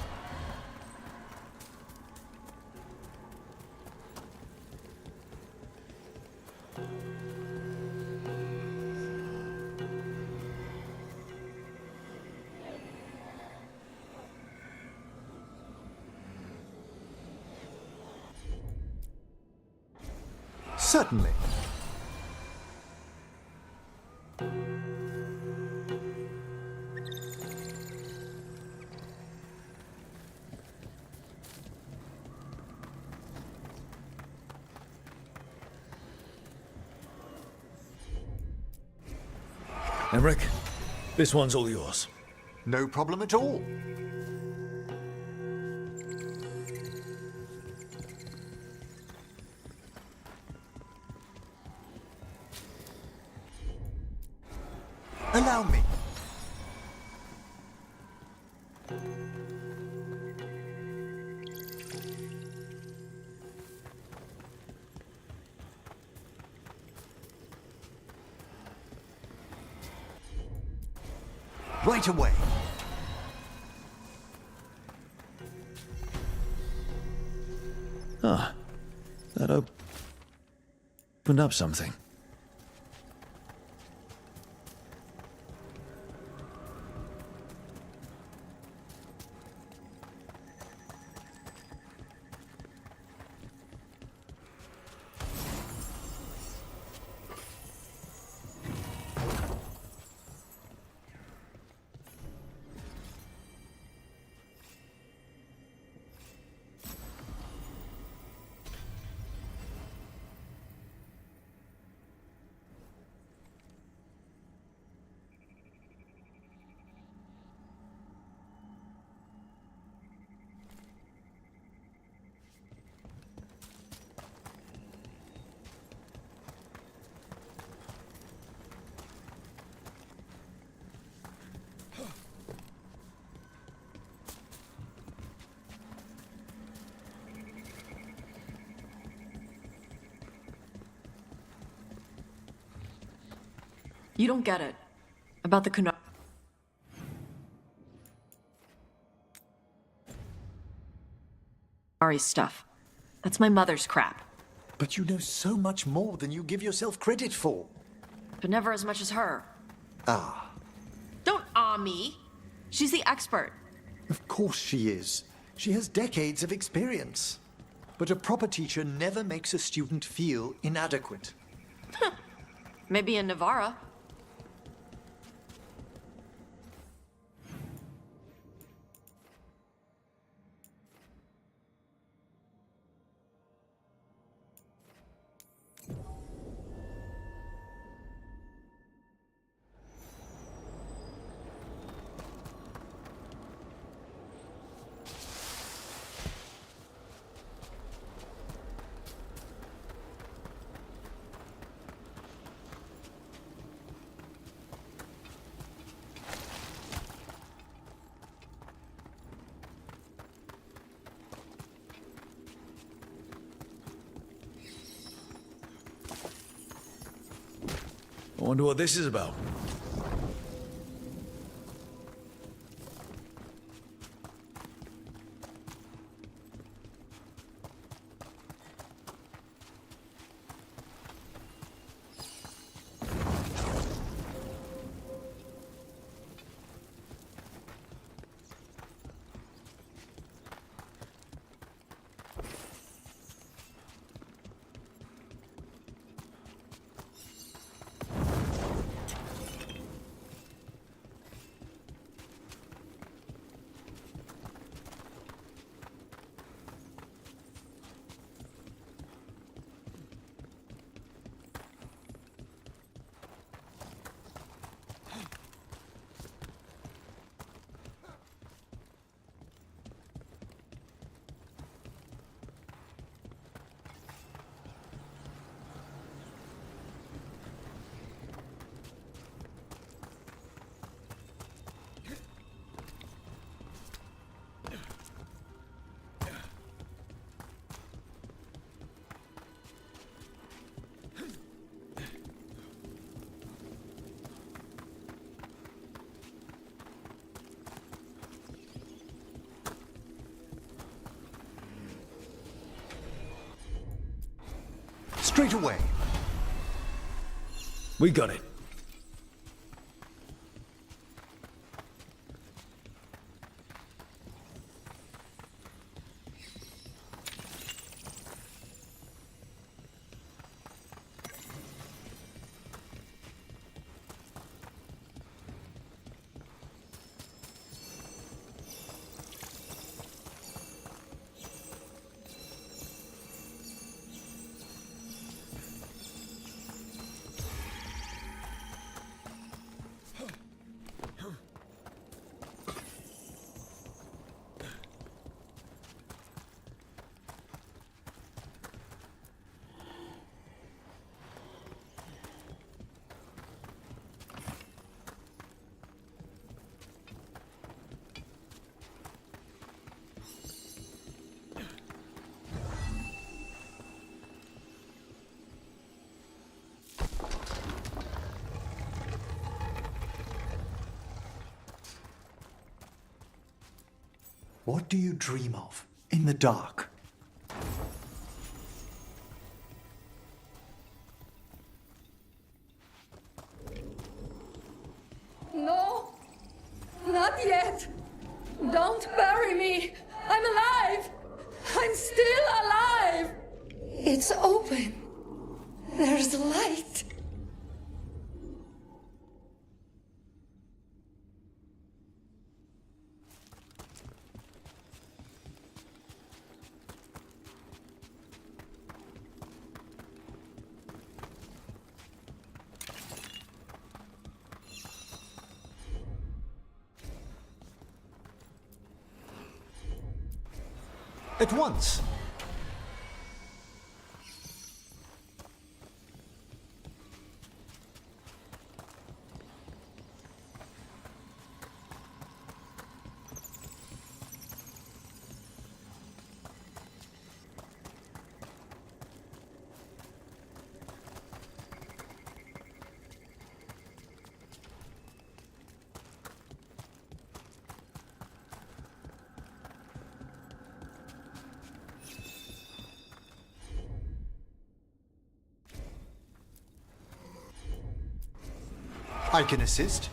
Certainly. Emmerich, this one's all yours. No problem at all. Allow me. Right away. Ah, that opened up something. You don't get it. About the Kunari stuff. That's my mother's crap. But you know so much more than you give yourself credit for. But never as much as her. Ah, Don't me. She's the expert. of course she is. She has decades of experience. But a proper teacher never makes a student feel inadequate. Maybe in Navarra. I wonder what this is about. Straight away. We got it. What do you dream of in the dark? No, not yet. Don't bury me. I'm alive. I'm still alive. It's open. There's light. At once. I can assist.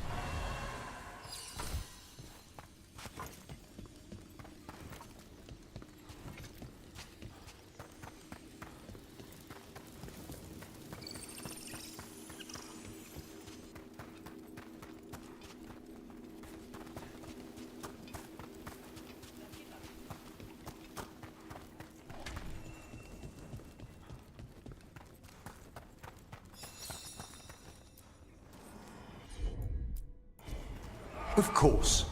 Of course.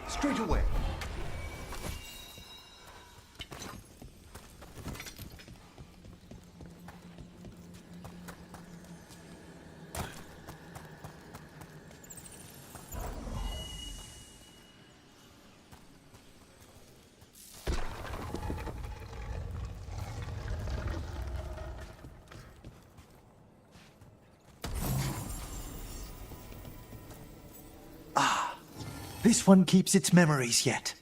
Straight away. This one keeps its memories yet.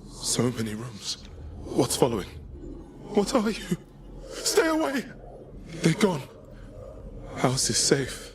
So many rooms. What's following? What are you? Stay away! They're gone. House is safe.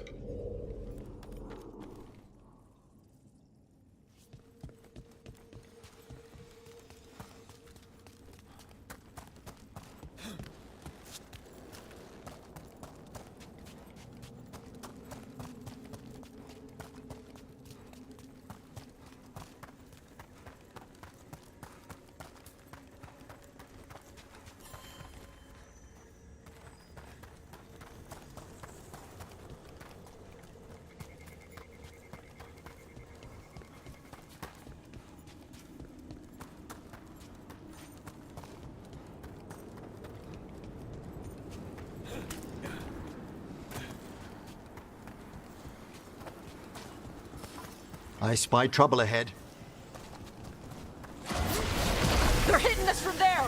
I spy trouble ahead. They're hitting us from there!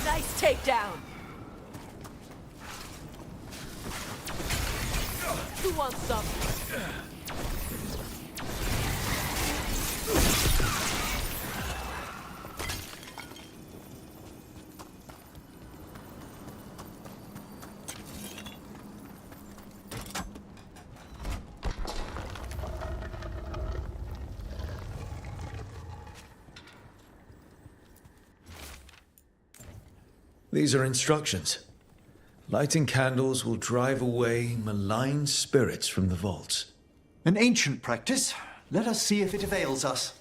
Nice takedown! Who wants some? These are instructions. Lighting candles will drive away malign spirits from the vaults. An ancient practice. Let us see if it avails us.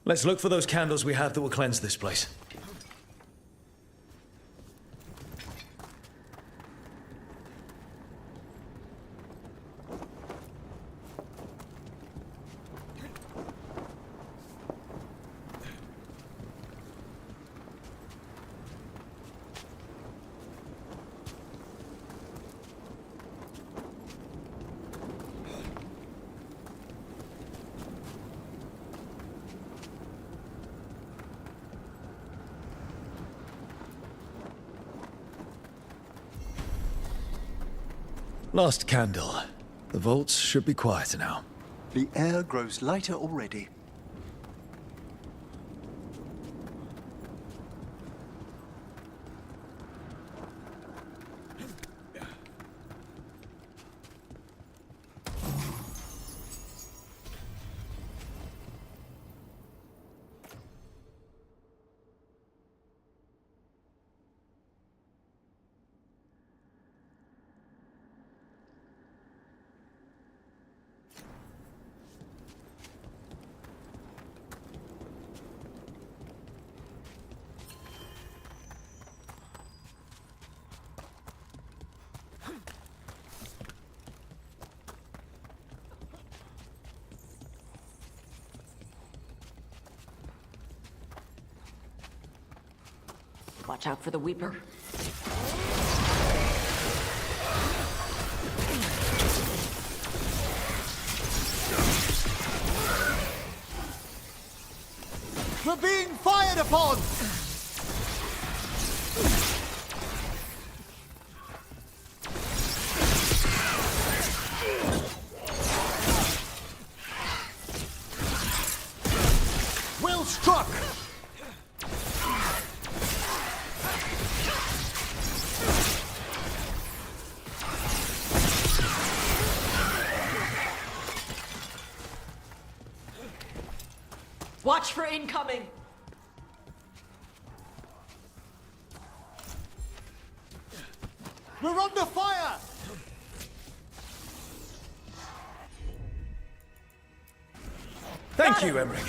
Let's look for those candles we have that will cleanse this place. Last candle. The vaults should be quieter now. The air grows lighter already. Watch out for the Weeper. We're being fired upon! Well struck! Watch for incoming! We're under fire! Thank you, Emmerich.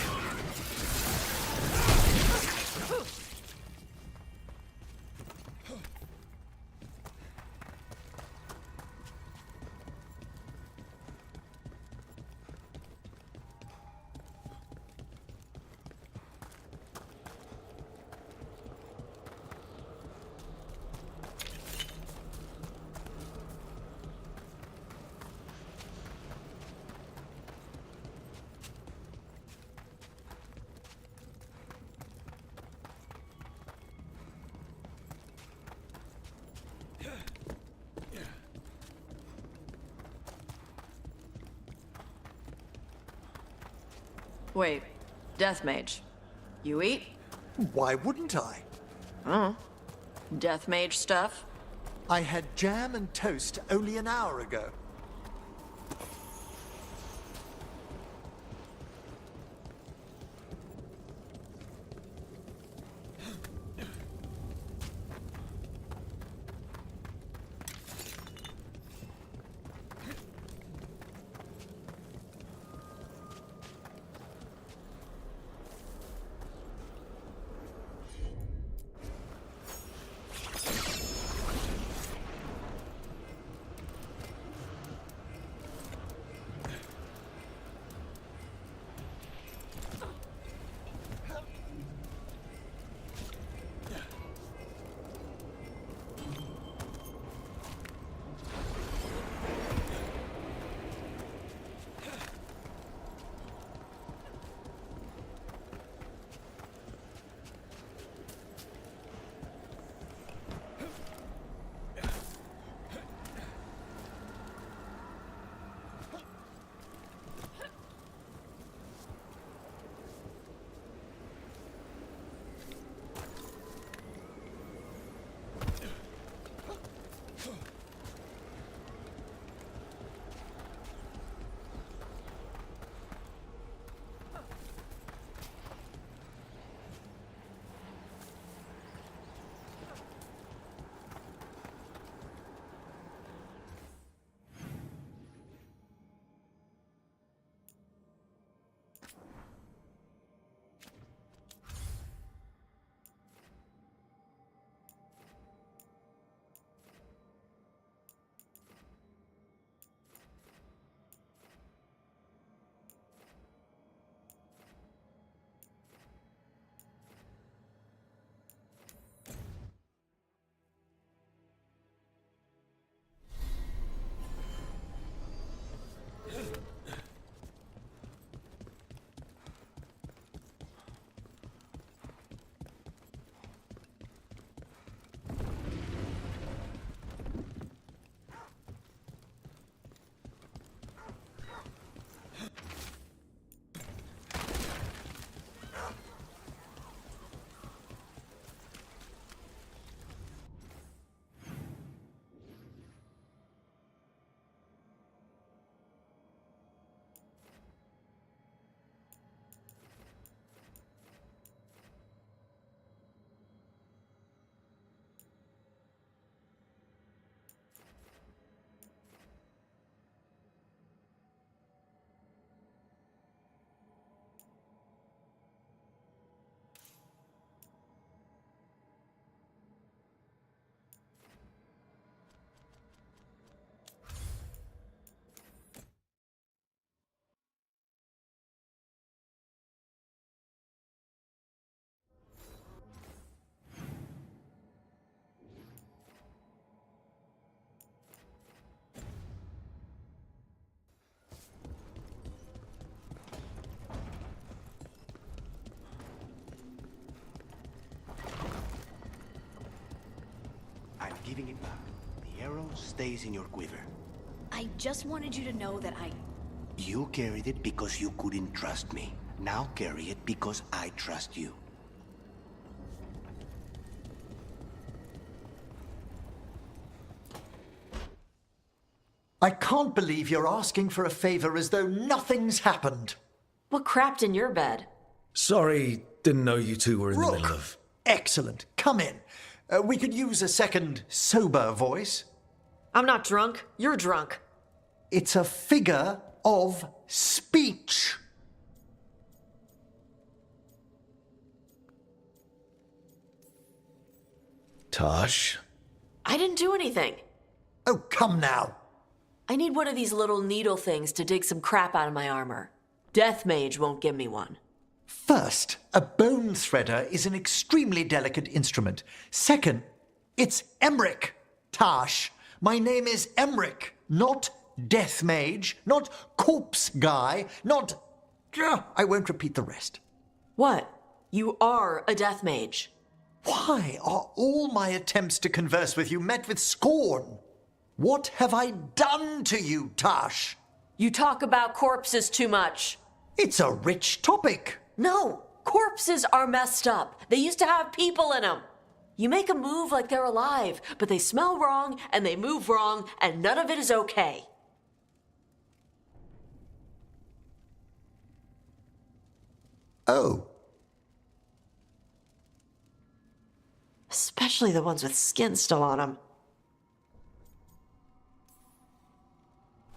Wait, Death Mage. You eat? Why wouldn't I? Oh. Death Mage stuff? I had jam and toast only an hour ago. I'm giving it back. The arrow stays in your quiver. I just wanted you to know that You carried it because you couldn't trust me. Now carry it because I trust you. I can't believe you're asking for a favor as though nothing's happened. What crapped in your bed? Sorry, didn't know you two were in the Rook, middle of... excellent. Come in. We could use a second sober voice. I'm not drunk. You're drunk. It's a figure of speech. Tosh? I didn't do anything. Oh, come now. I need one of these little needle things to dig some crap out of my armor. Death Mage won't give me one. First, a bone threader is an extremely delicate instrument. Second, it's Emmerich. Tash, my name is Emmerich, not Death Mage, not Corpse Guy, not... I won't repeat the rest. What? You are a Death Mage. Why are all my attempts to converse with you met with scorn? What have I done to you, Tash? You talk about corpses too much. It's a rich topic. No, corpses are messed up. They used to have people in them. You make a move like they're alive, but they smell wrong and they move wrong, and none of it is okay. Oh. Especially the ones with skin still on them.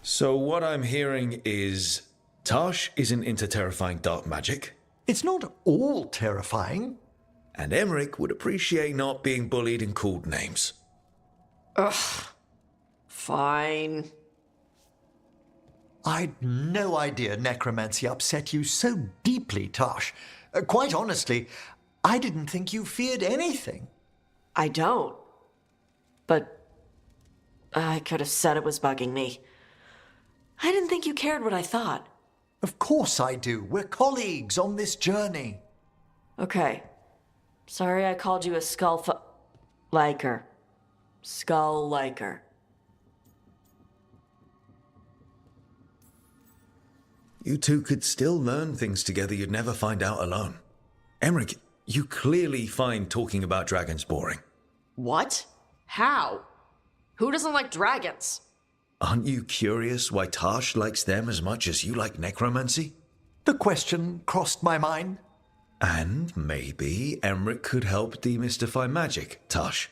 So what I'm hearing is Tash isn't into terrifying dark magic. It's not all terrifying. And Emmerich would appreciate not being bullied and called names. Ugh. Fine. I'd no idea necromancy upset you so deeply, Tash. Quite honestly, I didn't think you feared anything. I don't. But I could have said it was bugging me. I didn't think you cared what I thought. Of course I do. We're colleagues on this journey. Okay. Sorry I called you a liker. Skull liker. You two could still learn things together you'd never find out alone. Emmerich, you clearly find talking about dragons boring. What? How? Who doesn't like dragons? Aren't you curious why Tash likes them as much as you like necromancy? The question crossed my mind. And maybe Emmerich could help demystify magic, Tash.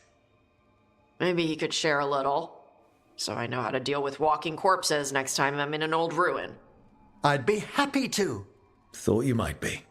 Maybe he could share a little, so I know how to deal with walking corpses next time I'm in an old ruin. I'd be happy to. Thought you might be.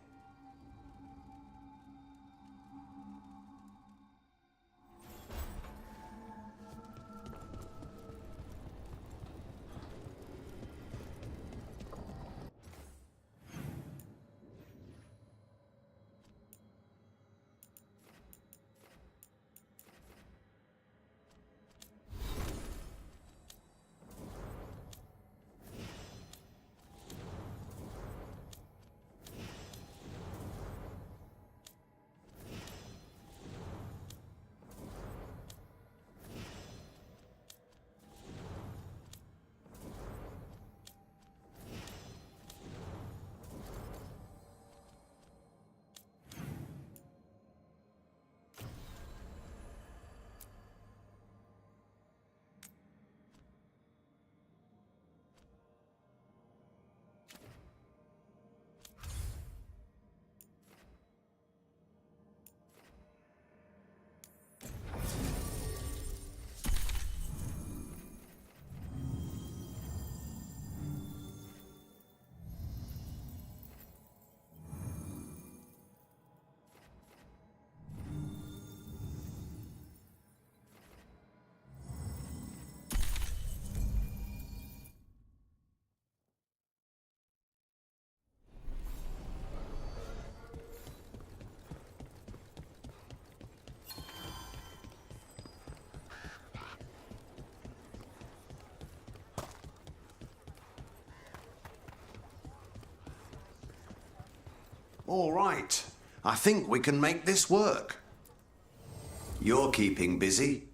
All right. I think we can make this work. You're keeping busy.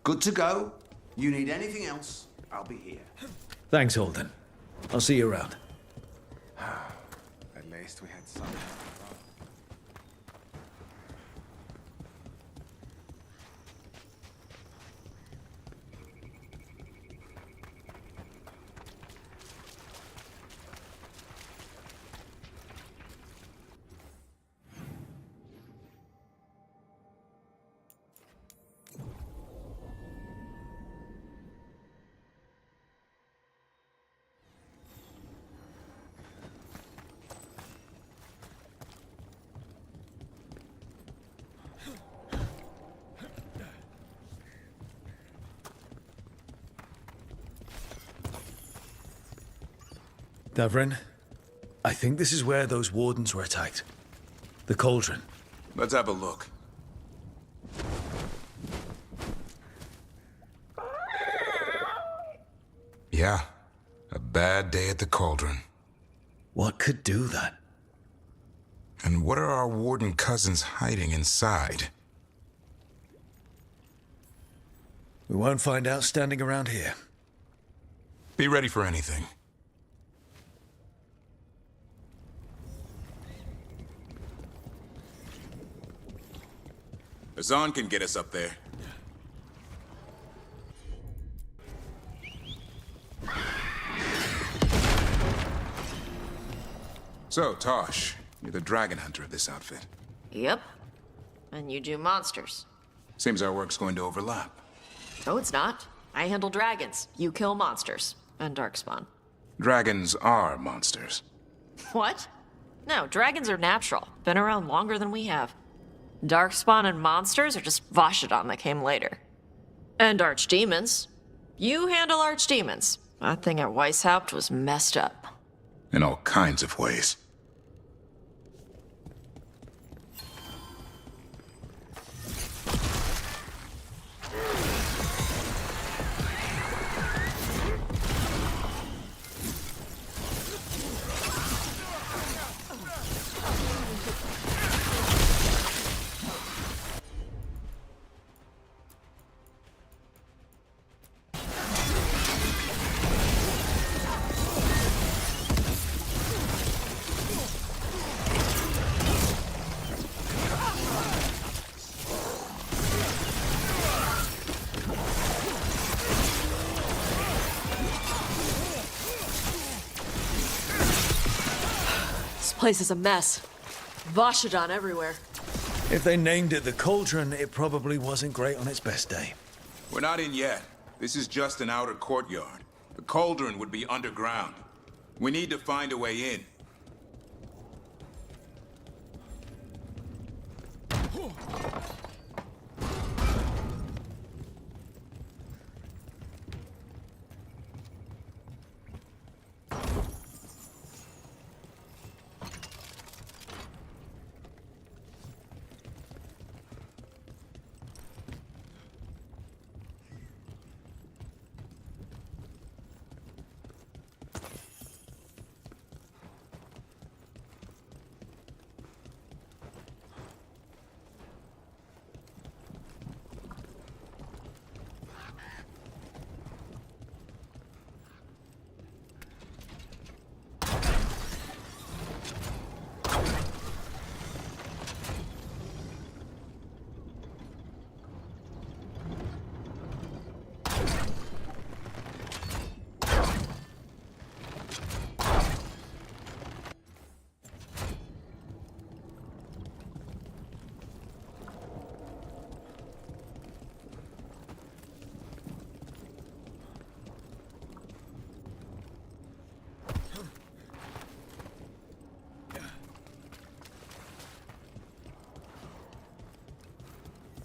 Good to go. You need anything else, I'll be here. Thanks, Holden. I'll see you around. At least we had some. Davrin, I think this is where those wardens were attacked. The cauldron. Let's have a look. Yeah, a bad day at the cauldron. What could do that? And what are our warden cousins hiding inside? We won't find out standing around here. Be ready for anything. Azan can get us up there. So, Tosh, you're the dragon hunter of this outfit. Yep. And you do monsters. Seems our work's going to overlap. No, it's not. I handle dragons. You kill monsters. And darkspawn. Dragons are monsters. What? No, dragons are natural. Been around longer than we have. Darkspawn and monsters are just Vashidon that came later. And archdemons. You handle archdemons. That thing at Weishaupt was messed up. In all kinds of ways. This place is a mess. Vashidon everywhere. If they named it the cauldron, it probably wasn't great on its best day. We're not in yet. This is just an outer courtyard. The cauldron would be underground. We need to find a way in.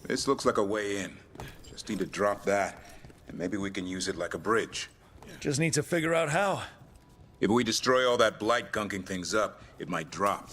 This looks like a way in. Just need to drop that, and maybe we can use it like a bridge. Just need to figure out how. If we destroy all that blight gunking things up, it might drop.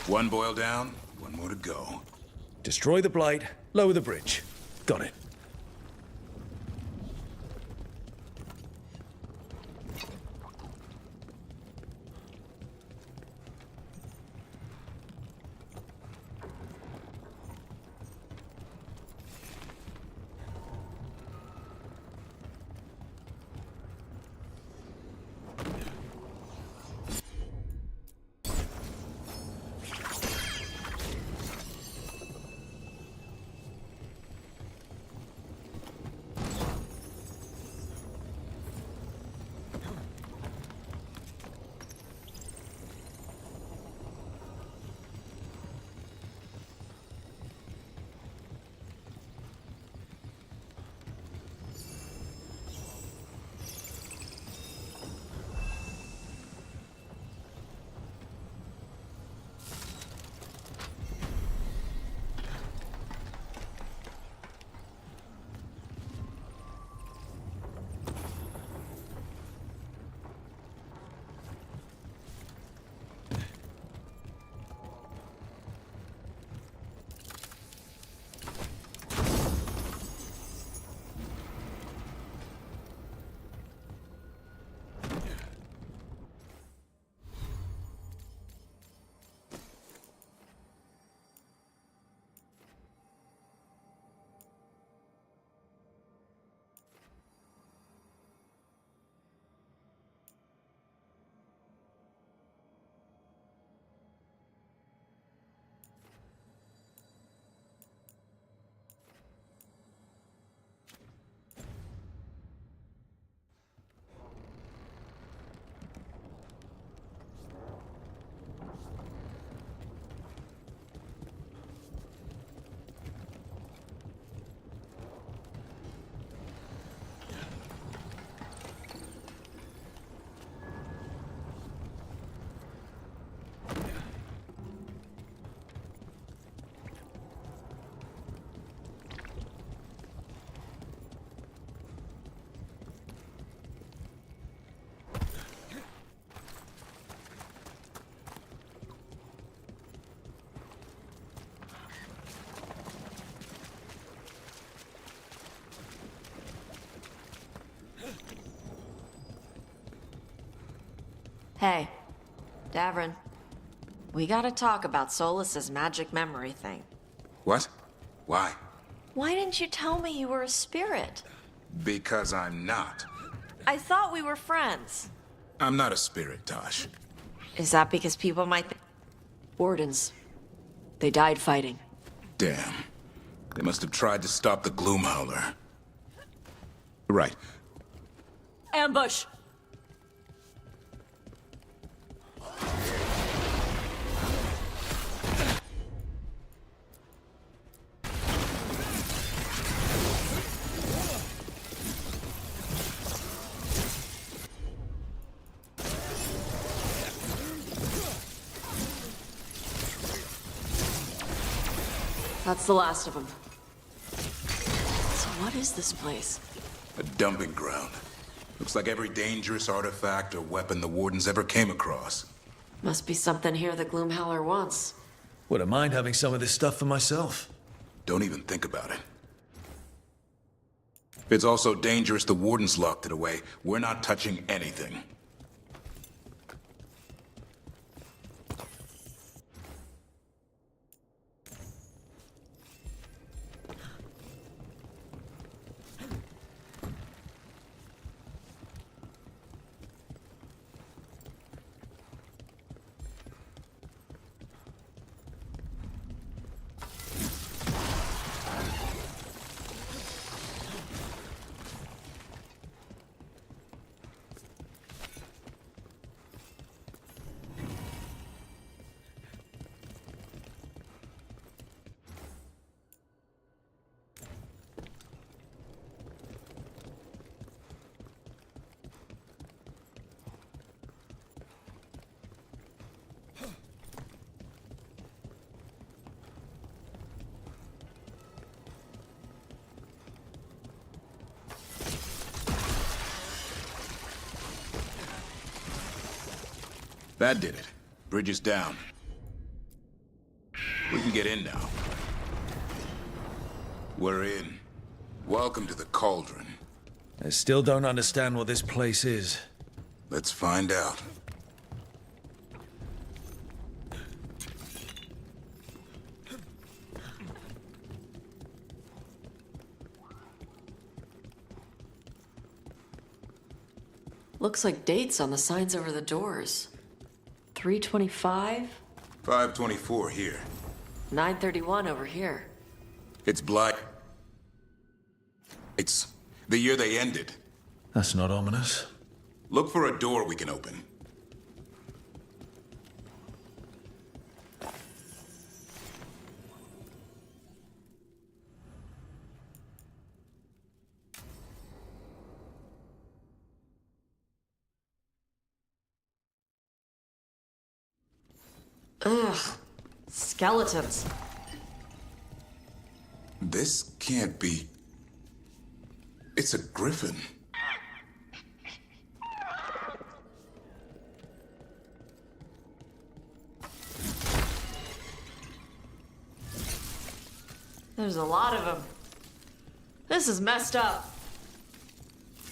One boil down, one more to go. Destroy the Blight, lower the bridge. Got it. Hey, Davrin. We gotta talk about Solus's magic memory thing. What? Why? Why didn't you tell me you were a spirit? Because I'm not. I thought we were friends. I'm not a spirit, Tosh. Is that because people might think... Wardens. They died fighting. Damn. They must have tried to stop the Gloomhowler. Right. Ambush! That's the last of them. So what is this place? A dumping ground. Looks like every dangerous artifact or weapon the Wardens ever came across. Must be something here the Gloomhowler wants. Wouldn't mind having some of this stuff for myself. Don't even think about it. If it's also dangerous the Wardens locked it away, we're not touching anything. That did it. Bridge is down. We can get in now. We're in. Welcome to the Cauldron. I still don't understand what this place is. Let's find out. Looks like dates on the signs over the doors. 325, 524 here. 931 over here. It's Blight. It's the year they ended. That's not ominous. Look for a door we can open. Ugh. Skeletons. This can't be... It's a griffin. There's a lot of them. This is messed up.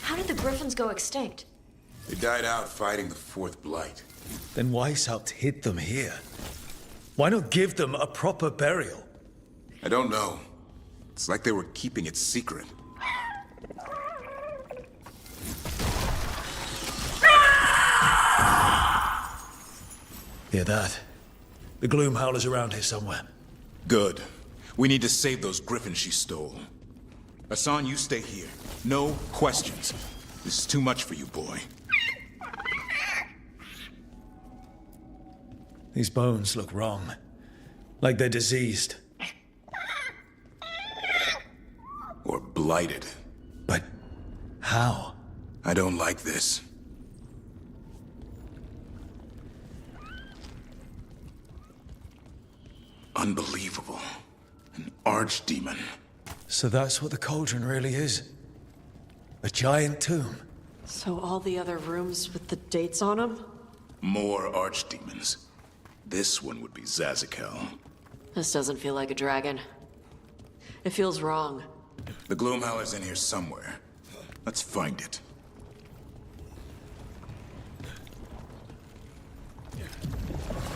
How did the griffins go extinct? They died out fighting the Fourth Blight. Then Weishaupt hid them here. Why not give them a proper burial? I don't know. It's like they were keeping it secret. Hear that? The Gloom Howler's around here somewhere. Good. We need to save those griffins she stole. Hassan, you stay here. No questions. This is too much for you, boy. These bones look wrong. Like they're diseased. Or blighted. But how? I don't like this. Unbelievable. An archdemon. So that's what the Cauldron really is? A giant tomb? So all the other rooms with the dates on them? More archdemons. This one would be Zazakel. This doesn't feel like a dragon. It feels wrong. The Gloomhowler's in here somewhere. Let's find it.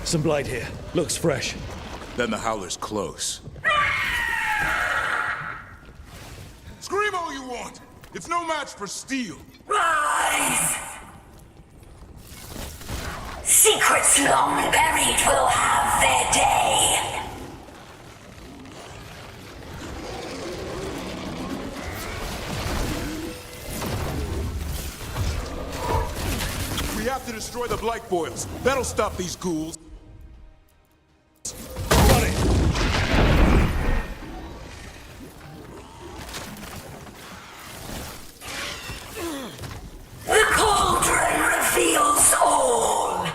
Some blight here. Looks fresh. Then the Howler's close. Scream all you want! It's no match for steel! Rise! Secrets long buried will have their day. We have to destroy the Blight Boils. That'll stop these ghouls. The Cauldron reveals all.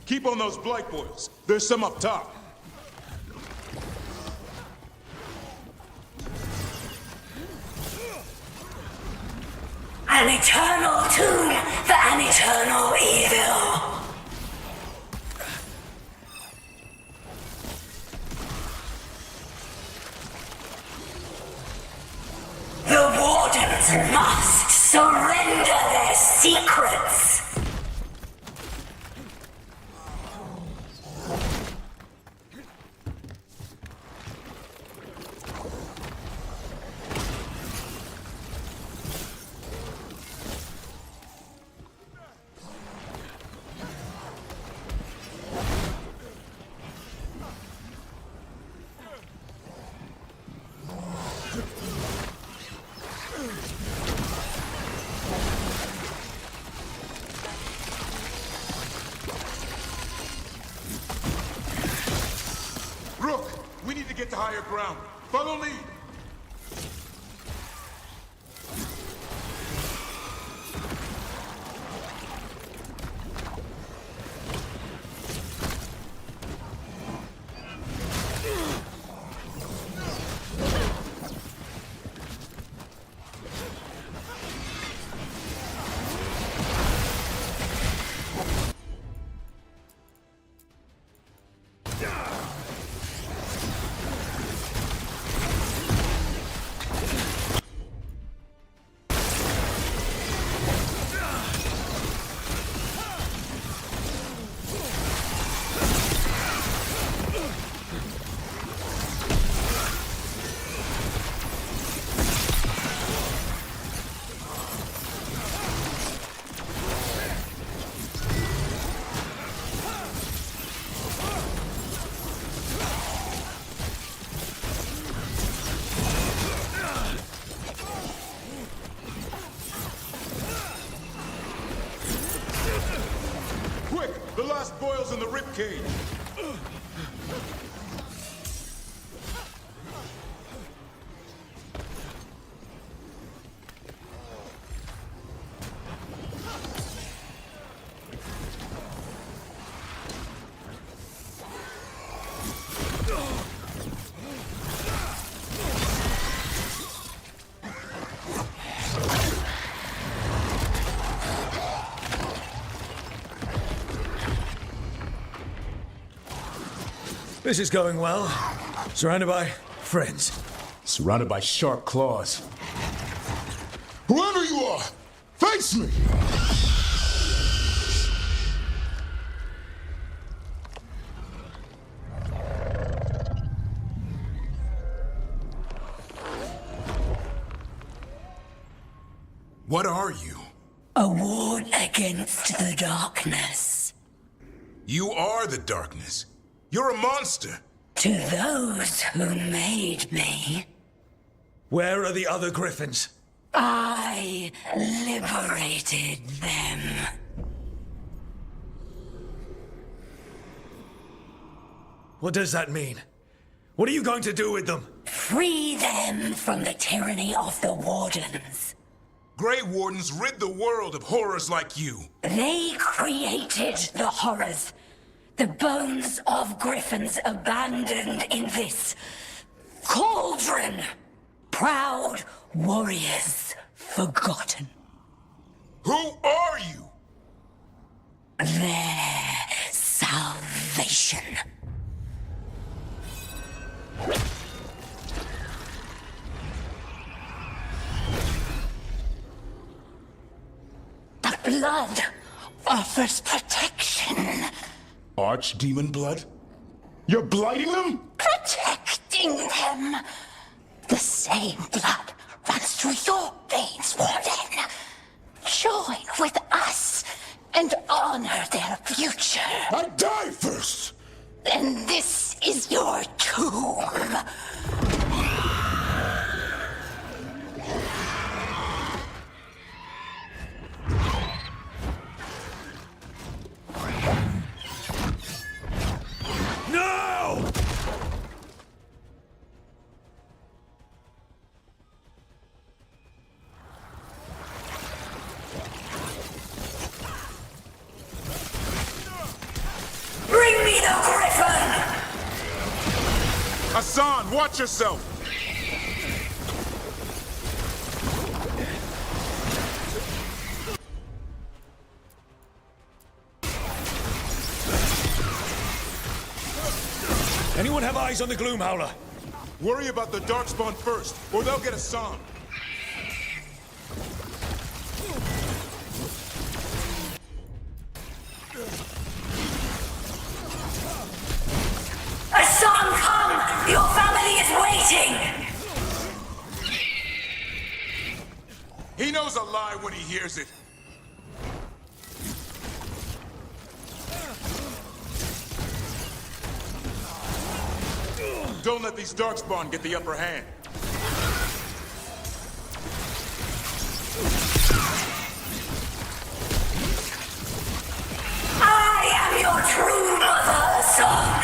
Keep on those Blight Boils. There's some up top. An eternal tomb for an eternal evil. The Wardens must surrender their secrets. Rook, we need to get to higher ground. Follow me. barricade! This is going well. Surrounded by friends. Surrounded by sharp claws. Whoever you are, face me! What are you? A ward against the darkness. You are the darkness. You're a monster. To those who made me, Where are the other griffins? I liberated them. What does that mean? What are you going to do with them? Free them from the tyranny of the Wardens. Grey Wardens rid the world of horrors like you. They created the horrors. The bones of griffins abandoned in this cauldron. Proud warriors forgotten. Who are you? Their salvation. The blood offers protection. Archdemon blood? You're blighting them? Protecting them. The same blood runs through your veins, Warden. Join with us and honor their future. I die first! Then this is your tomb. No! Bring me the griffin! Hassan, watch yourself! Anyone have eyes on the Gloom Howler? Worry about the Darkspawn first, or they'll get Hassan. Hassan, come! Your family is waiting! He knows a lie when he hears it. Don't let these Darkspawn get the upper hand. I am your true mother, son!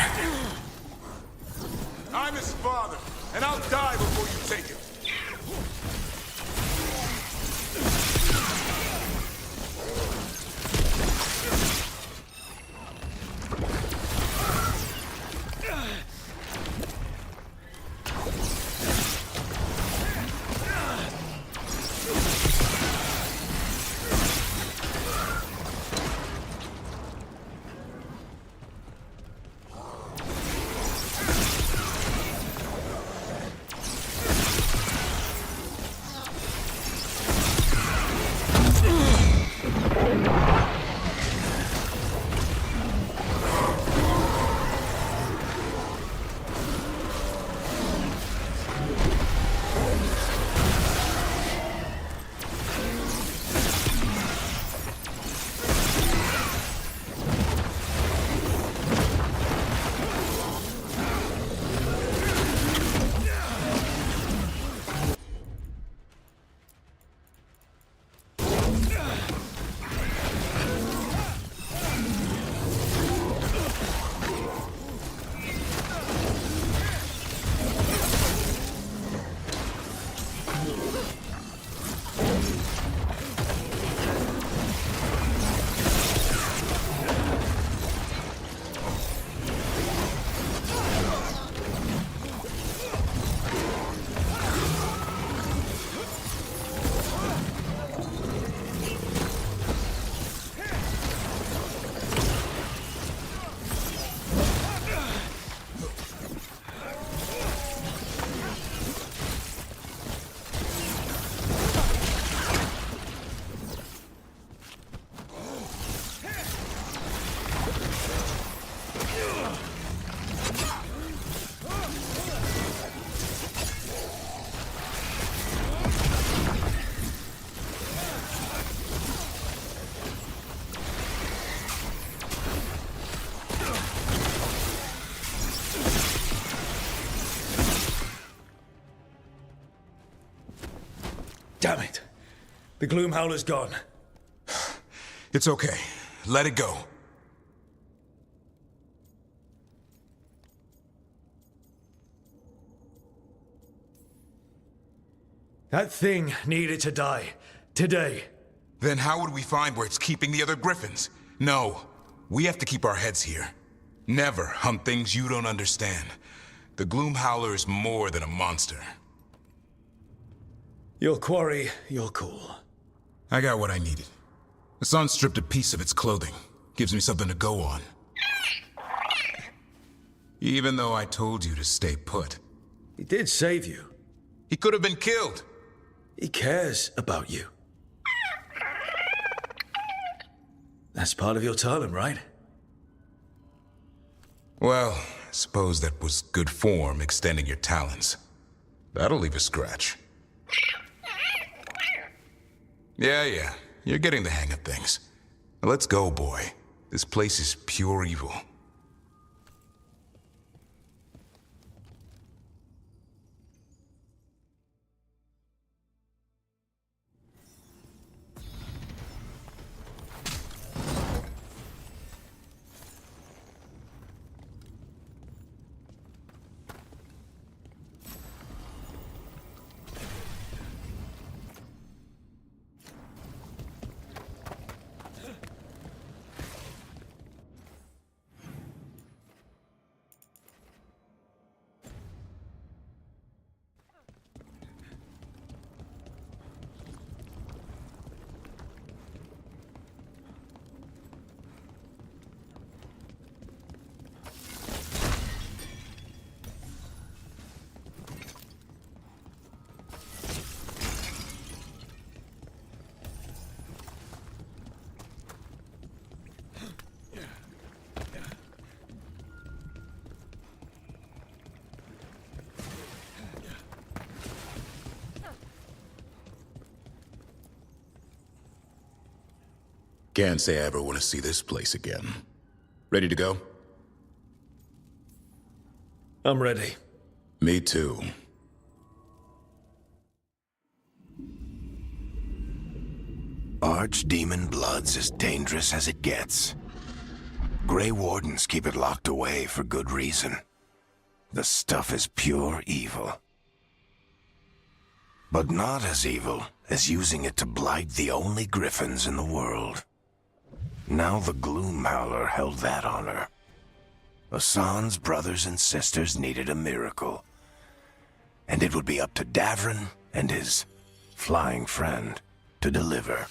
I'm his father, and I'll die before you take him. Damn it. The Gloom Howler's gone. It's okay. Let it go. That thing needed to die. Today. Then how would we find where it's keeping the other griffins? No. We have to keep our heads here. Never hunt things you don't understand. The Gloom Howler is more than a monster. Your quarry, your call. I got what I needed. The sun stripped a piece of its clothing. Gives me something to go on. Even though I told you to stay put. He did save you. He could have been killed. He cares about you. That's part of your talent, right? Well, I suppose that was good form, extending your talons. That'll leave a scratch. Yeah, you're getting the hang of things. Now let's go, boy. This place is pure evil. Can't say I ever want to see this place again. Ready to go? I'm ready. Me too. Archdemon blood's as dangerous as it gets. Grey Wardens keep it locked away for good reason. The stuff is pure evil. But not as evil as using it to blight the only griffins in the world. Now the Gloom Howler held that honor. Hassan's brothers and sisters needed a miracle. And it would be up to Davrin and his flying friend to deliver.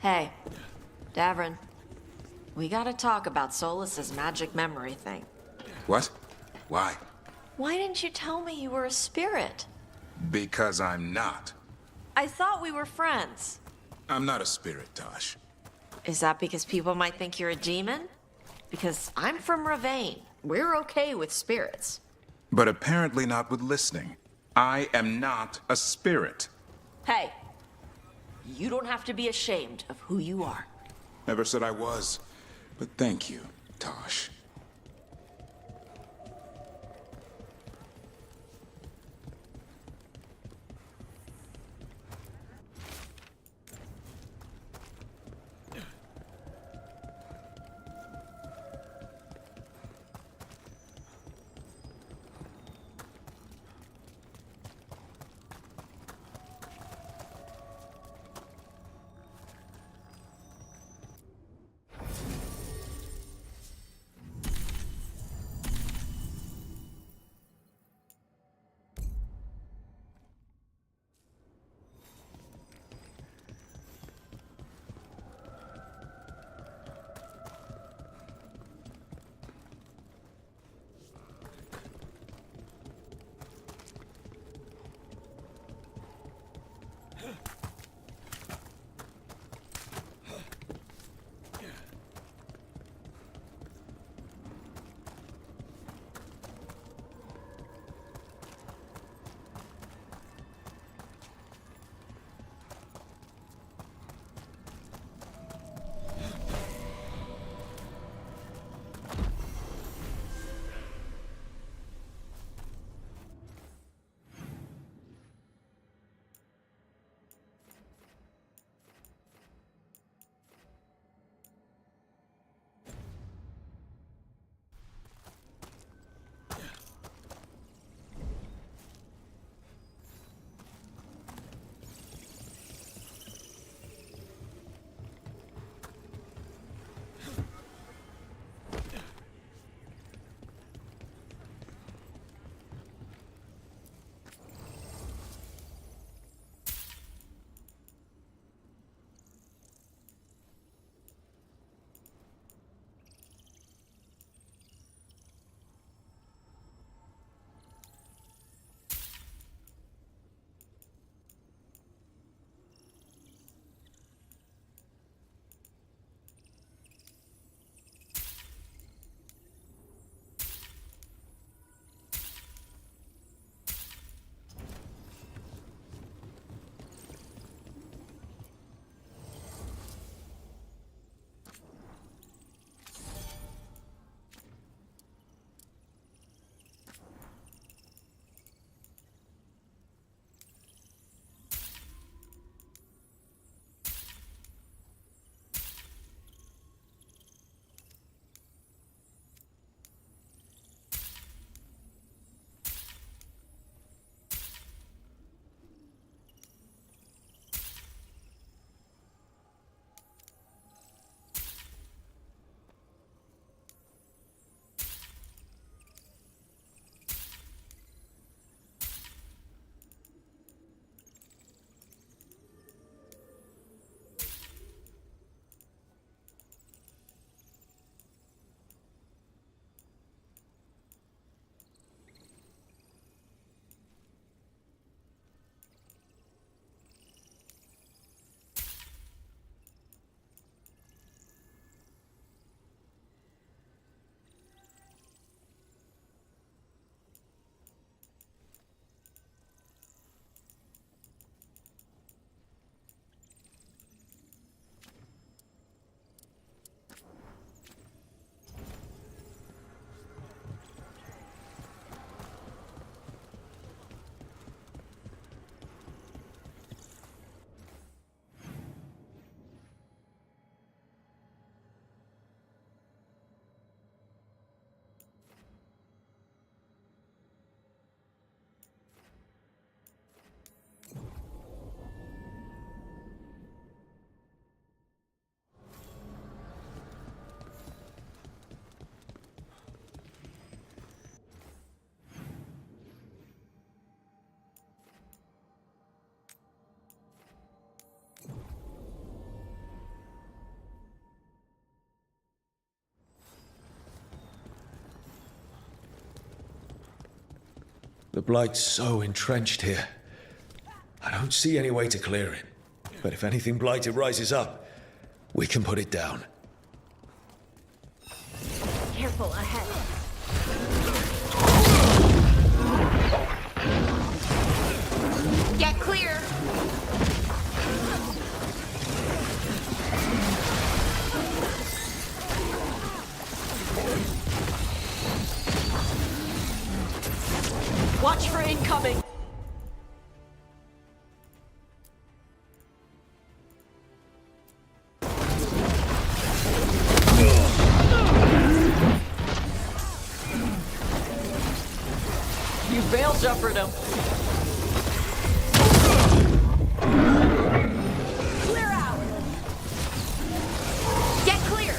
Hey, Davrin. We gotta talk about Solus's magic memory thing. What? Why? Why didn't you tell me you were a spirit? Because I'm not. I thought we were friends. I'm not a spirit, Tosh. Is that because people might think you're a demon? Because I'm from Ravane. We're okay with spirits. But apparently not with listening. I am not a spirit. Hey, you don't have to be ashamed of who you are. Never said I was. But thank you, Tosh. The Blight's so entrenched here. I don't see any way to clear it. But if anything Blighted rises up, we can put it down. Careful ahead. Get clear! Watch for incoming. You bail jumpered him. Clear out! Get clear!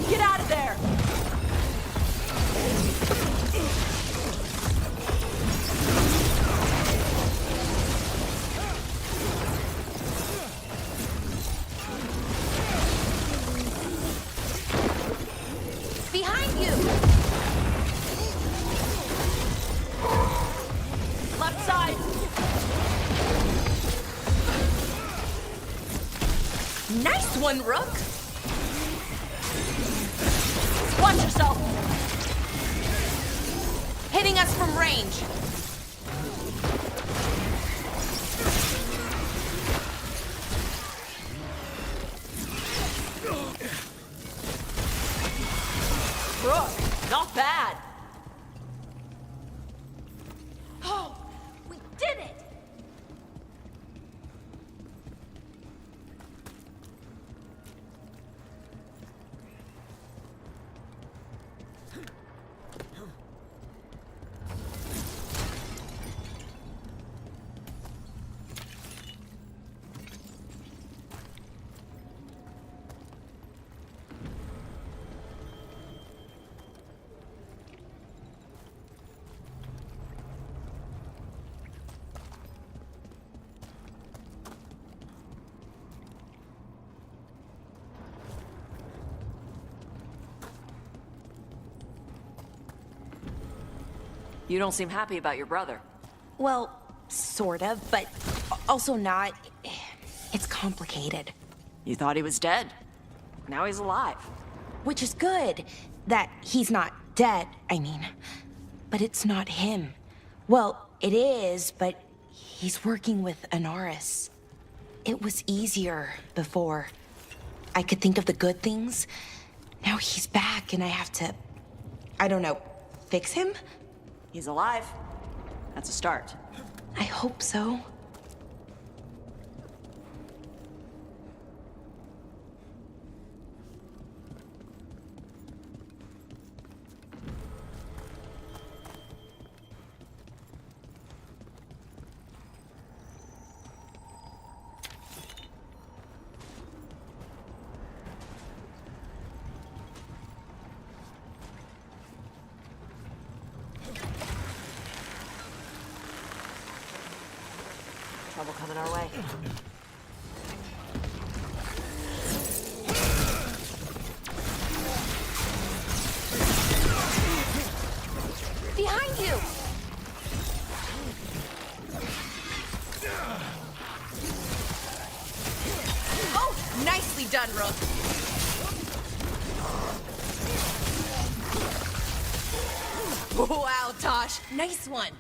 Get out of there! Behind you! Left side! Nice one, Rook! Watch yourself! Hitting us from range. Brooke, not bad. Oh, we did it! You don't seem happy about your brother. Well, sort of, but also not. It's complicated. You thought he was dead. Now he's alive. Which is good. That he's not dead, I mean. But it's not him. Well, it is, but he's working with Anaris. It was easier before. I could think of the good things. Now he's back and I have to, I don't know, fix him? He's alive. That's a start. I hope so. Trouble coming our way. Behind you! Oh, nicely done, Rook. Wow, Tosh. Nice one.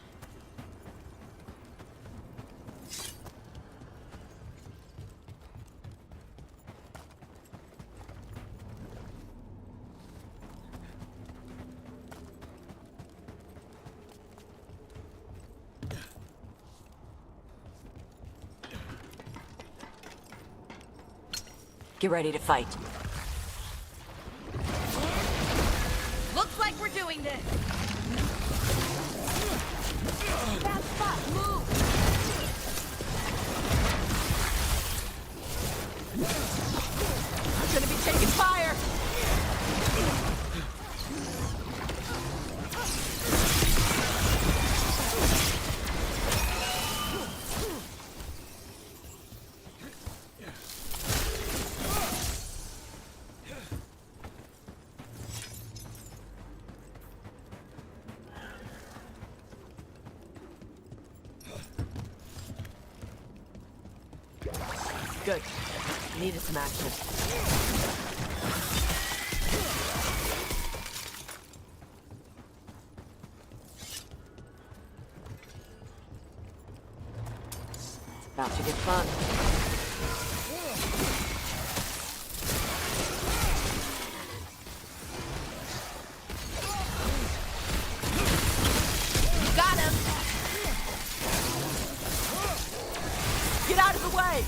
Get ready to fight. Looks like we're doing this. Bad spot, move. I'm gonna be taking fire. Good. Needed some action. It's about to get fun. Got him! Get out of the way!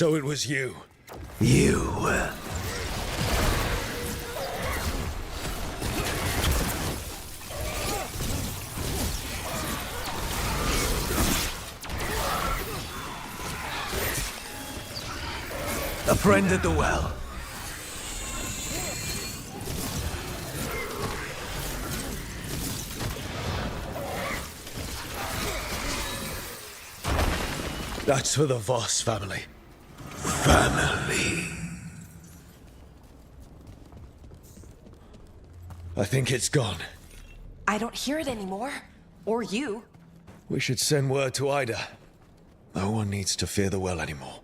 So it was you. You. A friend at the well. That's for the Voss family. Family. I think it's gone. I don't hear it anymore. Or you. We should send word to Ida. No one needs to fear the well anymore.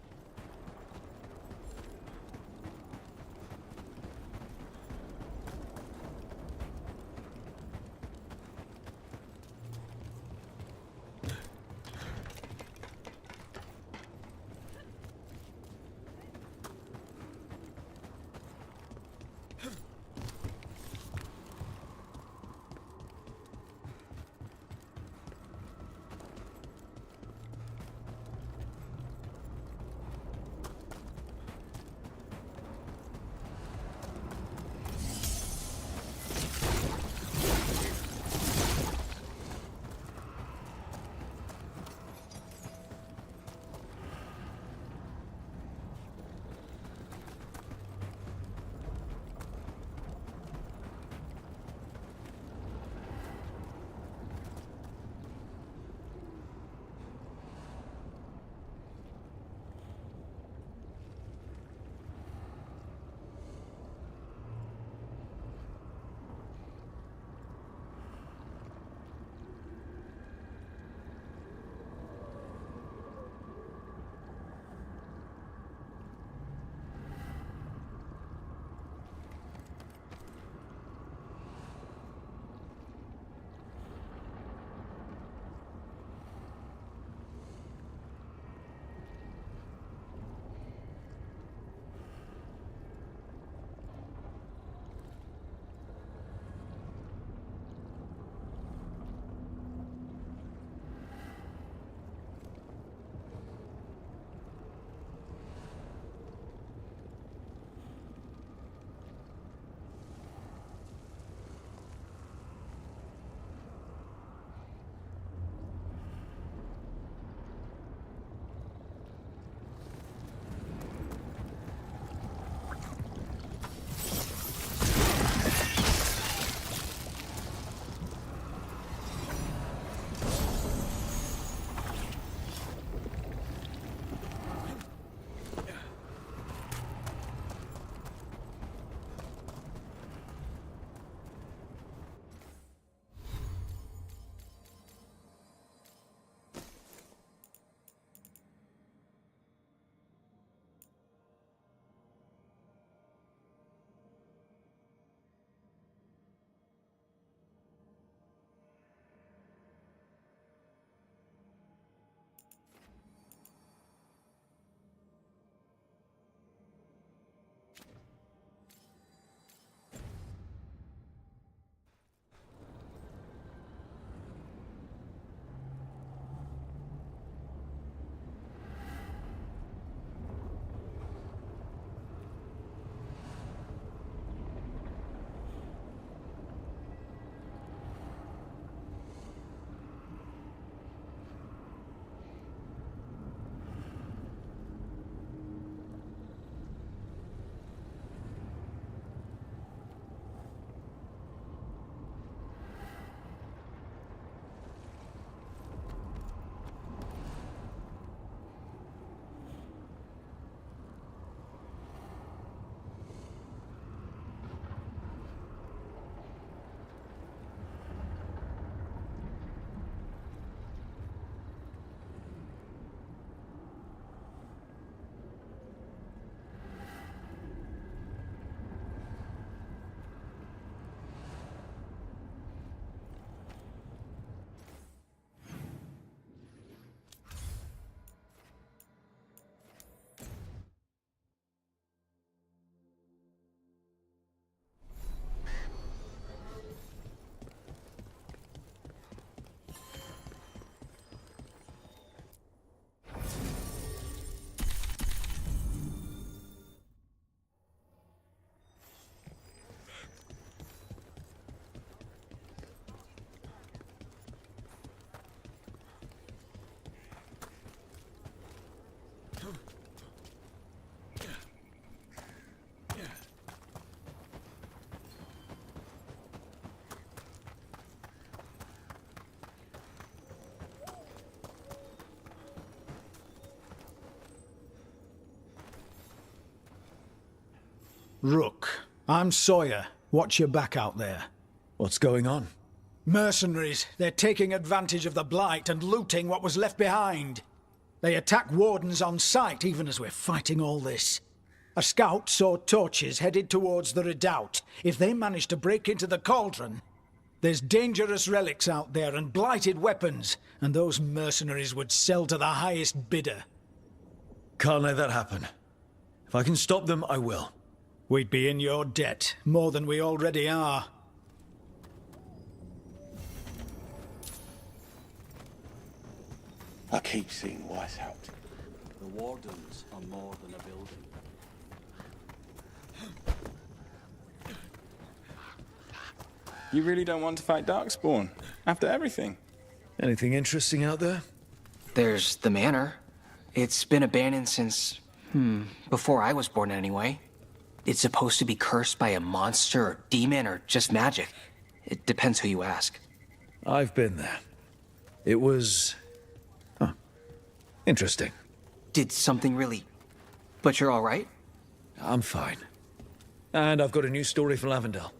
Rook, I'm Sawyer. Watch your back out there. What's going on? Mercenaries. They're taking advantage of the Blight and looting what was left behind. They attack wardens on sight even as we're fighting all this. A scout saw torches headed towards the redoubt. If they manage to break into the cauldron, there's dangerous relics out there and blighted weapons, and those mercenaries would sell to the highest bidder. Can't let that happen. If I can stop them, I will. We'd be in your debt, more than we already are. I keep seeing Weishaupt. The wardens are more than a building. You really don't want to fight Darkspawn, after everything? Anything interesting out there? There's the manor. It's been abandoned since, before I was born anyway. It's supposed to be cursed by a monster or demon or just magic. It depends who you ask. I've been there. It was... interesting. Did something really... But you're all right? I'm fine. And I've got a new story for Lavendel.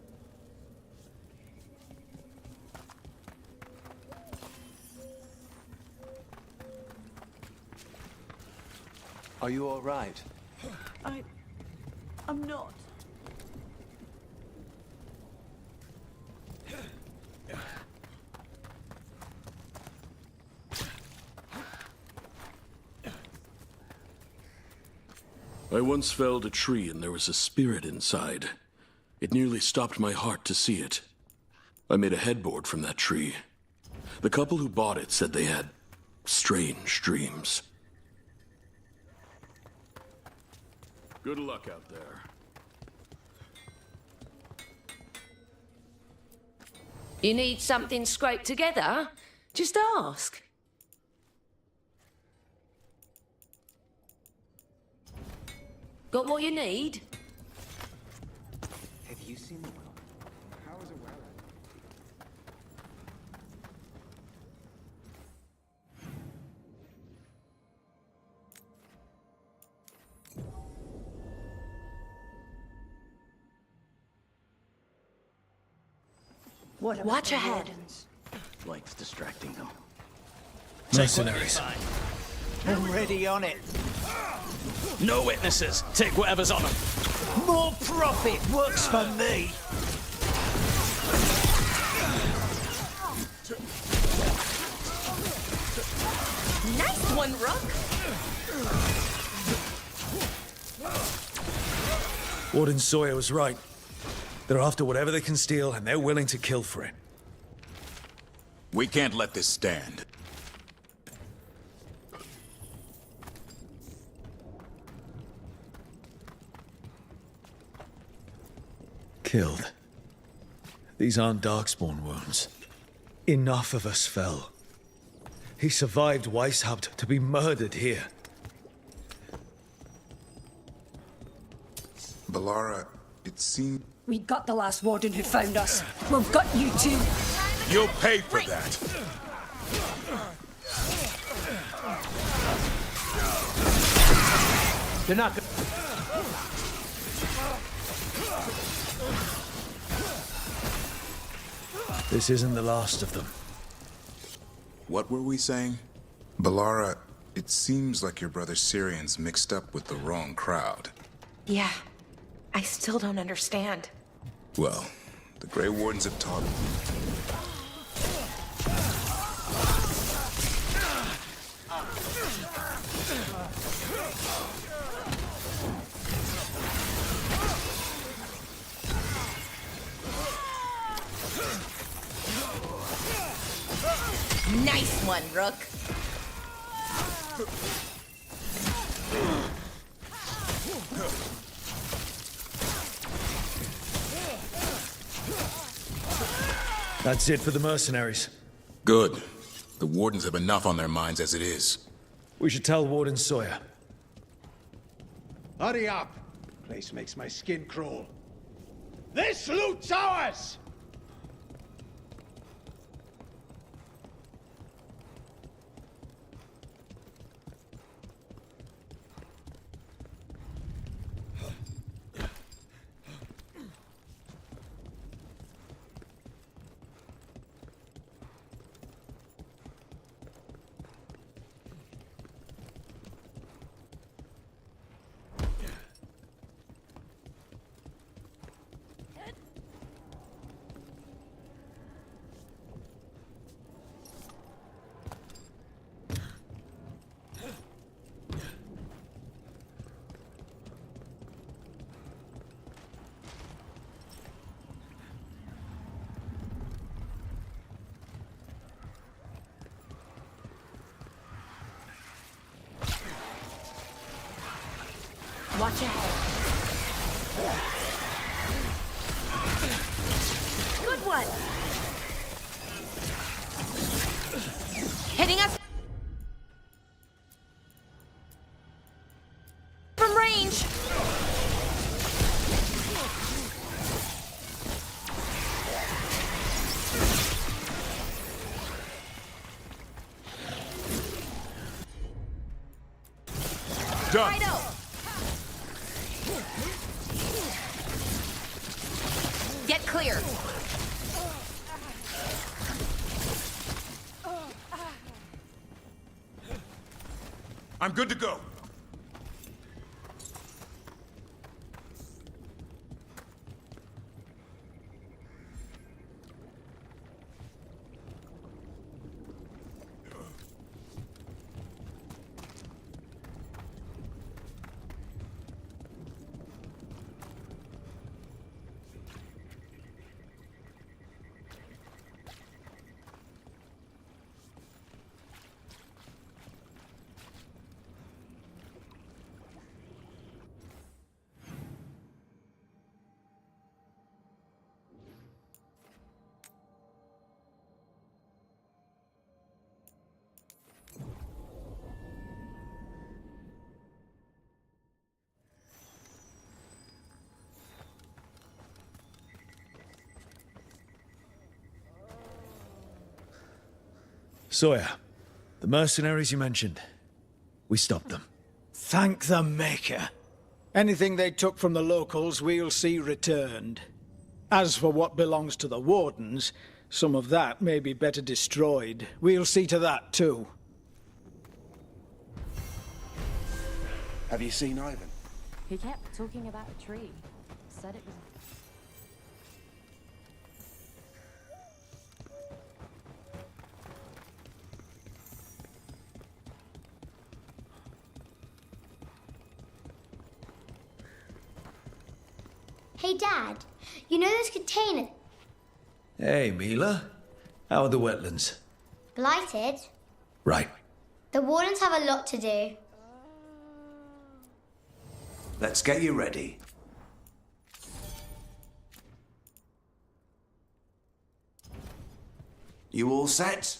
Are you all right? I'm not. I once felled a tree and there was a spirit inside. It nearly stopped my heart to see it. I made a headboard from that tree. The couple who bought it said they had strange dreams. Good luck out there. You need something scraped together? Just ask. Got what you need? Have you seen the well? How is a well? Watch ahead. Likes distracting them. Mercenaries. Already on it. No witnesses. Take whatever's on them. More profit works for me. Nice one, Rook. Warden Sawyer was right. They're after whatever they can steal, and they're willing to kill for it. We can't let this stand. Killed. These aren't Darkspawn wounds. Enough of us fell. He survived Weishaupt to be murdered here. Balara, it seemed... We got the last warden who found us. We've got you too. You'll pay for that. They're not. This isn't the last of them. What were we saying? Balara, it seems like your brother Syrian's mixed up with the wrong crowd. Yeah, I still don't understand. Well, the Grey Wardens have taught him. Nice one, Rook. That's it for the mercenaries. Good. The Wardens have enough on their minds as it is. We should tell Warden Sawyer. Hurry up. Place makes my skin crawl. This loot's ours! Watch ahead. Good one. Hitting us from range. Done. Righto. Get clear. I'm good to go. Sawyer, the mercenaries you mentioned, we stopped them. Thank the Maker. Anything they took from the locals, we'll see returned. As for what belongs to the Wardens, some of that may be better destroyed. We'll see to that, too. Have you seen Ivan? He kept talking about a tree. Said it was... Hey, Dad, you know those containers? Hey, Mila. How are the wetlands? Blighted? Right. The Wardens have a lot to do. Let's get you ready. You all set?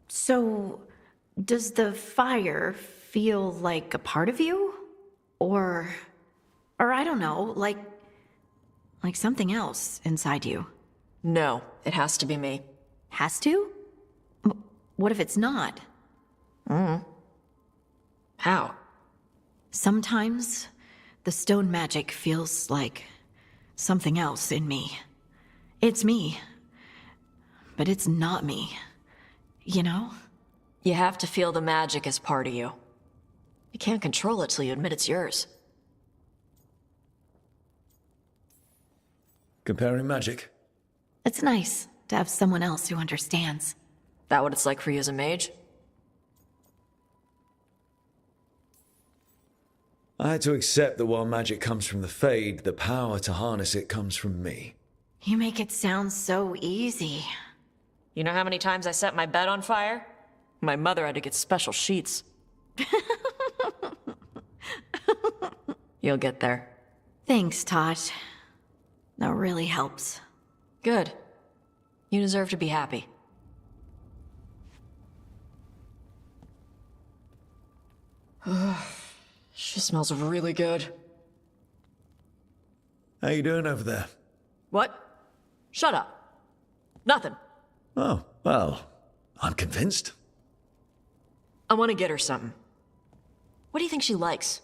So, does the fire feel like a part of you? Or I don't know, like something else inside you? No, it has to be me. Has to? What if it's not? How? Sometimes the stone magic feels like something else in me. It's me, but it's not me. You know? You have to feel the magic as part of you. You can't control it till you admit it's yours. Comparing magic? It's nice to have someone else who understands. That what it's like for you as a mage? I had to accept that while magic comes from the Fade, the power to harness it comes from me. You make it sound so easy. You know how many times I set my bed on fire? My mother had to get special sheets. You'll get there. Thanks, Tosh. That really helps. Good. You deserve to be happy. She smells really good. How you doing over there? What? Shut up. Nothing. Oh, well, I'm convinced. I want to get her something. What do you think she likes?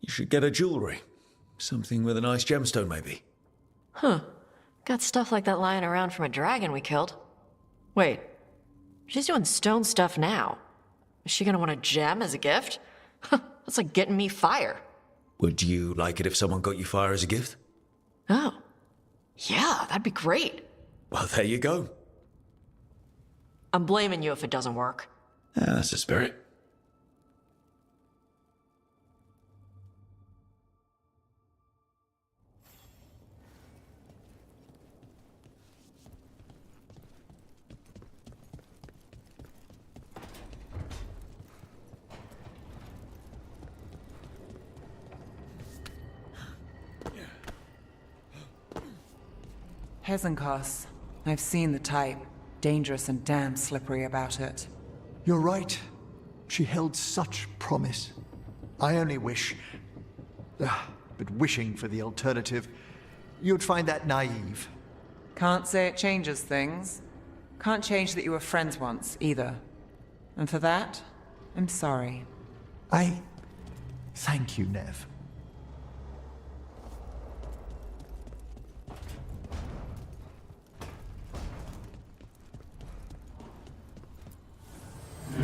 You should get her jewelry. Something with a nice gemstone, maybe. Huh. Got stuff like that lying around from a dragon we killed. Wait. She's doing stone stuff now. Is she gonna want a gem as a gift? That's like getting me fire. Would you like it if someone got you fire as a gift? Oh. Yeah, that'd be great. Well, there you go. I'm blaming you if it doesn't work. That's the spirit. Hezenkos. I've seen the type. Dangerous and damn slippery about it. You're right. She held such promise. I only wish... but wishing for the alternative, you'd find that naive. Can't say it changes things. Can't change that you were friends once, either. And for that, I'm sorry. I... thank you, Nev.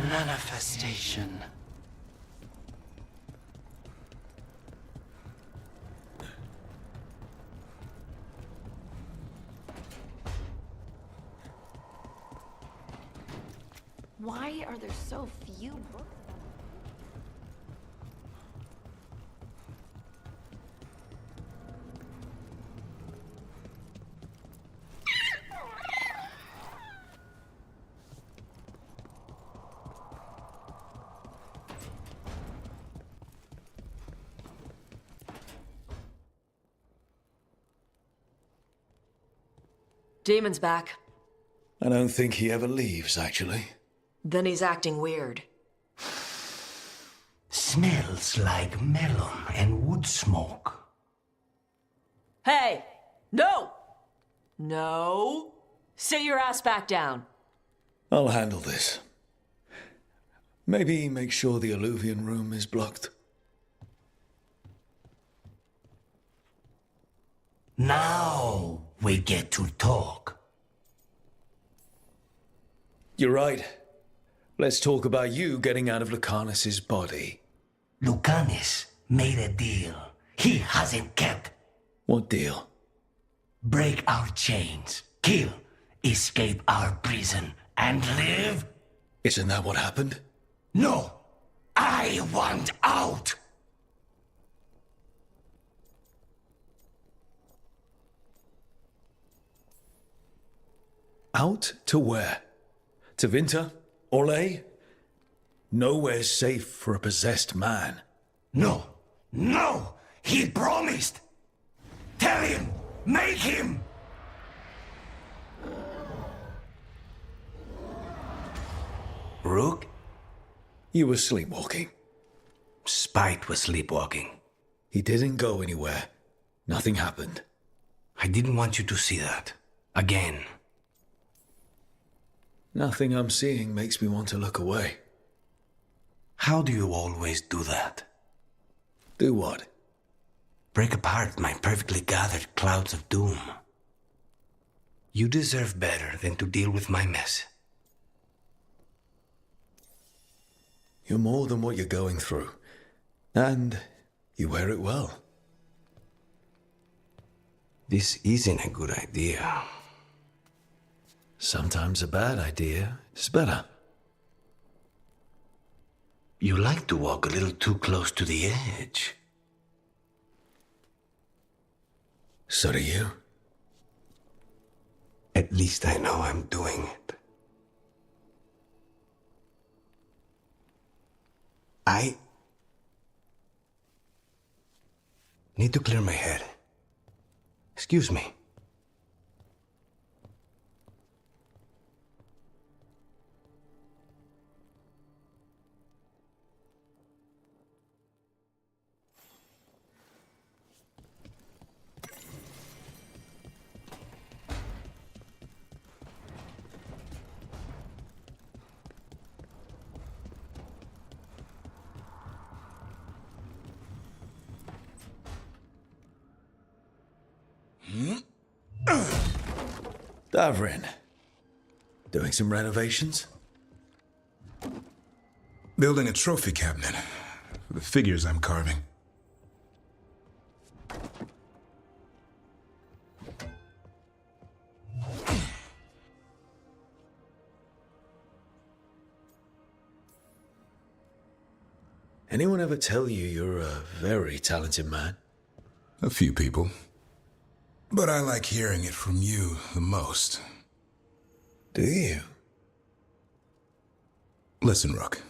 Manifestation. Why are there so few books? Demon's back. I don't think he ever leaves, actually. Then he's acting weird. Smells like melon and wood smoke. Hey! No! No! Sit your ass back down. I'll handle this. Maybe make sure the alluvian room is blocked. Now we get to talk. You're right. Let's talk about you getting out of Lucanus's body. Lucanus made a deal he hasn't kept. What deal? Break our chains, kill, escape our prison, and live? Isn't that what happened? No! I want out! Out to where? To Vinter? Orlais? Nowhere's safe for a possessed man. No! No! He promised! Tell him! Make him! Rook? You were sleepwalking. Spite was sleepwalking. He didn't go anywhere. Nothing happened. I didn't want you to see that. Again. Nothing I'm seeing makes me want to look away. How do you always do that? Do what? Break apart my perfectly gathered clouds of doom. You deserve better than to deal with my mess. You're more than what you're going through. And you wear it well. This isn't a good idea. Sometimes a bad idea is better. You like to walk a little too close to the edge. So do you. At least I know I'm doing it. I need to clear my head. Excuse me. Davrin. Doing some renovations? Building a trophy cabinet for the figures I'm carving. Anyone ever tell you you're a very talented man? A few people. But I like hearing it from you the most. Do you? Listen, Rook.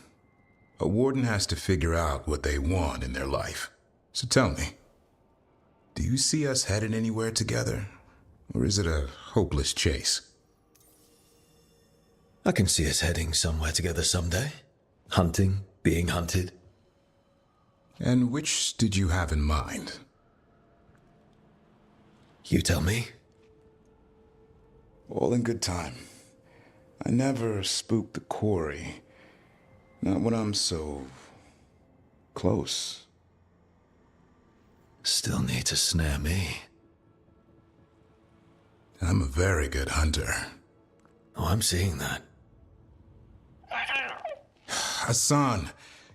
A warden has to figure out what they want in their life. So tell me, do you see us headed anywhere together? Or is it a hopeless chase? I can see us heading somewhere together someday. Hunting, being hunted. And which did you have in mind? You tell me. All in good time. I never spook the quarry. Not when I'm so close. Still need to snare me. I'm a very good hunter. Oh, I'm seeing that. Hassan,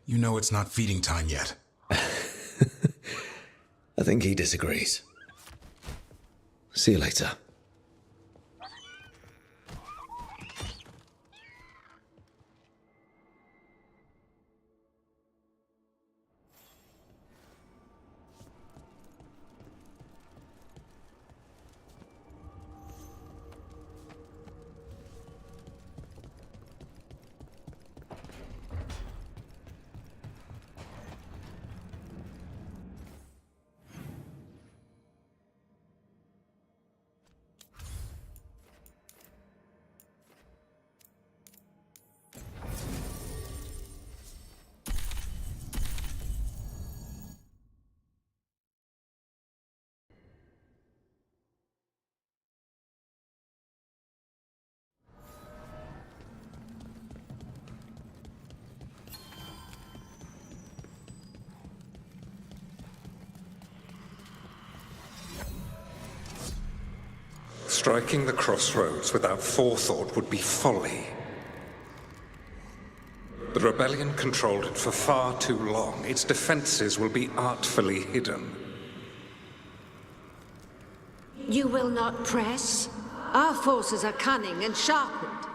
you know it's not feeding time yet. I think he disagrees. See you later. Striking the crossroads without forethought would be folly. The rebellion controlled it for far too long. Its defenses will be artfully hidden. You will not press? Our forces are cunning and sharpened.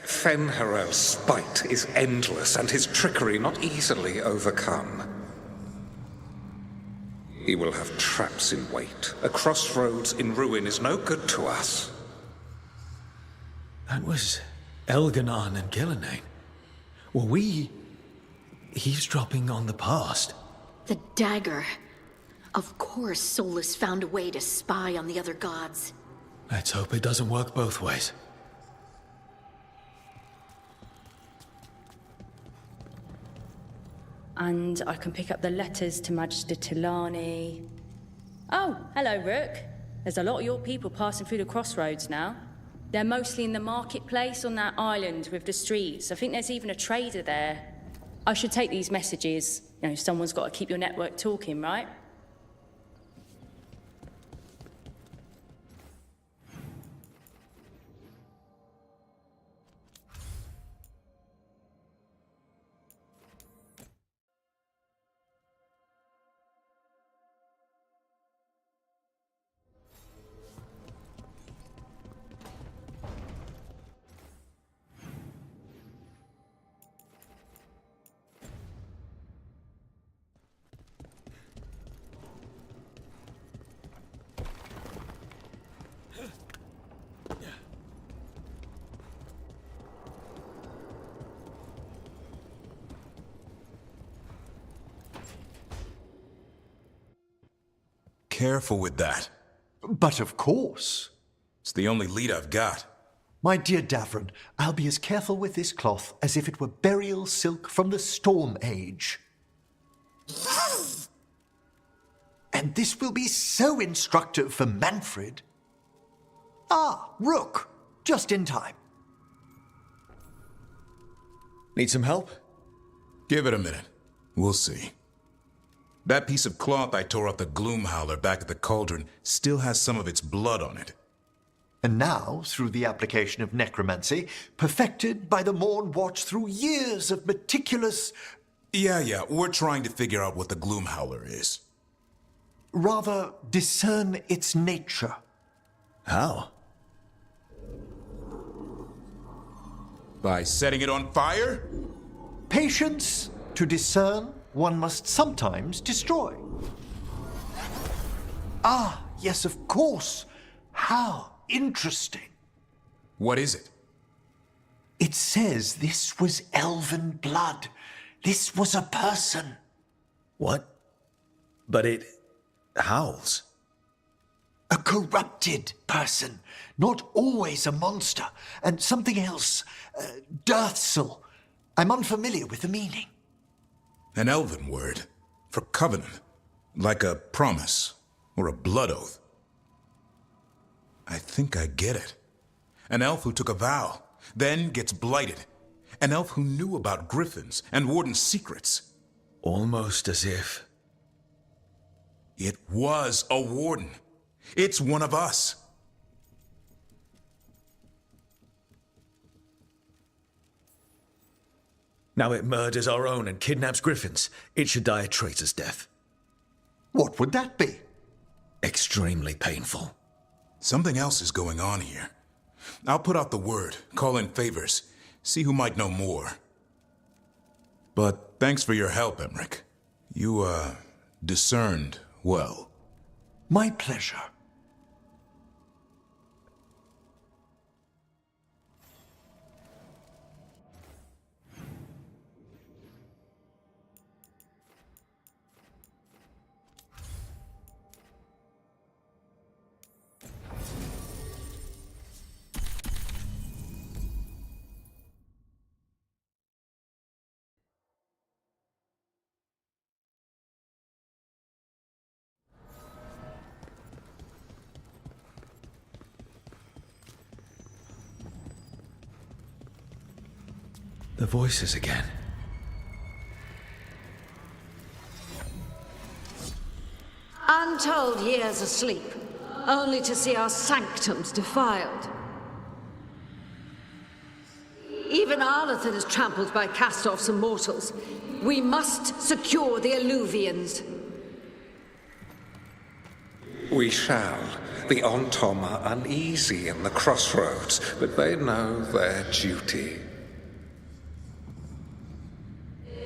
Fen'Harel's spite is endless and his trickery not easily overcome. He will have traps in wait. A crossroads in ruin is no good to us. That was Elganon and Gillenane. Were we eavesdropping on the past? The dagger. Of course, Solus found a way to spy on the other gods. Let's hope it doesn't work both ways. And I can pick up the letters to Magister Tilani. Oh, hello, Rook. There's a lot of your people passing through the crossroads now. They're mostly in the marketplace on that island with the streets. I think there's even a trader there. I should take these messages. You know, someone's got to keep your network talking, right? Careful with that. But of course. It's the only lead I've got. My dear Davrin, I'll be as careful with this cloth as if it were burial silk from the Storm Age. And this will be so instructive for Manfred. Ah, Rook, just in time. Need some help? Give it a minute. We'll see. That piece of cloth I tore off the gloom howler back at the cauldron still has some of its blood on it. And now, through the application of necromancy, perfected by the Morn Watch through years of meticulous... Yeah, we're trying to figure out what the gloom howler is. Rather, discern its nature. How? By setting it on fire? Patience. To discern, one must sometimes destroy. Ah, yes, of course. How interesting. What is it? It says this was elven blood. This was a person. What? But it howls. A corrupted person. Not always a monster. And something else. Deathsel. I'm unfamiliar with the meaning. An elven word for covenant. Like a promise or a blood oath. I think I get it. An elf who took a vow, then gets blighted. An elf who knew about griffins and warden's secrets. Almost as if... It was a warden. It's one of us. Now it murders our own and kidnaps griffins. It should die a traitor's death. What would that be? Extremely painful. Something else is going on here. I'll put out the word, call in favors, see who might know more. But thanks for your help, Emmerich. You, discerned well. My pleasure. The voices again. Untold years asleep, only to see our sanctums defiled. Even Arlathan is trampled by cast-offs and mortals. We must secure the Alluvians. We shall. The Ontom are uneasy in the crossroads, but they know their duty.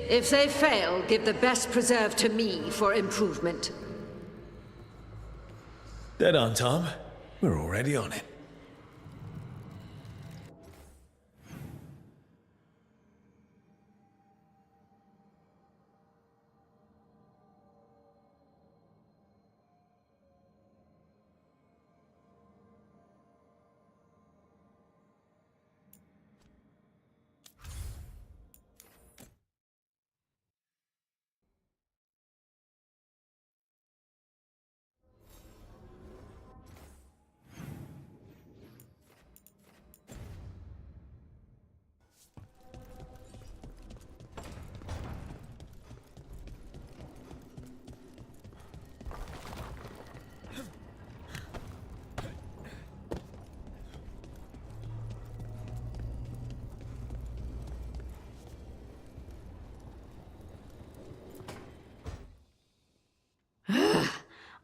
If they fail, give the best preserve to me for improvement. Dead on, Tom. We're already on it.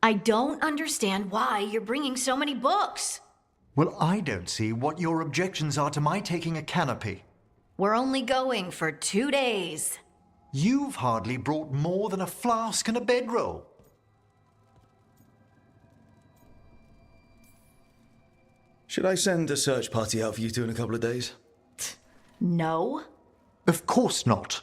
I don't understand why you're bringing so many books. Well, I don't see what your objections are to my taking a canopy. We're only going for 2 days. You've hardly brought more than a flask and a bedroll. Should I send a search party out for you two in a couple of days? No. Of course not.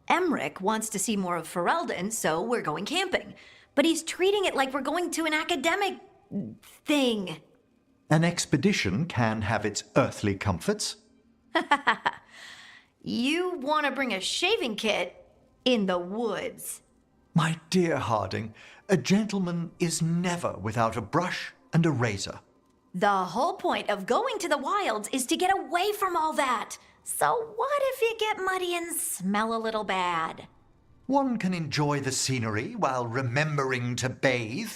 Emmerich wants to see more of Ferelden, so we're going camping. But he's treating it like we're going to an academic thing. An expedition can have its earthly comforts. You want to bring a shaving kit in the woods. My dear Harding, a gentleman is never without a brush and a razor. The whole point of going to the wilds is to get away from all that. So what if you get muddy and smell a little bad? One can enjoy the scenery while remembering to bathe.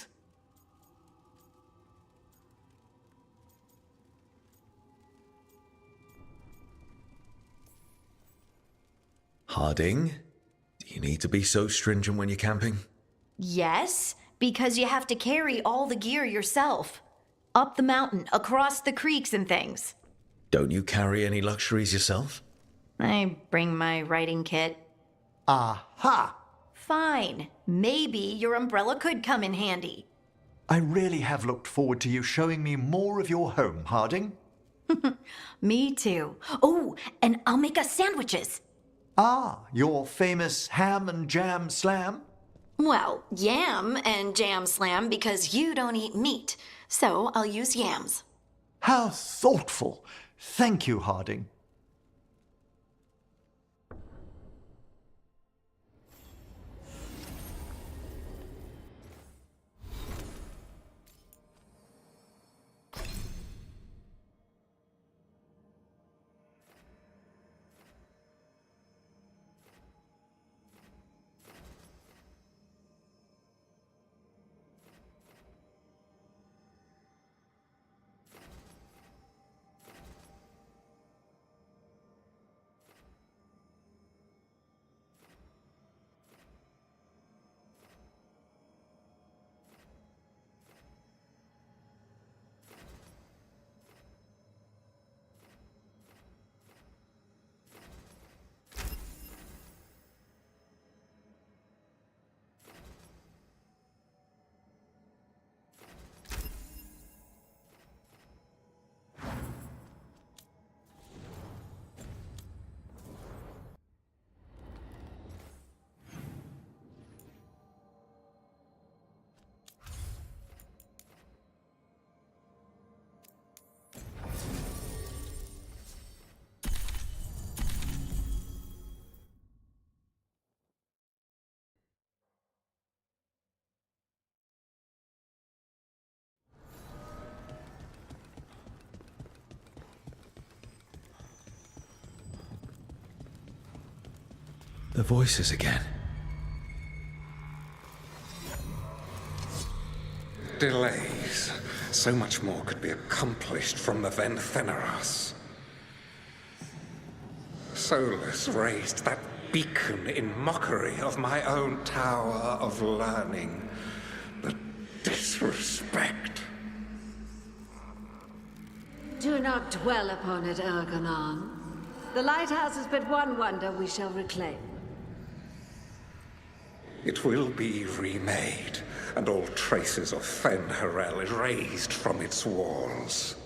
Harding, do you need to be so stringent when you're camping? Yes, because you have to carry all the gear yourself. Up the mountain, across the creeks and things. Don't you carry any luxuries yourself? I bring my writing kit. Aha! Fine. Maybe your umbrella could come in handy. I really have looked forward to you showing me more of your home, Harding. Me too. Oh, and I'll make us sandwiches. Ah, your famous ham and jam slam? Well, yam and jam slam because you don't eat meat. So I'll use yams. How thoughtful. Thank you, Harding. The voices again. Delays. So much more could be accomplished from the then Theneros. Solus raised that beacon in mockery of my own tower of learning. The disrespect. Do not dwell upon it, Elganon. The lighthouse is but one wonder we shall reclaim. It will be remade, and all traces of Fen'Harel erased from its walls.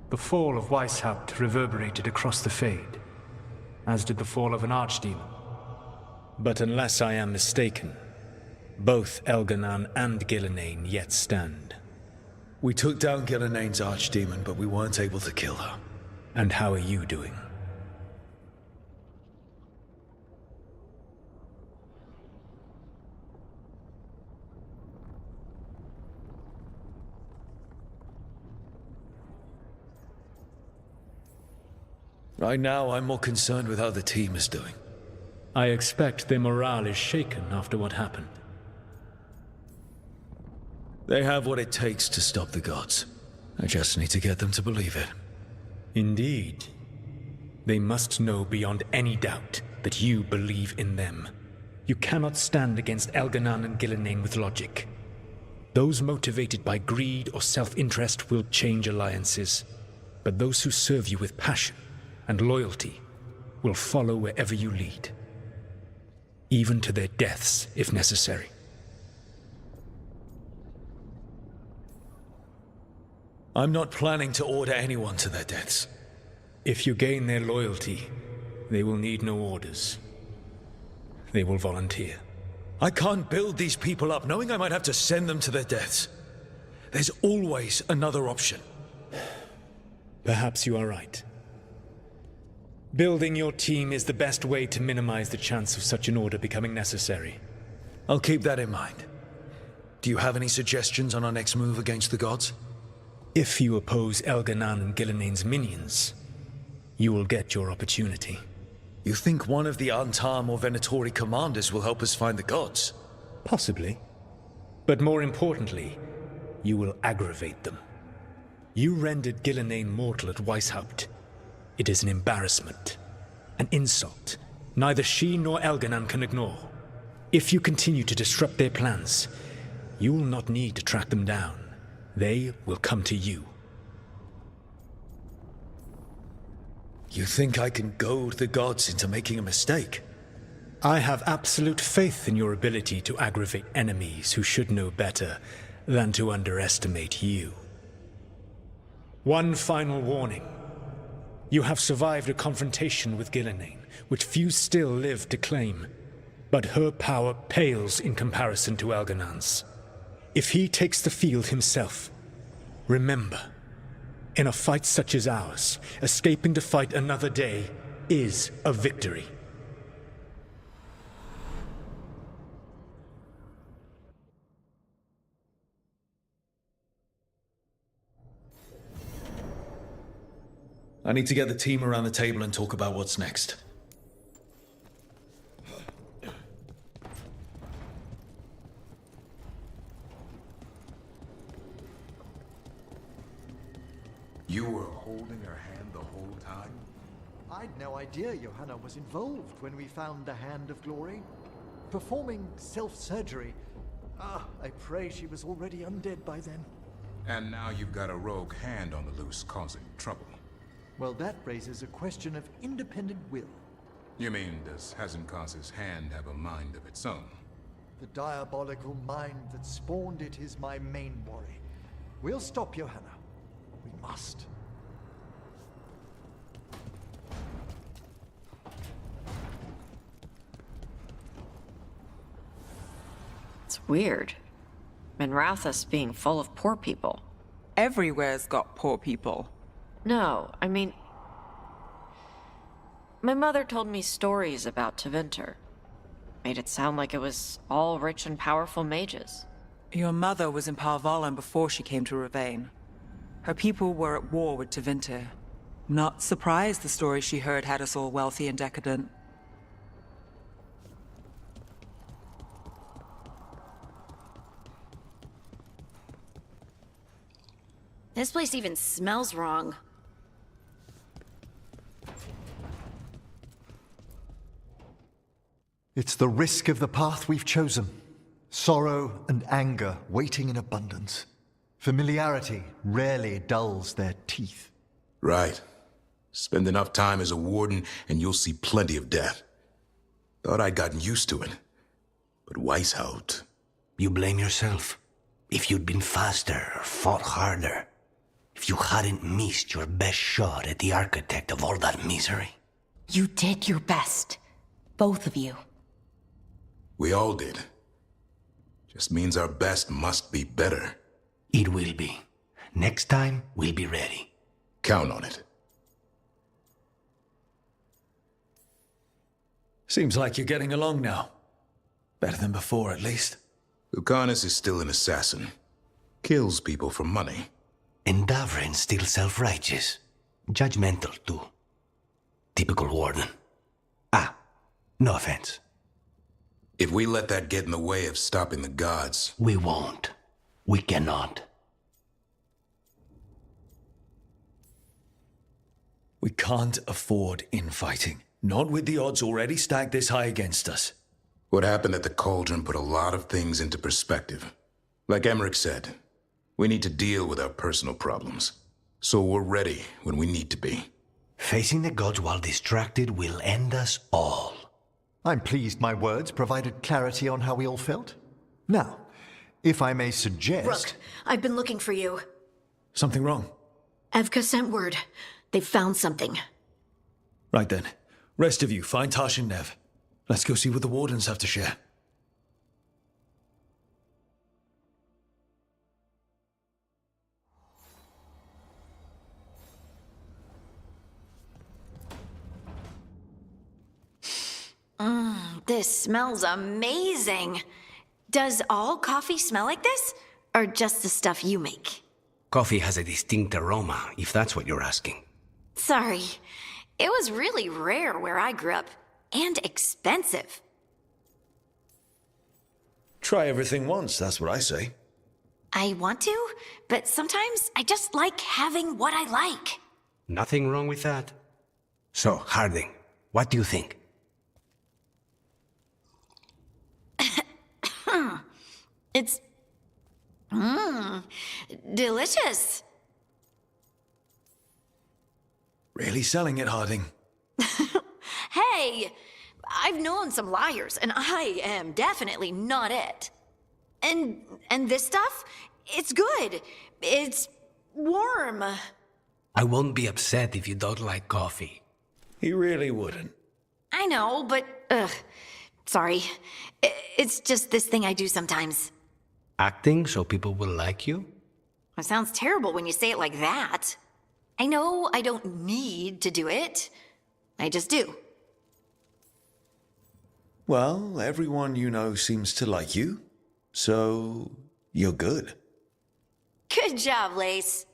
The fall of Weishaupt reverberated across the Fade, as did the fall of an archdemon. But unless I am mistaken, both Elganon and Gillenane yet stand. We took down Gillenane's archdemon, but we weren't able to kill her. And how are you doing? Right now, I'm more concerned with how the team is doing. I expect their morale is shaken after what happened. They have what it takes to stop the gods. I just need to get them to believe it. Indeed. They must know beyond any doubt that you believe in them. You cannot stand against Elganan and Gillenane with logic. Those motivated by greed or self-interest will change alliances, but those who serve you with passion and loyalty will follow wherever you lead, even to their deaths if necessary. I'm not planning to order anyone to their deaths. If you gain their loyalty, they will need no orders. They will volunteer. I can't build these people up knowing I might have to send them to their deaths. There's always another option. Perhaps you are right. Building your team is the best way to minimize the chance of such an order becoming necessary. I'll keep that in mind. Do you have any suggestions on our next move against the gods? If you oppose Elganan and Gillenane's minions, you will get your opportunity. You think one of the Antam or Venatori commanders will help us find the gods? Possibly. But more importantly, you will aggravate them. You rendered Gillenane mortal at Weishaupt. It is an embarrassment, an insult, neither she nor Elganan can ignore. If you continue to disrupt their plans, you will not need to track them down. They will come to you. You think I can goad the gods into making a mistake? I have absolute faith in your ability to aggravate enemies who should know better than to underestimate you. One final warning. You have survived a confrontation with Gillenane, which few still live to claim. But her power pales in comparison to Elganan's. If he takes the field himself, remember, in a fight such as ours, escaping to fight another day is a victory. I need to get the team around the table and talk about what's next. You were holding her hand the whole time? I'd no idea Johanna was involved when we found the Hand of Glory. Performing self-surgery. I pray she was already undead by then. And now you've got a rogue hand on the loose causing trouble. Well, that raises a question of independent will. You mean, does Hazenka's hand have a mind of its own? The diabolical mind that spawned it is my main worry. We'll stop Johanna. We must. It's weird. Minrathous being full of poor people. Everywhere's got poor people. No, I mean... My mother told me stories about Tevinter. Made it sound like it was all rich and powerful mages. Your mother was in Parvalan before she came to Ravane. Her people were at war with Tevinter. Not surprised the stories she heard had us all wealthy and decadent. This place even smells wrong. It's the risk of the path we've chosen. Sorrow and anger waiting in abundance. Familiarity rarely dulls their teeth. Right. Spend enough time as a warden and you'll see plenty of death. Thought I'd gotten used to it. But Weishaupt... You blame yourself. If you'd been faster or fought harder. If you hadn't missed your best shot at the architect of all that misery. You did your best. Both of you. We all did. Just means our best must be better. It will be. Next time, we'll be ready. Count on it. Seems like you're getting along now. Better than before, at least. Lucanus is still an assassin. Kills people for money. And Davrin's still self-righteous. Judgmental, too. Typical warden. Ah, no offense. If we let that get in the way of stopping the gods... We won't. We cannot. We can't afford infighting. Not with the odds already stacked this high against us. What happened at the Cauldron put a lot of things into perspective. Like Emmerich said, we need to deal with our personal problems. So we're ready when we need to be. Facing the gods while distracted will end us all. I'm pleased my words provided clarity on how we all felt. Now, if I may suggest... Rook, I've been looking for you. Something wrong? Evka sent word. They found something. Right then. Rest of you, find Tash and Nev. Let's go see what the Wardens have to share. This smells amazing. Does all coffee smell like this? Or just the stuff you make? Coffee has a distinct aroma, if that's what you're asking. Sorry. It was really rare where I grew up. And expensive. Try everything once, that's what I say. I want to, but sometimes I just like having what I like. Nothing wrong with that. So, Harding, what do you think? It's... delicious. Really selling it, Harding. Hey, I've known some liars, and I am definitely not it. And this stuff, it's good. It's warm. I won't be upset if you don't like coffee. He really wouldn't. I know, but, sorry. It's just this thing I do sometimes. Acting so people will like you? It sounds terrible when you say it like that. I know I don't need to do it. I just do. Well, everyone you know seems to like you, so you're good. Good job, Lace.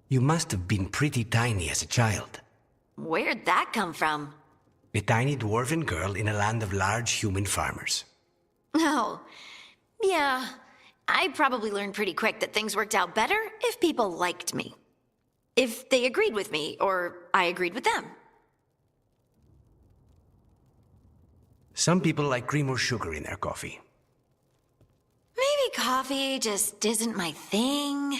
You must have been pretty tiny as a child. Where'd that come from? A tiny dwarven girl in a land of large human farmers. Oh, yeah. I probably learned pretty quick that things worked out better if people liked me. If they agreed with me, or I agreed with them. Some people like cream or sugar in their coffee. Maybe coffee just isn't my thing.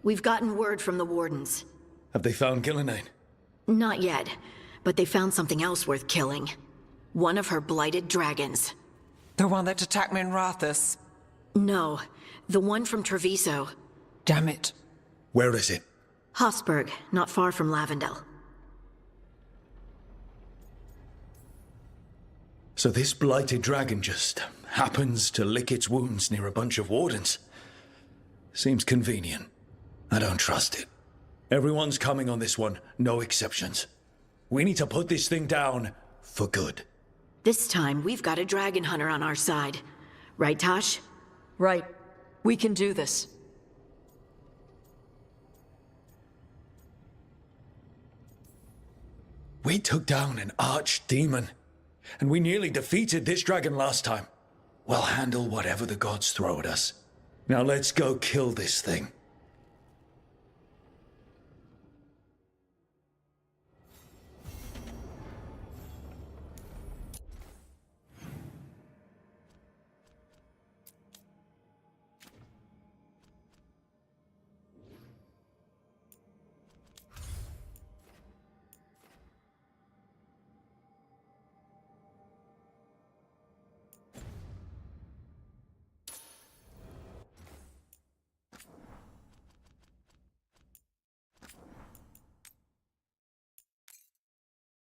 We've gotten word from the Wardens. Have they found Gillenane? Not yet, but they found something else worth killing. One of her blighted dragons. The one that attacked me in Rathus? No, the one from Treviso. Damn it. Where is it? Hossberg, not far from Lavendel. So this blighted dragon just happens to lick its wounds near a bunch of Wardens. Seems convenient. I don't trust it. Everyone's coming on this one, no exceptions. We need to put this thing down for good. This time, we've got a dragon hunter on our side. Right, Tosh? Right. We can do this. We took down an archdemon, and we nearly defeated this dragon last time. We'll handle whatever the gods throw at us. Now let's go kill this thing.